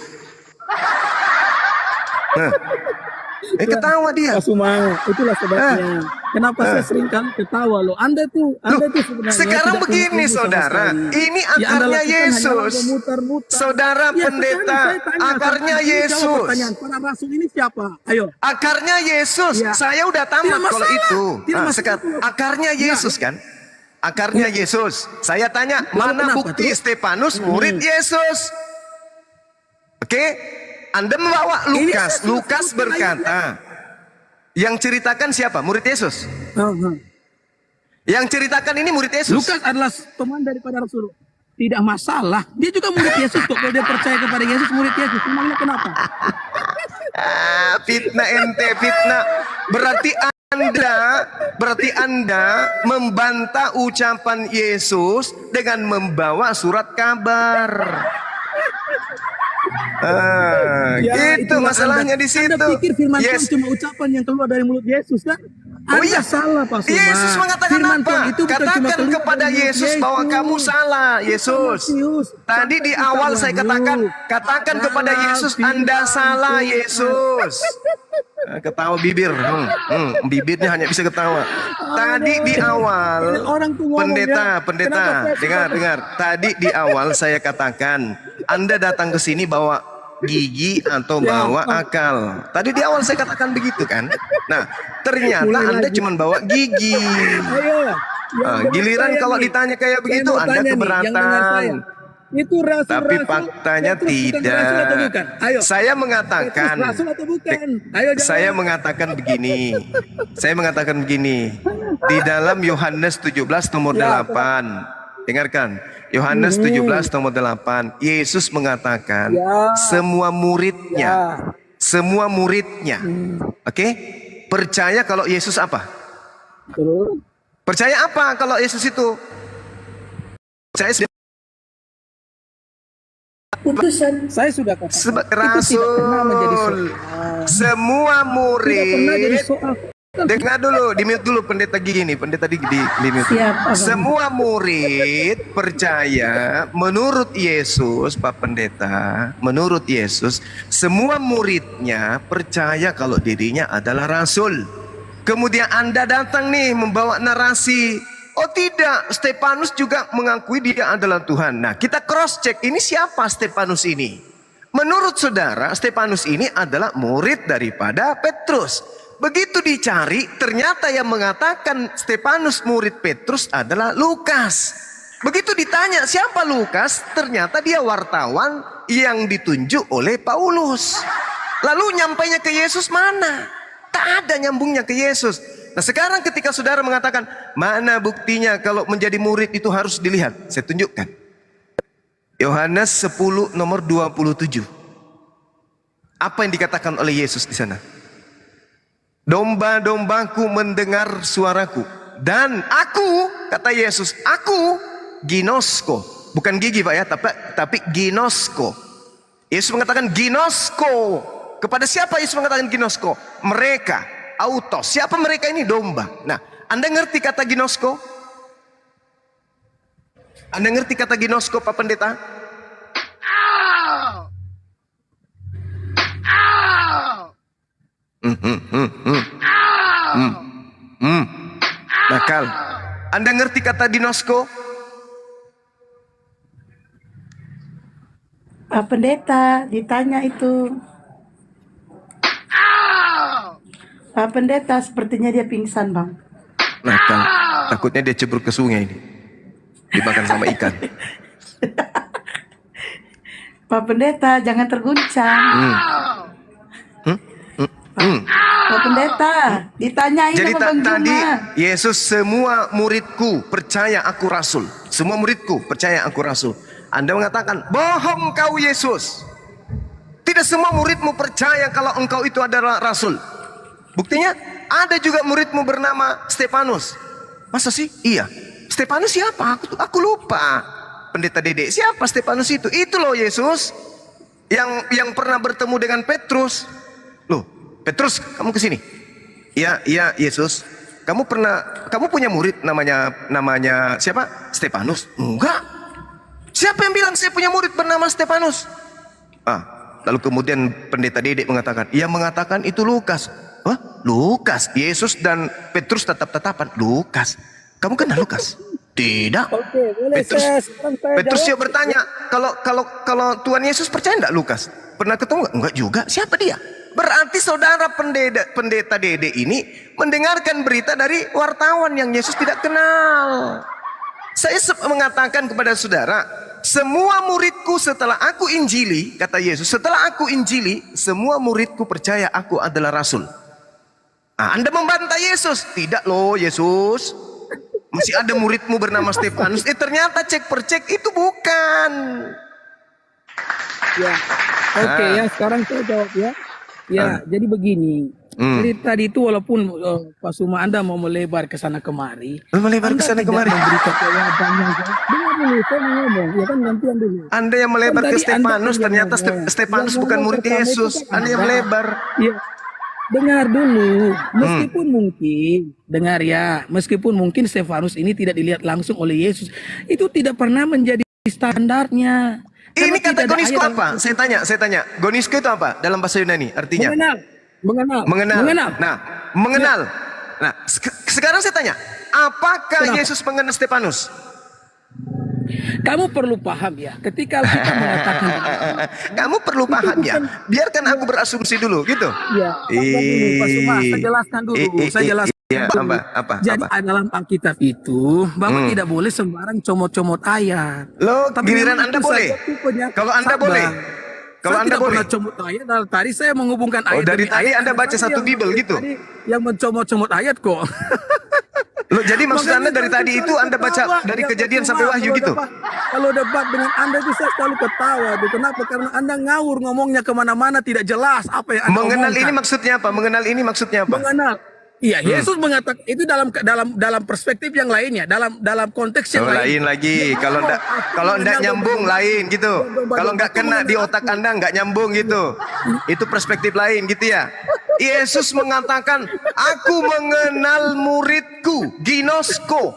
Ketawa dia. Itulah sebabnya. Kenapa saya sering kali ketawa loh. Anda tuh sebenarnya sekarang begini saudara. Ini akarnya Yesus. Saudara pendeta, akarnya Yesus. Para rasul ini siapa? Ayo. Akarnya Yesus. Saya udah tamat kalau itu. Sekarang akarnya Yesus kan? Akarnya Yesus. Saya tanya, mana kenapa bukti tuh? Stefanus murid Yesus? Oke, Anda membawa Lukas. Ini Lukas berkata, yang ceritakan siapa? Murid Yesus. Yang ceritakan ini murid Yesus. Lukas adalah teman daripada Rasul. Tidak masalah. Dia juga murid Yesus kok. Kalau dia percaya kepada Yesus, murid Yesus. Memangnya kenapa? Fitnah ente, fitnah. Berarti Anda membantah ucapan Yesus dengan membawa surat kabar. Itu itulah masalahnya Anda. di situ. Anda pikir firman Tuhan Yes. cuma ucapan yang keluar dari mulut Yesus kan? Oh Anda iya, salah Pak Suma. Yesus mengatakan Firman apa? Tuhan itu bukan cuma Katakan keluar kepada dari mulut Yesus bahwa kamu salah, Yesus. Matius. Tadi di Katakan awal saya katakan, katakan kepada Salah Yesus, firman Anda salah, Tuhan. Yesus. Ketawa bibir, bibirnya hanya bisa ketawa. Tadi di awal, Orang tuh ngomong, ya. pendeta, Kenapa saya dengar. Tadi di awal saya katakan, Anda datang ke sini bawa gigi atau bawa akal. Tadi di awal saya katakan begitu kan. Nah, ternyata Mulai Anda lagi. cuma bawa gigi. Ayo. Giliran kalau ditanya kayak begitu, Anda keberatan. Itu rasul. Tapi faktanya Petrus bukan rasul atau bukan? tidak. Ayo. Saya mengatakan, Petrus rasul atau bukan? Ayo jawab. saya mengatakan begini. Di dalam Yohanes 17 nomor 8. Dengarkan. Yohanes 17 nomor 8. Yesus mengatakan semua muridnya. Oke? Percaya kalau Yesus apa? Terus? Percaya apa kalau Yesus itu? Percaya Putusan. Saya sudah katakan. Rasul. Itu tidak pernah menjadi soal. Semua Tidak pernah jadi murid. soal. Dengar dulu, di mute dulu pendeta gigi nih, pendeta di mute. Siap, Abang. Semua murid percaya menurut Yesus, Pak Pendeta, menurut Yesus, semua muridnya percaya kalau dirinya adalah rasul. Kemudian Anda datang nih membawa narasi, oh tidak, Stefanus juga mengakui dia adalah Tuhan. Nah, kita cross check, ini siapa Stefanus ini? Menurut saudara, Stefanus ini adalah murid daripada Petrus. Begitu dicari, ternyata yang mengatakan Stefanus murid Petrus adalah Lukas. Begitu ditanya siapa Lukas, ternyata dia wartawan yang ditunjuk oleh Paulus. Lalu nyampainya ke Yesus mana? Tak ada nyambungnya ke Yesus. Nah sekarang ketika saudara mengatakan, mana buktinya kalau menjadi murid itu harus dilihat? Saya tunjukkan. Yohanes 10 nomor 27. Apa yang dikatakan oleh Yesus di sana? Domba-dombaku mendengar suaraku. Dan aku, kata Yesus, aku ginosko. Bukan gigi Pak ya, tapi ginosko. Yesus mengatakan ginosko. Kepada siapa Yesus mengatakan ginosko? Mereka, autos. Siapa mereka ini? Domba. Nah, Anda ngerti kata ginosko? Anda ngerti kata ginosko Pak Pendeta? Nakal. Anda ngerti kata dinosko? Pak Pendeta ditanya itu. Pak Pendeta sepertinya dia pingsan bang. Nakal. Takutnya dia cebruk ke sungai ini. Dimakan sama ikan. Pak Pendeta jangan terguncang. Pak Pendeta ditanyain Jadi sama Bang tadi Juma. Yesus, semua muridku percaya aku rasul. Semua muridku percaya aku rasul. Anda mengatakan bohong kau Yesus. Tidak semua muridmu percaya kalau engkau itu adalah rasul. Buktinya ada juga muridmu bernama Stefanus. Masa sih? Iya. Stefanus siapa? Aku lupa. Pendeta Dede, siapa Stefanus itu? Itu loh Yesus yang pernah bertemu dengan Petrus. Loh, Petrus, kamu ke sini. Iya Yesus. Kamu punya murid namanya siapa? Stefanus? Enggak. Siapa yang bilang saya punya murid bernama Stefanus? Lalu kemudian pendeta Dedek mengatakan, ia mengatakan itu Lukas. Wah, Lukas. Yesus dan Petrus tetap-tetapan. Lukas. Kamu kenal Lukas? Tidak. Oke, boleh Petrus dia bertanya, kalau Tuhan Yesus percaya enggak Lukas? Pernah ketemu enggak? Enggak juga. Siapa dia? Berarti saudara pendeta Dede ini mendengarkan berita dari wartawan yang Yesus tidak kenal. Saya mengatakan kepada saudara, semua muridku setelah aku injili, kata Yesus, setelah aku injili, semua muridku percaya aku adalah rasul. Anda membantah Yesus. Tidak loh Yesus, masih ada muridmu bernama Stefanus. Ternyata cek per cek itu bukan. Ya, oke ya, sekarang saya jawab ya. Ya, jadi begini. Jadi tadi itu walaupun Pak Suma Anda mau melebar ke sana kemari, Melebar ke sana kemari. memberikan jawabannya. Dengar dulu, saya mau ngomong, ya kan gantian dulu. Anda yang melebar Kan ke tadi Stefanus, Anda ternyata yang ngomong. Stefanus Yang bukan ngomong murid pertama itu Yesus. kan Anda yang Anda. melebar. Ya, dengar dulu, meskipun mungkin, dengar ya, meskipun mungkin Stefanus ini tidak dilihat langsung oleh Yesus, itu tidak pernah menjadi standarnya. Ini Karena kata tidak ada gonisko ayat apa? yang- Saya tanya. Gonisko itu apa? Dalam bahasa Yunani artinya? mengenal. Mengenal. Nah, mengenal. Nah, sekarang saya tanya, apakah Kenapa? Yesus mengenal Stefanus? Kamu perlu paham ya, ketika kita mengatakan Kamu perlu paham ya. Biarkan aku berasumsi dulu, gitu. ya, sabar dulu, Pak Suma, saya jelaskan dulu, saya jelaskan Iya, dulu. apa? Jadi dalam Alkitab itu, Bapak tidak boleh sembarang comot-comot ayat. Loh, giliran memang Anda itu boleh. saja tipenya. Kalau Anda Sabar. boleh. Kalau Saya Anda tidak boleh. pernah comot ayat. Tadi saya menghubungkan Oh, ayat dari demi tadi ayat. Anda baca Saya satu Bible dari gitu? tadi yang mencomot-comot ayat kok. Loh, jadi maksud Makanya Anda dari saya tadi selalu itu Anda baca ketawa. dari Ya, Kejadian Pak sampai Suma, Wahyu kalau gitu? Kalau debat dengan Anda itu saya selalu ketawa. Kenapa? Karena Anda ngawur ngomongnya kemana-mana, tidak jelas apa yang Anda Mengenal omongkan. ini maksudnya apa? Mengenal ini maksudnya apa? Mengenal. Iya, Yesus mengatakan itu dalam perspektif yang lainnya, dalam konteks yang Lain lagi. Kalau ndak nyambung lain gitu. Kalau nggak kena di otak Anda nggak nyambung gitu. Itu perspektif lain gitu ya. Yesus mengatakan, aku mengenal muridku, ginosko.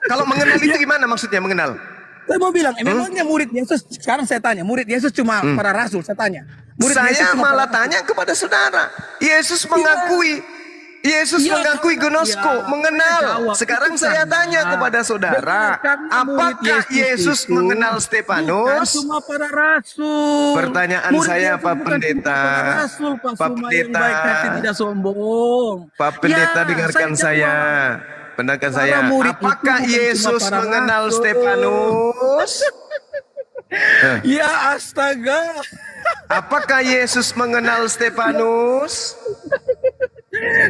Kalau mengenal itu gimana maksudnya mengenal? Saya mau bilang, memangnya murid Yesus, sekarang saya tanya, murid Yesus cuma para rasul, saya tanya. Murid Yesus Saya cuma malah para rasul. tanya kepada saudara. Yesus mengakui. Yesus Iya, mengakui karena- gnosko, ya, mengenal. jawab. Sekarang Itu saya karena- tanya kepada saudara, karena murid apakah Yesus itu mengenal bukan Stefanus? cuma para rasul. Pertanyaan Murid saya, Yesus Pak bukan Pendeta. cuma para rasul, Pak Pak Suma, Pendeta. yang baik hati tidak sombong. Pak Pendeta, Ya, dengarkan saya. jawab. Dengarkan Para saya. murid itu Apakah bukan cuma Yesus para mengenal rasul. Stefanus? Ya astaga. Apakah Yesus mengenal Stefanus?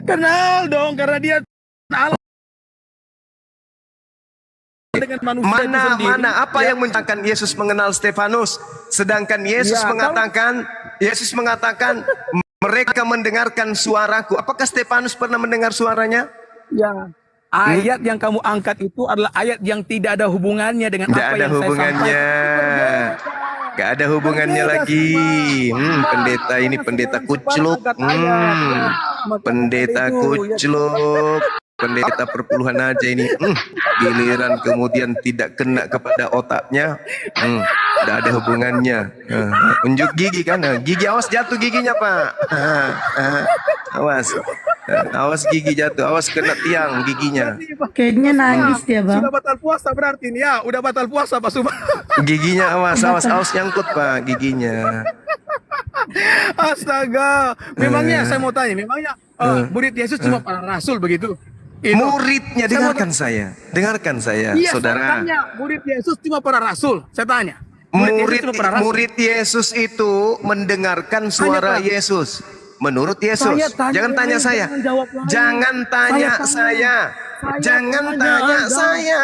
Kenal dong, karena dia Allah dengan manusia itu sendiri. Mana apa yang menyatakan Yesus mengenal Stefanus, sedangkan Yesus Ya, mengatakan mereka mendengarkan suaraku. Apakah Stefanus pernah mendengar suaranya? Ya. Ayat yang kamu angkat itu adalah ayat yang tidak ada hubungannya dengan Tidak apa ada yang saya hubungannya. sampaikan. Gak ada hubungannya Berbeda lagi. semua. Pendeta ini Karena pendeta sekarang kucluk. angkat ayat, ya. Maka Pendeta itu, ya. kucluk. Pendeta perpuluhan aja ini. Giliran kemudian tidak kena kepada otaknya. Tidak ada hubungannya. Unjuk gigi kan. Gigi, awas jatuh giginya Pak. Awas. Awas gigi jatuh. Awas kena tiang giginya. Kayaknya nangis dia bang. Sudah batal puasa berarti nih ya, udah batal puasa Pak Suma. Giginya awas nyangkut Pak giginya. Astaga, memangnya saya mau tanya, memangnya murid Yesus cuma para rasul begitu? Itu. Muridnya, Saya mau dengarkan saya, Iya, saudara. saya tanya, murid Yesus cuma para rasul. Saya tanya. Yesus cuma para rasul. Murid Yesus itu mendengarkan suara Pak. Yesus. Menurut Yesus, Saya tanya jangan tanya lain, saya, jangan jawab lain. jangan tanya Saya saya, jangan tanya saya,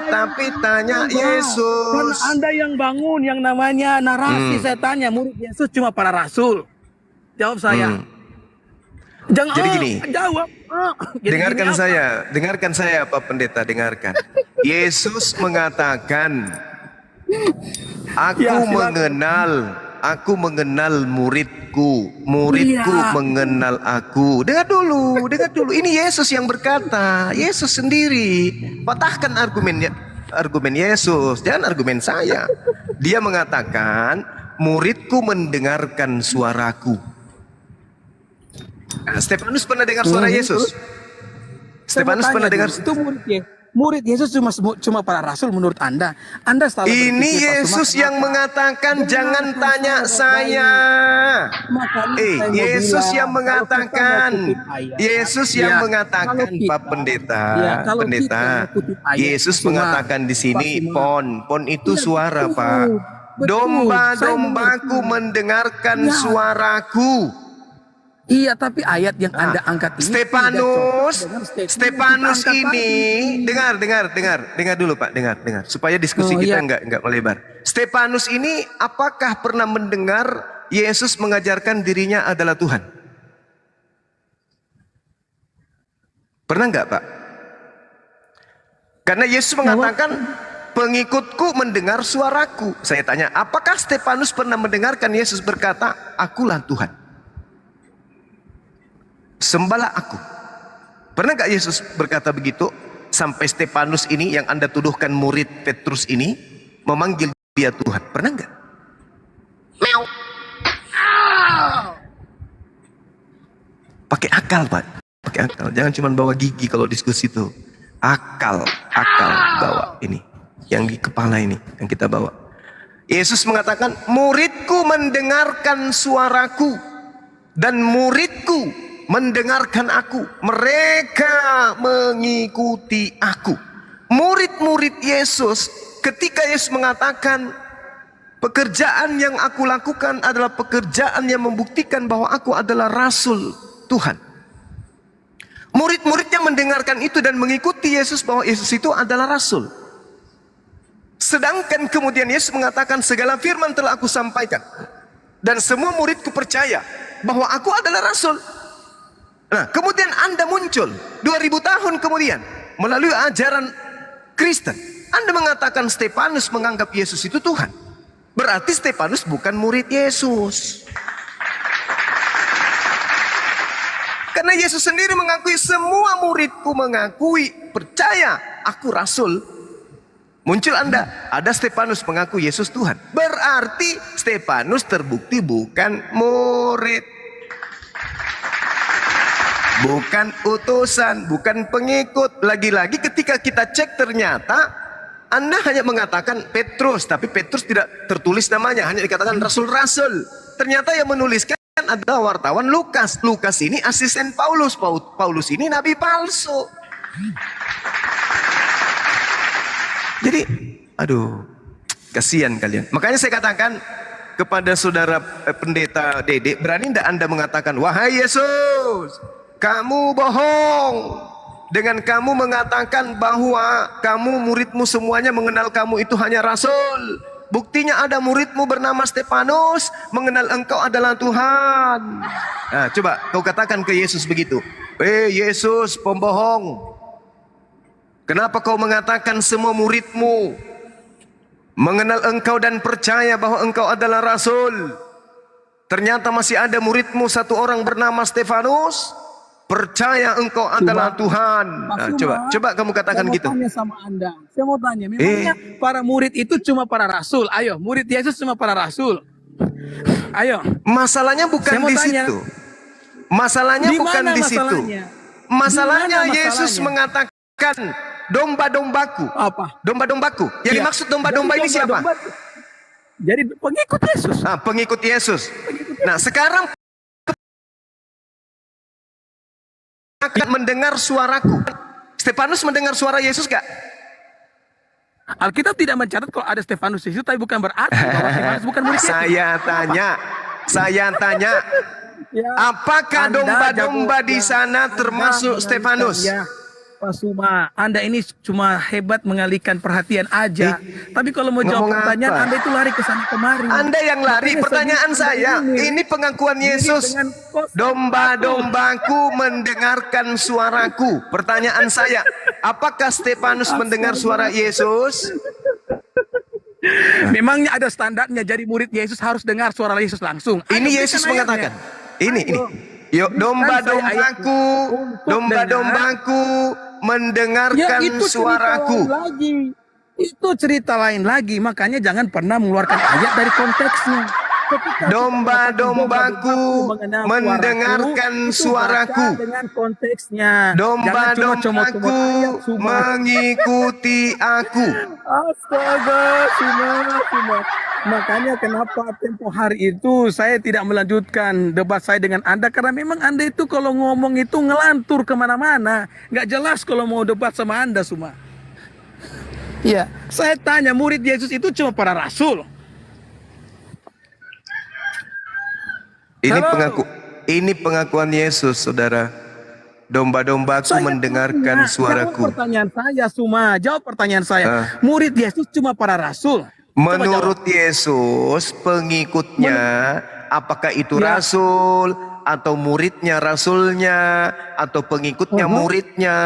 tapi tanya Yesus. Karena Anda yang bangun yang namanya narasi, saya tanya murid Yesus cuma para rasul. Jawab saya. Jangan Jadi gini. jawab. Jadi Dengarkan gini apa? dengarkan saya Pak Pendeta, dengarkan. Yesus mengatakan, Ya, silakan. aku mengenal muridku Iya. mengenal aku. Dengar dulu. Ini Yesus yang berkata, Yesus sendiri. Patahkan argumen Yesus, jangan argumen saya. Dia mengatakan, muridku mendengarkan suaraku. Stefanus pernah dengar suara Yesus? Saya mau Stefanus tanya pernah dengar? dulu, itu murid Yesus. murid Yesus cuma para rasul menurut Anda. Anda salah Ini berpikir, Pak Yesus Suma. yang mengatakan jangan tanya saya. Makanya saya mau Yesus bilang, yang kalau mengatakan. kita mau kutip ayat, Yesus ya, yang mengatakan, kalau kita- Pak Pendeta. ya, kalau Pendeta. kita mau kutip ayat, Yesus Suma, mengatakan di sini Pak Suma. pon itu Iya, suara, betul. Pak. Betul. Domba-dombaku Saya mendengarkan Ya. suaraku. Iya, tapi ayat yang Anda angkat ini Stefanus, tidak cocok dengan statement Stefanus yang kita angkat ini, tadi. dengar dulu Pak, dengar, supaya diskusi Oh, kita iya. nggak melebar. Stefanus ini apakah pernah mendengar Yesus mengajarkan dirinya adalah Tuhan? Pernah nggak Pak? Karena Yesus mengatakan pengikutku mendengar suaraku. Saya tanya, apakah Stefanus pernah mendengarkan Yesus berkata, akulah Tuhan? Sembahlah aku. Pernah gak Yesus berkata begitu? Sampai Stefanus ini yang Anda tuduhkan murid Petrus ini memanggil dia Tuhan. Pernah gak? Pakai akal Pak. Pakai akal. Jangan cuma bawa gigi kalau diskusi itu. Akal bawa ini. Yang di kepala ini yang kita bawa. Yesus mengatakan, muridku mendengarkan suaraku dan muridku mendengarkan aku, mereka mengikuti aku. Murid-murid Yesus, ketika Yesus mengatakan pekerjaan yang aku lakukan adalah pekerjaan yang membuktikan bahwa aku adalah rasul Tuhan. Murid-muridnya mendengarkan itu dan mengikuti Yesus bahwa Yesus itu adalah rasul. Sedangkan kemudian Yesus mengatakan segala firman telah aku sampaikan dan semua muridku percaya bahwa aku adalah rasul. Nah, kemudian Anda muncul 2000 tahun kemudian melalui ajaran Kristen. Anda mengatakan Stefanus menganggap Yesus itu Tuhan. Berarti Stefanus bukan murid Yesus. Karena Yesus sendiri mengakui semua muridku mengakui percaya aku rasul. Muncul Anda, ada Stefanus mengaku Yesus Tuhan. Berarti Stefanus terbukti bukan murid. Bukan utusan, bukan pengikut. Lagi-lagi ketika kita cek ternyata Anda hanya mengatakan Petrus, tapi Petrus tidak tertulis namanya, hanya dikatakan rasul-rasul. Ternyata yang menuliskan adalah wartawan Lukas. Lukas ini asisten Paulus. Paulus ini nabi palsu. Jadi, aduh, kasihan kalian. Makanya saya katakan kepada saudara pendeta Dede, berani tidak Anda mengatakan, wahai Yesus, kamu bohong dengan kamu mengatakan bahwa kamu muridmu semuanya mengenal kamu itu hanya rasul. Buktinya ada muridmu bernama Stefanus mengenal engkau adalah Tuhan. Nah, coba kau katakan ke Yesus begitu. Yesus pembohong. Kenapa kau mengatakan semua muridmu mengenal engkau dan percaya bahwa engkau adalah rasul? Ternyata masih ada muridmu satu orang bernama Stefanus percaya engkau adalah Tuhan. Nah, coba kamu katakan gitu. Saya mau tanya sama Anda. Saya mau tanya, memangnya para murid itu cuma para rasul? Ayo, murid Yesus cuma para rasul. Ayo. Masalahnya bukan di situ. Masalahnya bukan di situ. Masalahnya Yesus mengatakan domba-dombaku. Apa? Domba-dombaku. Yang dimaksud domba-domba ini siapa? Jadi pengikut Yesus. Nah, pengikut Yesus. Nah, sekarang akan mendengar suaraku. Stefanus mendengar suara Yesus gak? Alkitab tidak mencatat kalau ada Stefanus di situ, tapi bukan berarti bahwa Stefanus bukan murid Yesus. Saya tanya, Ya, apakah Anda domba-domba jago, di sana Anda termasuk mengalihkan, Stefanus? Ya, Pak Suma, Anda ini cuma hebat mengalihkan perhatian aja. Tapi kalau mau jawab ngomong pertanyaan, apa? Anda itu lari ke sana kemari. Anda yang lari. Makanya Pertanyaan saya, ini pengakuan Yesus. dengan kosong. Domba-dombaku mendengarkan suaraku. Pertanyaan saya, apakah Stefanus mendengar suara Yesus? Memangnya ada standarnya, jadi murid Yesus harus dengar suara Yesus langsung. Ini Ayo, Yesus berikan mengatakan. ayatnya. Ini. Yuk, domba-dombaku, domba-dombaku mendengarkan Ya, itu suaraku. cerita lain lagi. Itu cerita lain lagi. Makanya jangan pernah mengeluarkan ayat dari konteksnya. ketika Domba-dombaku mengenal mendengarkan suaraku. itu baca dengan konteksnya. Jangan cuma Domba-dombaku comot-comot ayat, Suma. mengikuti aku. Astaga, Suma. Makanya kenapa tempo hari itu saya tidak melanjutkan debat saya dengan Anda, karena memang Anda itu kalau ngomong itu ngelantur kemana-mana, nggak jelas kalau mau debat sama Anda, Suma. Ya, saya tanya, murid Yesus itu cuma para rasul. Halo. Ini pengakuan Yesus, saudara. Domba-dombaku Saya mendengarkan tanya, suaraku. Jawab pertanyaan saya, Suma. Jawab pertanyaan saya. Murid Yesus cuma para rasul. Coba Menurut jawab. Yesus, pengikutnya, apakah itu Ya. rasul atau muridnya rasulnya atau pengikutnya muridnya,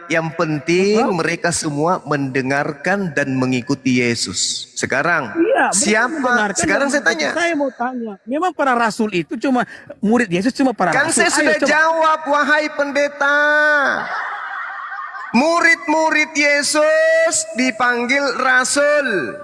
yang penting mereka semua mendengarkan dan mengikuti Yesus. Sekarang, Iya, mereka siapa? mendengarkan Sekarang dan saya tanya. Saya mau tanya, memang para rasul itu cuma murid Yesus cuma para Kan rasul? saya sudah Ayo, coba. jawab, wahai pendeta. Murid-murid Yesus dipanggil rasul.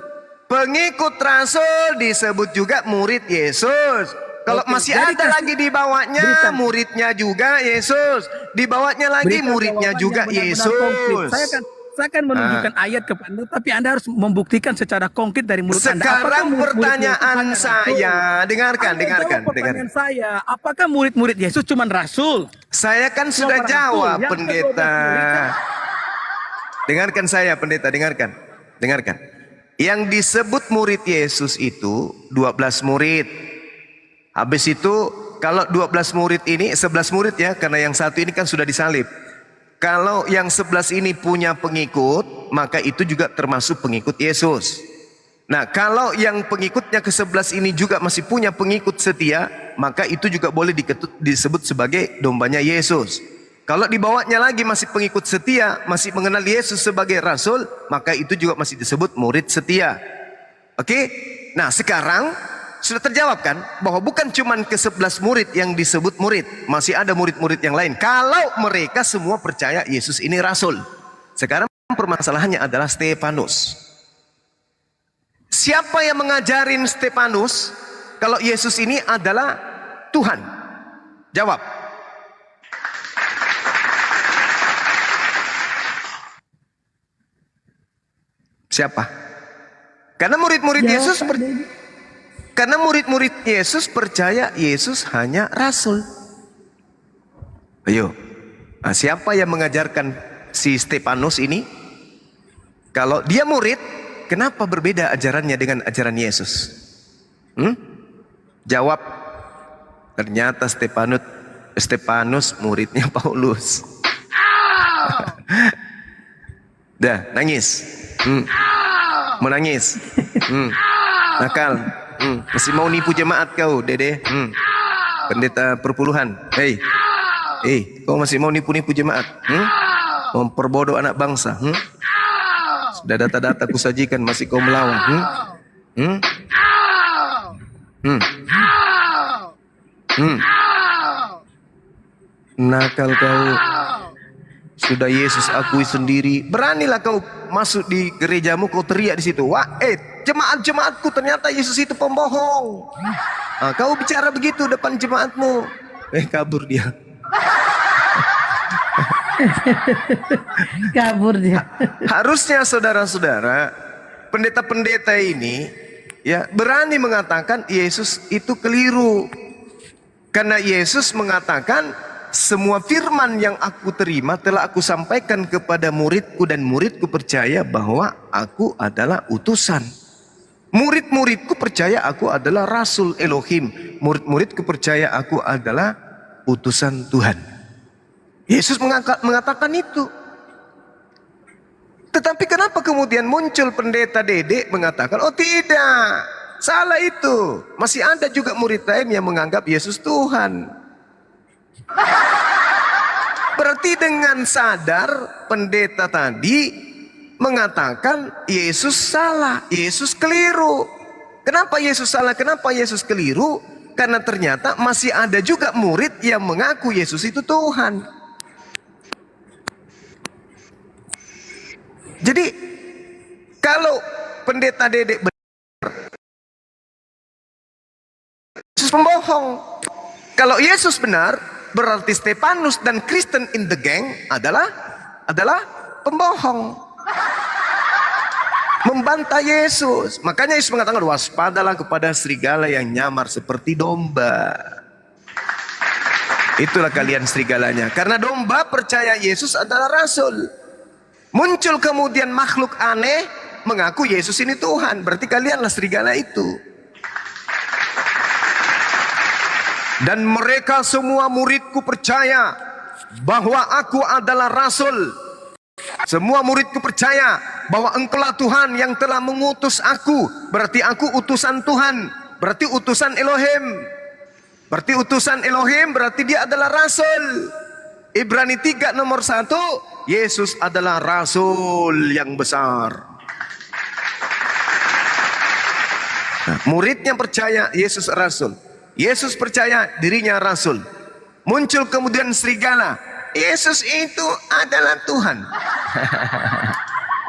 Pengikut rasul disebut juga murid Yesus. Kalau Oke, masih jadi ada lagi di bawahnya, berita. muridnya juga Yesus. Di bawahnya lagi, Berikan muridnya jawaban juga yang benar-benar konkret. Yesus. Saya akan menunjukkan ayat kepada Anda, tapi Anda harus membuktikan secara konkret dari mulut Anda. Apakah Sekarang murid-murid Yesus pertanyaan hanya rasul? saya, dengarkan, Anda dengarkan, jawab pertanyaan saya, apakah murid-murid Yesus cuma rasul? Saya kan sudah para jawab, rasul. Yang pendeta. Dengarkan saya, pendeta, dengarkan. Yang disebut murid Yesus itu 12 murid. Habis itu kalau 12 murid ini, 11 murid ya, karena yang satu ini kan sudah disalib. Kalau yang 11 ini punya pengikut, maka itu juga termasuk pengikut Yesus. Nah, kalau yang pengikutnya ke-11 ini juga masih punya pengikut setia, maka itu juga boleh disebut sebagai dombanya Yesus. Kalau dibawanya lagi masih pengikut setia, masih mengenal Yesus sebagai rasul, maka itu juga masih disebut murid setia. Oke? Nah, sekarang sudah terjawab kan bahwa bukan cuma ke-11 murid yang disebut murid, masih ada murid-murid yang lain. Kalau mereka semua percaya Yesus ini rasul. Sekarang permasalahannya adalah Stefanus. Siapa yang mengajarin Stefanus kalau Yesus ini adalah Tuhan? Jawab. Siapa? Karena murid-murid Yesus percaya Yesus hanya rasul. Ayo. Nah, siapa yang mengajarkan si Stefanus ini? Kalau dia murid, kenapa berbeda ajarannya dengan ajaran Yesus? Jawab. Ternyata Stefanus muridnya Paulus. Dah, nangis. Menangis. Nakal. Masih mau nipu jemaat kau, Dede. Pendeta perpuluhan. Hei, kau masih mau nipu-nipu jemaat? Memperbodoh anak bangsa. Sudah data-data ku sajikan, masih kau melawan. Nakal kau. Sudah Yesus akui sendiri. Beranilah kau masuk di gerejamu, kau teriak di situ. Wah, jemaat-jemaatku, ternyata Yesus itu pembohong. Nah, kau bicara begitu depan jemaatmu. Kabur dia. Kabur dia. Harusnya saudara-saudara, pendeta-pendeta ini ya berani mengatakan Yesus itu keliru. Karena Yesus mengatakan, semua firman yang aku terima telah aku sampaikan kepada muridku, dan muridku percaya bahwa aku adalah utusan. Murid-muridku percaya aku adalah rasul Elohim. Murid-muridku percaya aku adalah utusan Tuhan. Yesus mengatakan itu. Tetapi kenapa kemudian muncul pendeta Dede mengatakan, oh tidak, salah itu. Masih ada juga murid lain yang menganggap Yesus Tuhan. Berarti dengan sadar pendeta tadi mengatakan Yesus salah, Yesus keliru. Kenapa Yesus salah? Kenapa Yesus keliru? Karena ternyata masih ada juga murid yang mengaku Yesus itu Tuhan. Jadi kalau pendeta Dede Yesus pembohong. Kalau Yesus benar, berarti Stefanus dan Kristen in the gang adalah pembohong. Membantah Yesus. Makanya Yesus mengatakan, waspadalah kepada serigala yang nyamar seperti domba. Itulah kalian serigalanya. Karena domba percaya Yesus adalah rasul. Muncul kemudian makhluk aneh mengaku Yesus ini Tuhan. Berarti kalianlah serigala itu. Dan mereka semua muridku percaya bahwa aku adalah rasul. Semua muridku percaya bahwa engkaulah Tuhan yang telah mengutus aku. Berarti aku utusan Tuhan. Berarti utusan Elohim. Berarti utusan Elohim, berarti dia adalah rasul. Ibrani 3 nomor 1, Yesus adalah rasul yang besar. Nah, muridnya percaya Yesus rasul. Yesus percaya dirinya rasul. Muncul kemudian serigala. Yesus itu adalah Tuhan.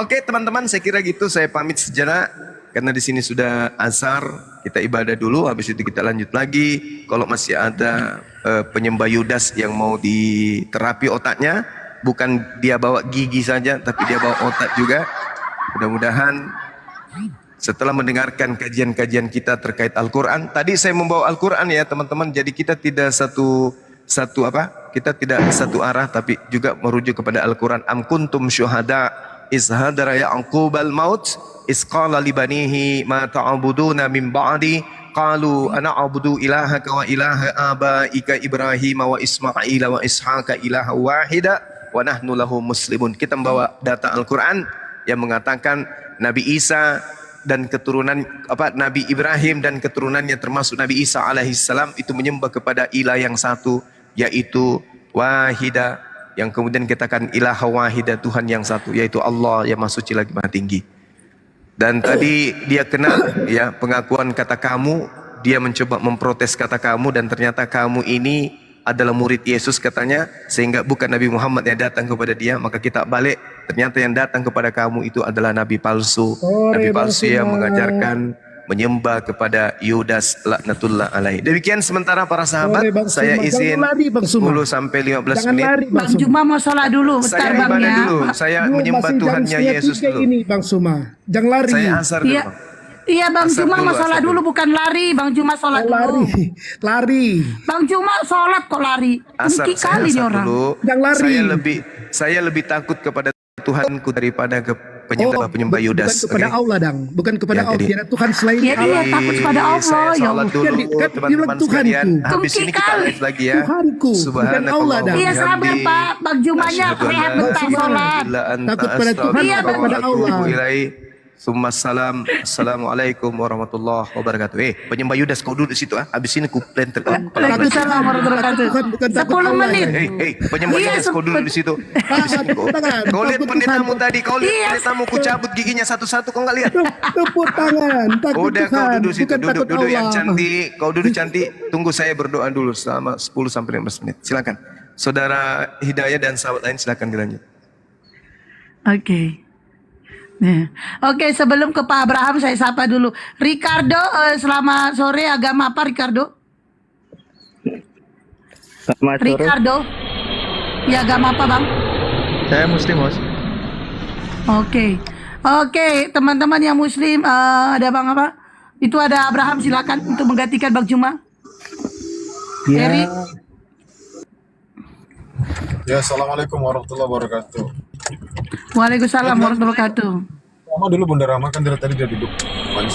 Oke teman-teman, saya kira gitu. Saya pamit sejenak karena di sini sudah asar. Kita ibadah dulu, habis itu kita lanjut lagi. Kalau masih ada penyembah Yudas yang mau diterapi otaknya, bukan dia bawa gigi saja, tapi dia bawa otak juga. Mudah-mudahan setelah mendengarkan kajian-kajian kita terkait Al-Quran, tadi saya membawa Al-Quran ya teman-teman. Jadi kita tidak kita tidak satu arah, tapi juga merujuk kepada Al-Quran. Am kuntum syuhada iz hadara ya'qubal maut iz qala libanihi ma ta'buduna min ba'di qalu ana a'budu ilahaka wa ilaha abaika Ibrahim wa Ismail wa Ishaqa ilaha wahida wa nahnu lahu muslimun. Kita membawa data Al-Quran yang mengatakan Nabi Isa dan keturunan Nabi Ibrahim dan keturunannya termasuk Nabi Isa alaihissalam itu menyembah kepada ilah yang satu, yaitu wahida, yang kemudian kita akan ilaha wahida, Tuhan yang satu, yaitu Allah yang maha suci lagi maha tinggi. Dan tadi dia kena ya pengakuan kata kamu, dia mencoba memprotes kata kamu, dan ternyata kamu ini adalah murid Yesus katanya, sehingga bukan Nabi Muhammad yang datang kepada dia. Maka kita balik, ternyata yang datang kepada kamu itu adalah Nabi palsu. Nabi palsu yang mengajarkan menyembah kepada Yudas laknatullah alaihi. Demikian sementara para sahabat, saya izin 10 sampai 15 menit. Bang Juma mau sholat dulu, Saya bentar Bang ibadah ya. dulu, saya menyembah Tuhannya Yesus dulu. Ini Bang Suma, jangan lari. Saya asar dulu. Iya. Iya Bang Asar Juma dulu, mau sholat asar dulu, dulu. bukan lari. Bang Juma sholat dulu. Lari. Bang Juma sholat kok lari. Asar, Mungkin saya kali nih asar orang. dulu. Jangan lari. Saya lebih takut kepada Tuhanku daripada ke penyembah Yudas. Bukan kepada Oke? Allah, Dang. Bukan kepada Ya, Allah. jadi- Tidak ada Tuhan selain Ya, Allah. dia takut kepada Allah, Saya ya sholat Allah. dulu Kan dia teman-teman bilang sekalian. Tuhanku. Habis ini kita Tungki live lagi ya. Tuhanku, bukan Allah, Dang. Iya sabar Pak, Bang Jumanya rehat bentar sholat. Takut pada Tuhan, Iya, takut pada Allah. Summasalam. Assalamualaikum warahmatullahi wabarakatuh. Penyembah Yudas kau duduk di situ ah. Habis ini ku planter kau. Waalaikumsalam warahmatullahi wabarakatuh. Bukan takut 10 Allah, menit. Penyembah Iya, Yudas kau duduk di situ. Habis ini kau. Kau lihat pendetamu tadi, kau lihat Iya. pendetamu ku cabut giginya satu-satu, kau nggak lihat? Tepuk tangan, takut Udah kau Tuhan, duduk situ, bukan takut duduk yang Allah. cantik. Kau duduk cantik. Tunggu saya berdoa dulu selama 10 sampai 15 menit. Silakan. Saudara Hidayah dan sahabat lain silakan dilanjut. Oke. Nah. Oke, sebelum ke Pak Abraham saya sapa dulu. Ricardo, selamat sore. Agama apa Ricardo? Selamat sore. Ricardo. Ya agama apa Bang? Saya Muslim, Bos. Oke. Oke, teman-teman yang Muslim, ada Bang apa? Itu ada Abraham, silakan untuk menggantikan Bang Juma. Ya. Eri. Ya, assalamualaikum warahmatullahi wabarakatuh. Waalaikumsalam warahmatullahi wabarakatuh. Sama dulu Bunda Rama kan dari tadi dia duduk manis.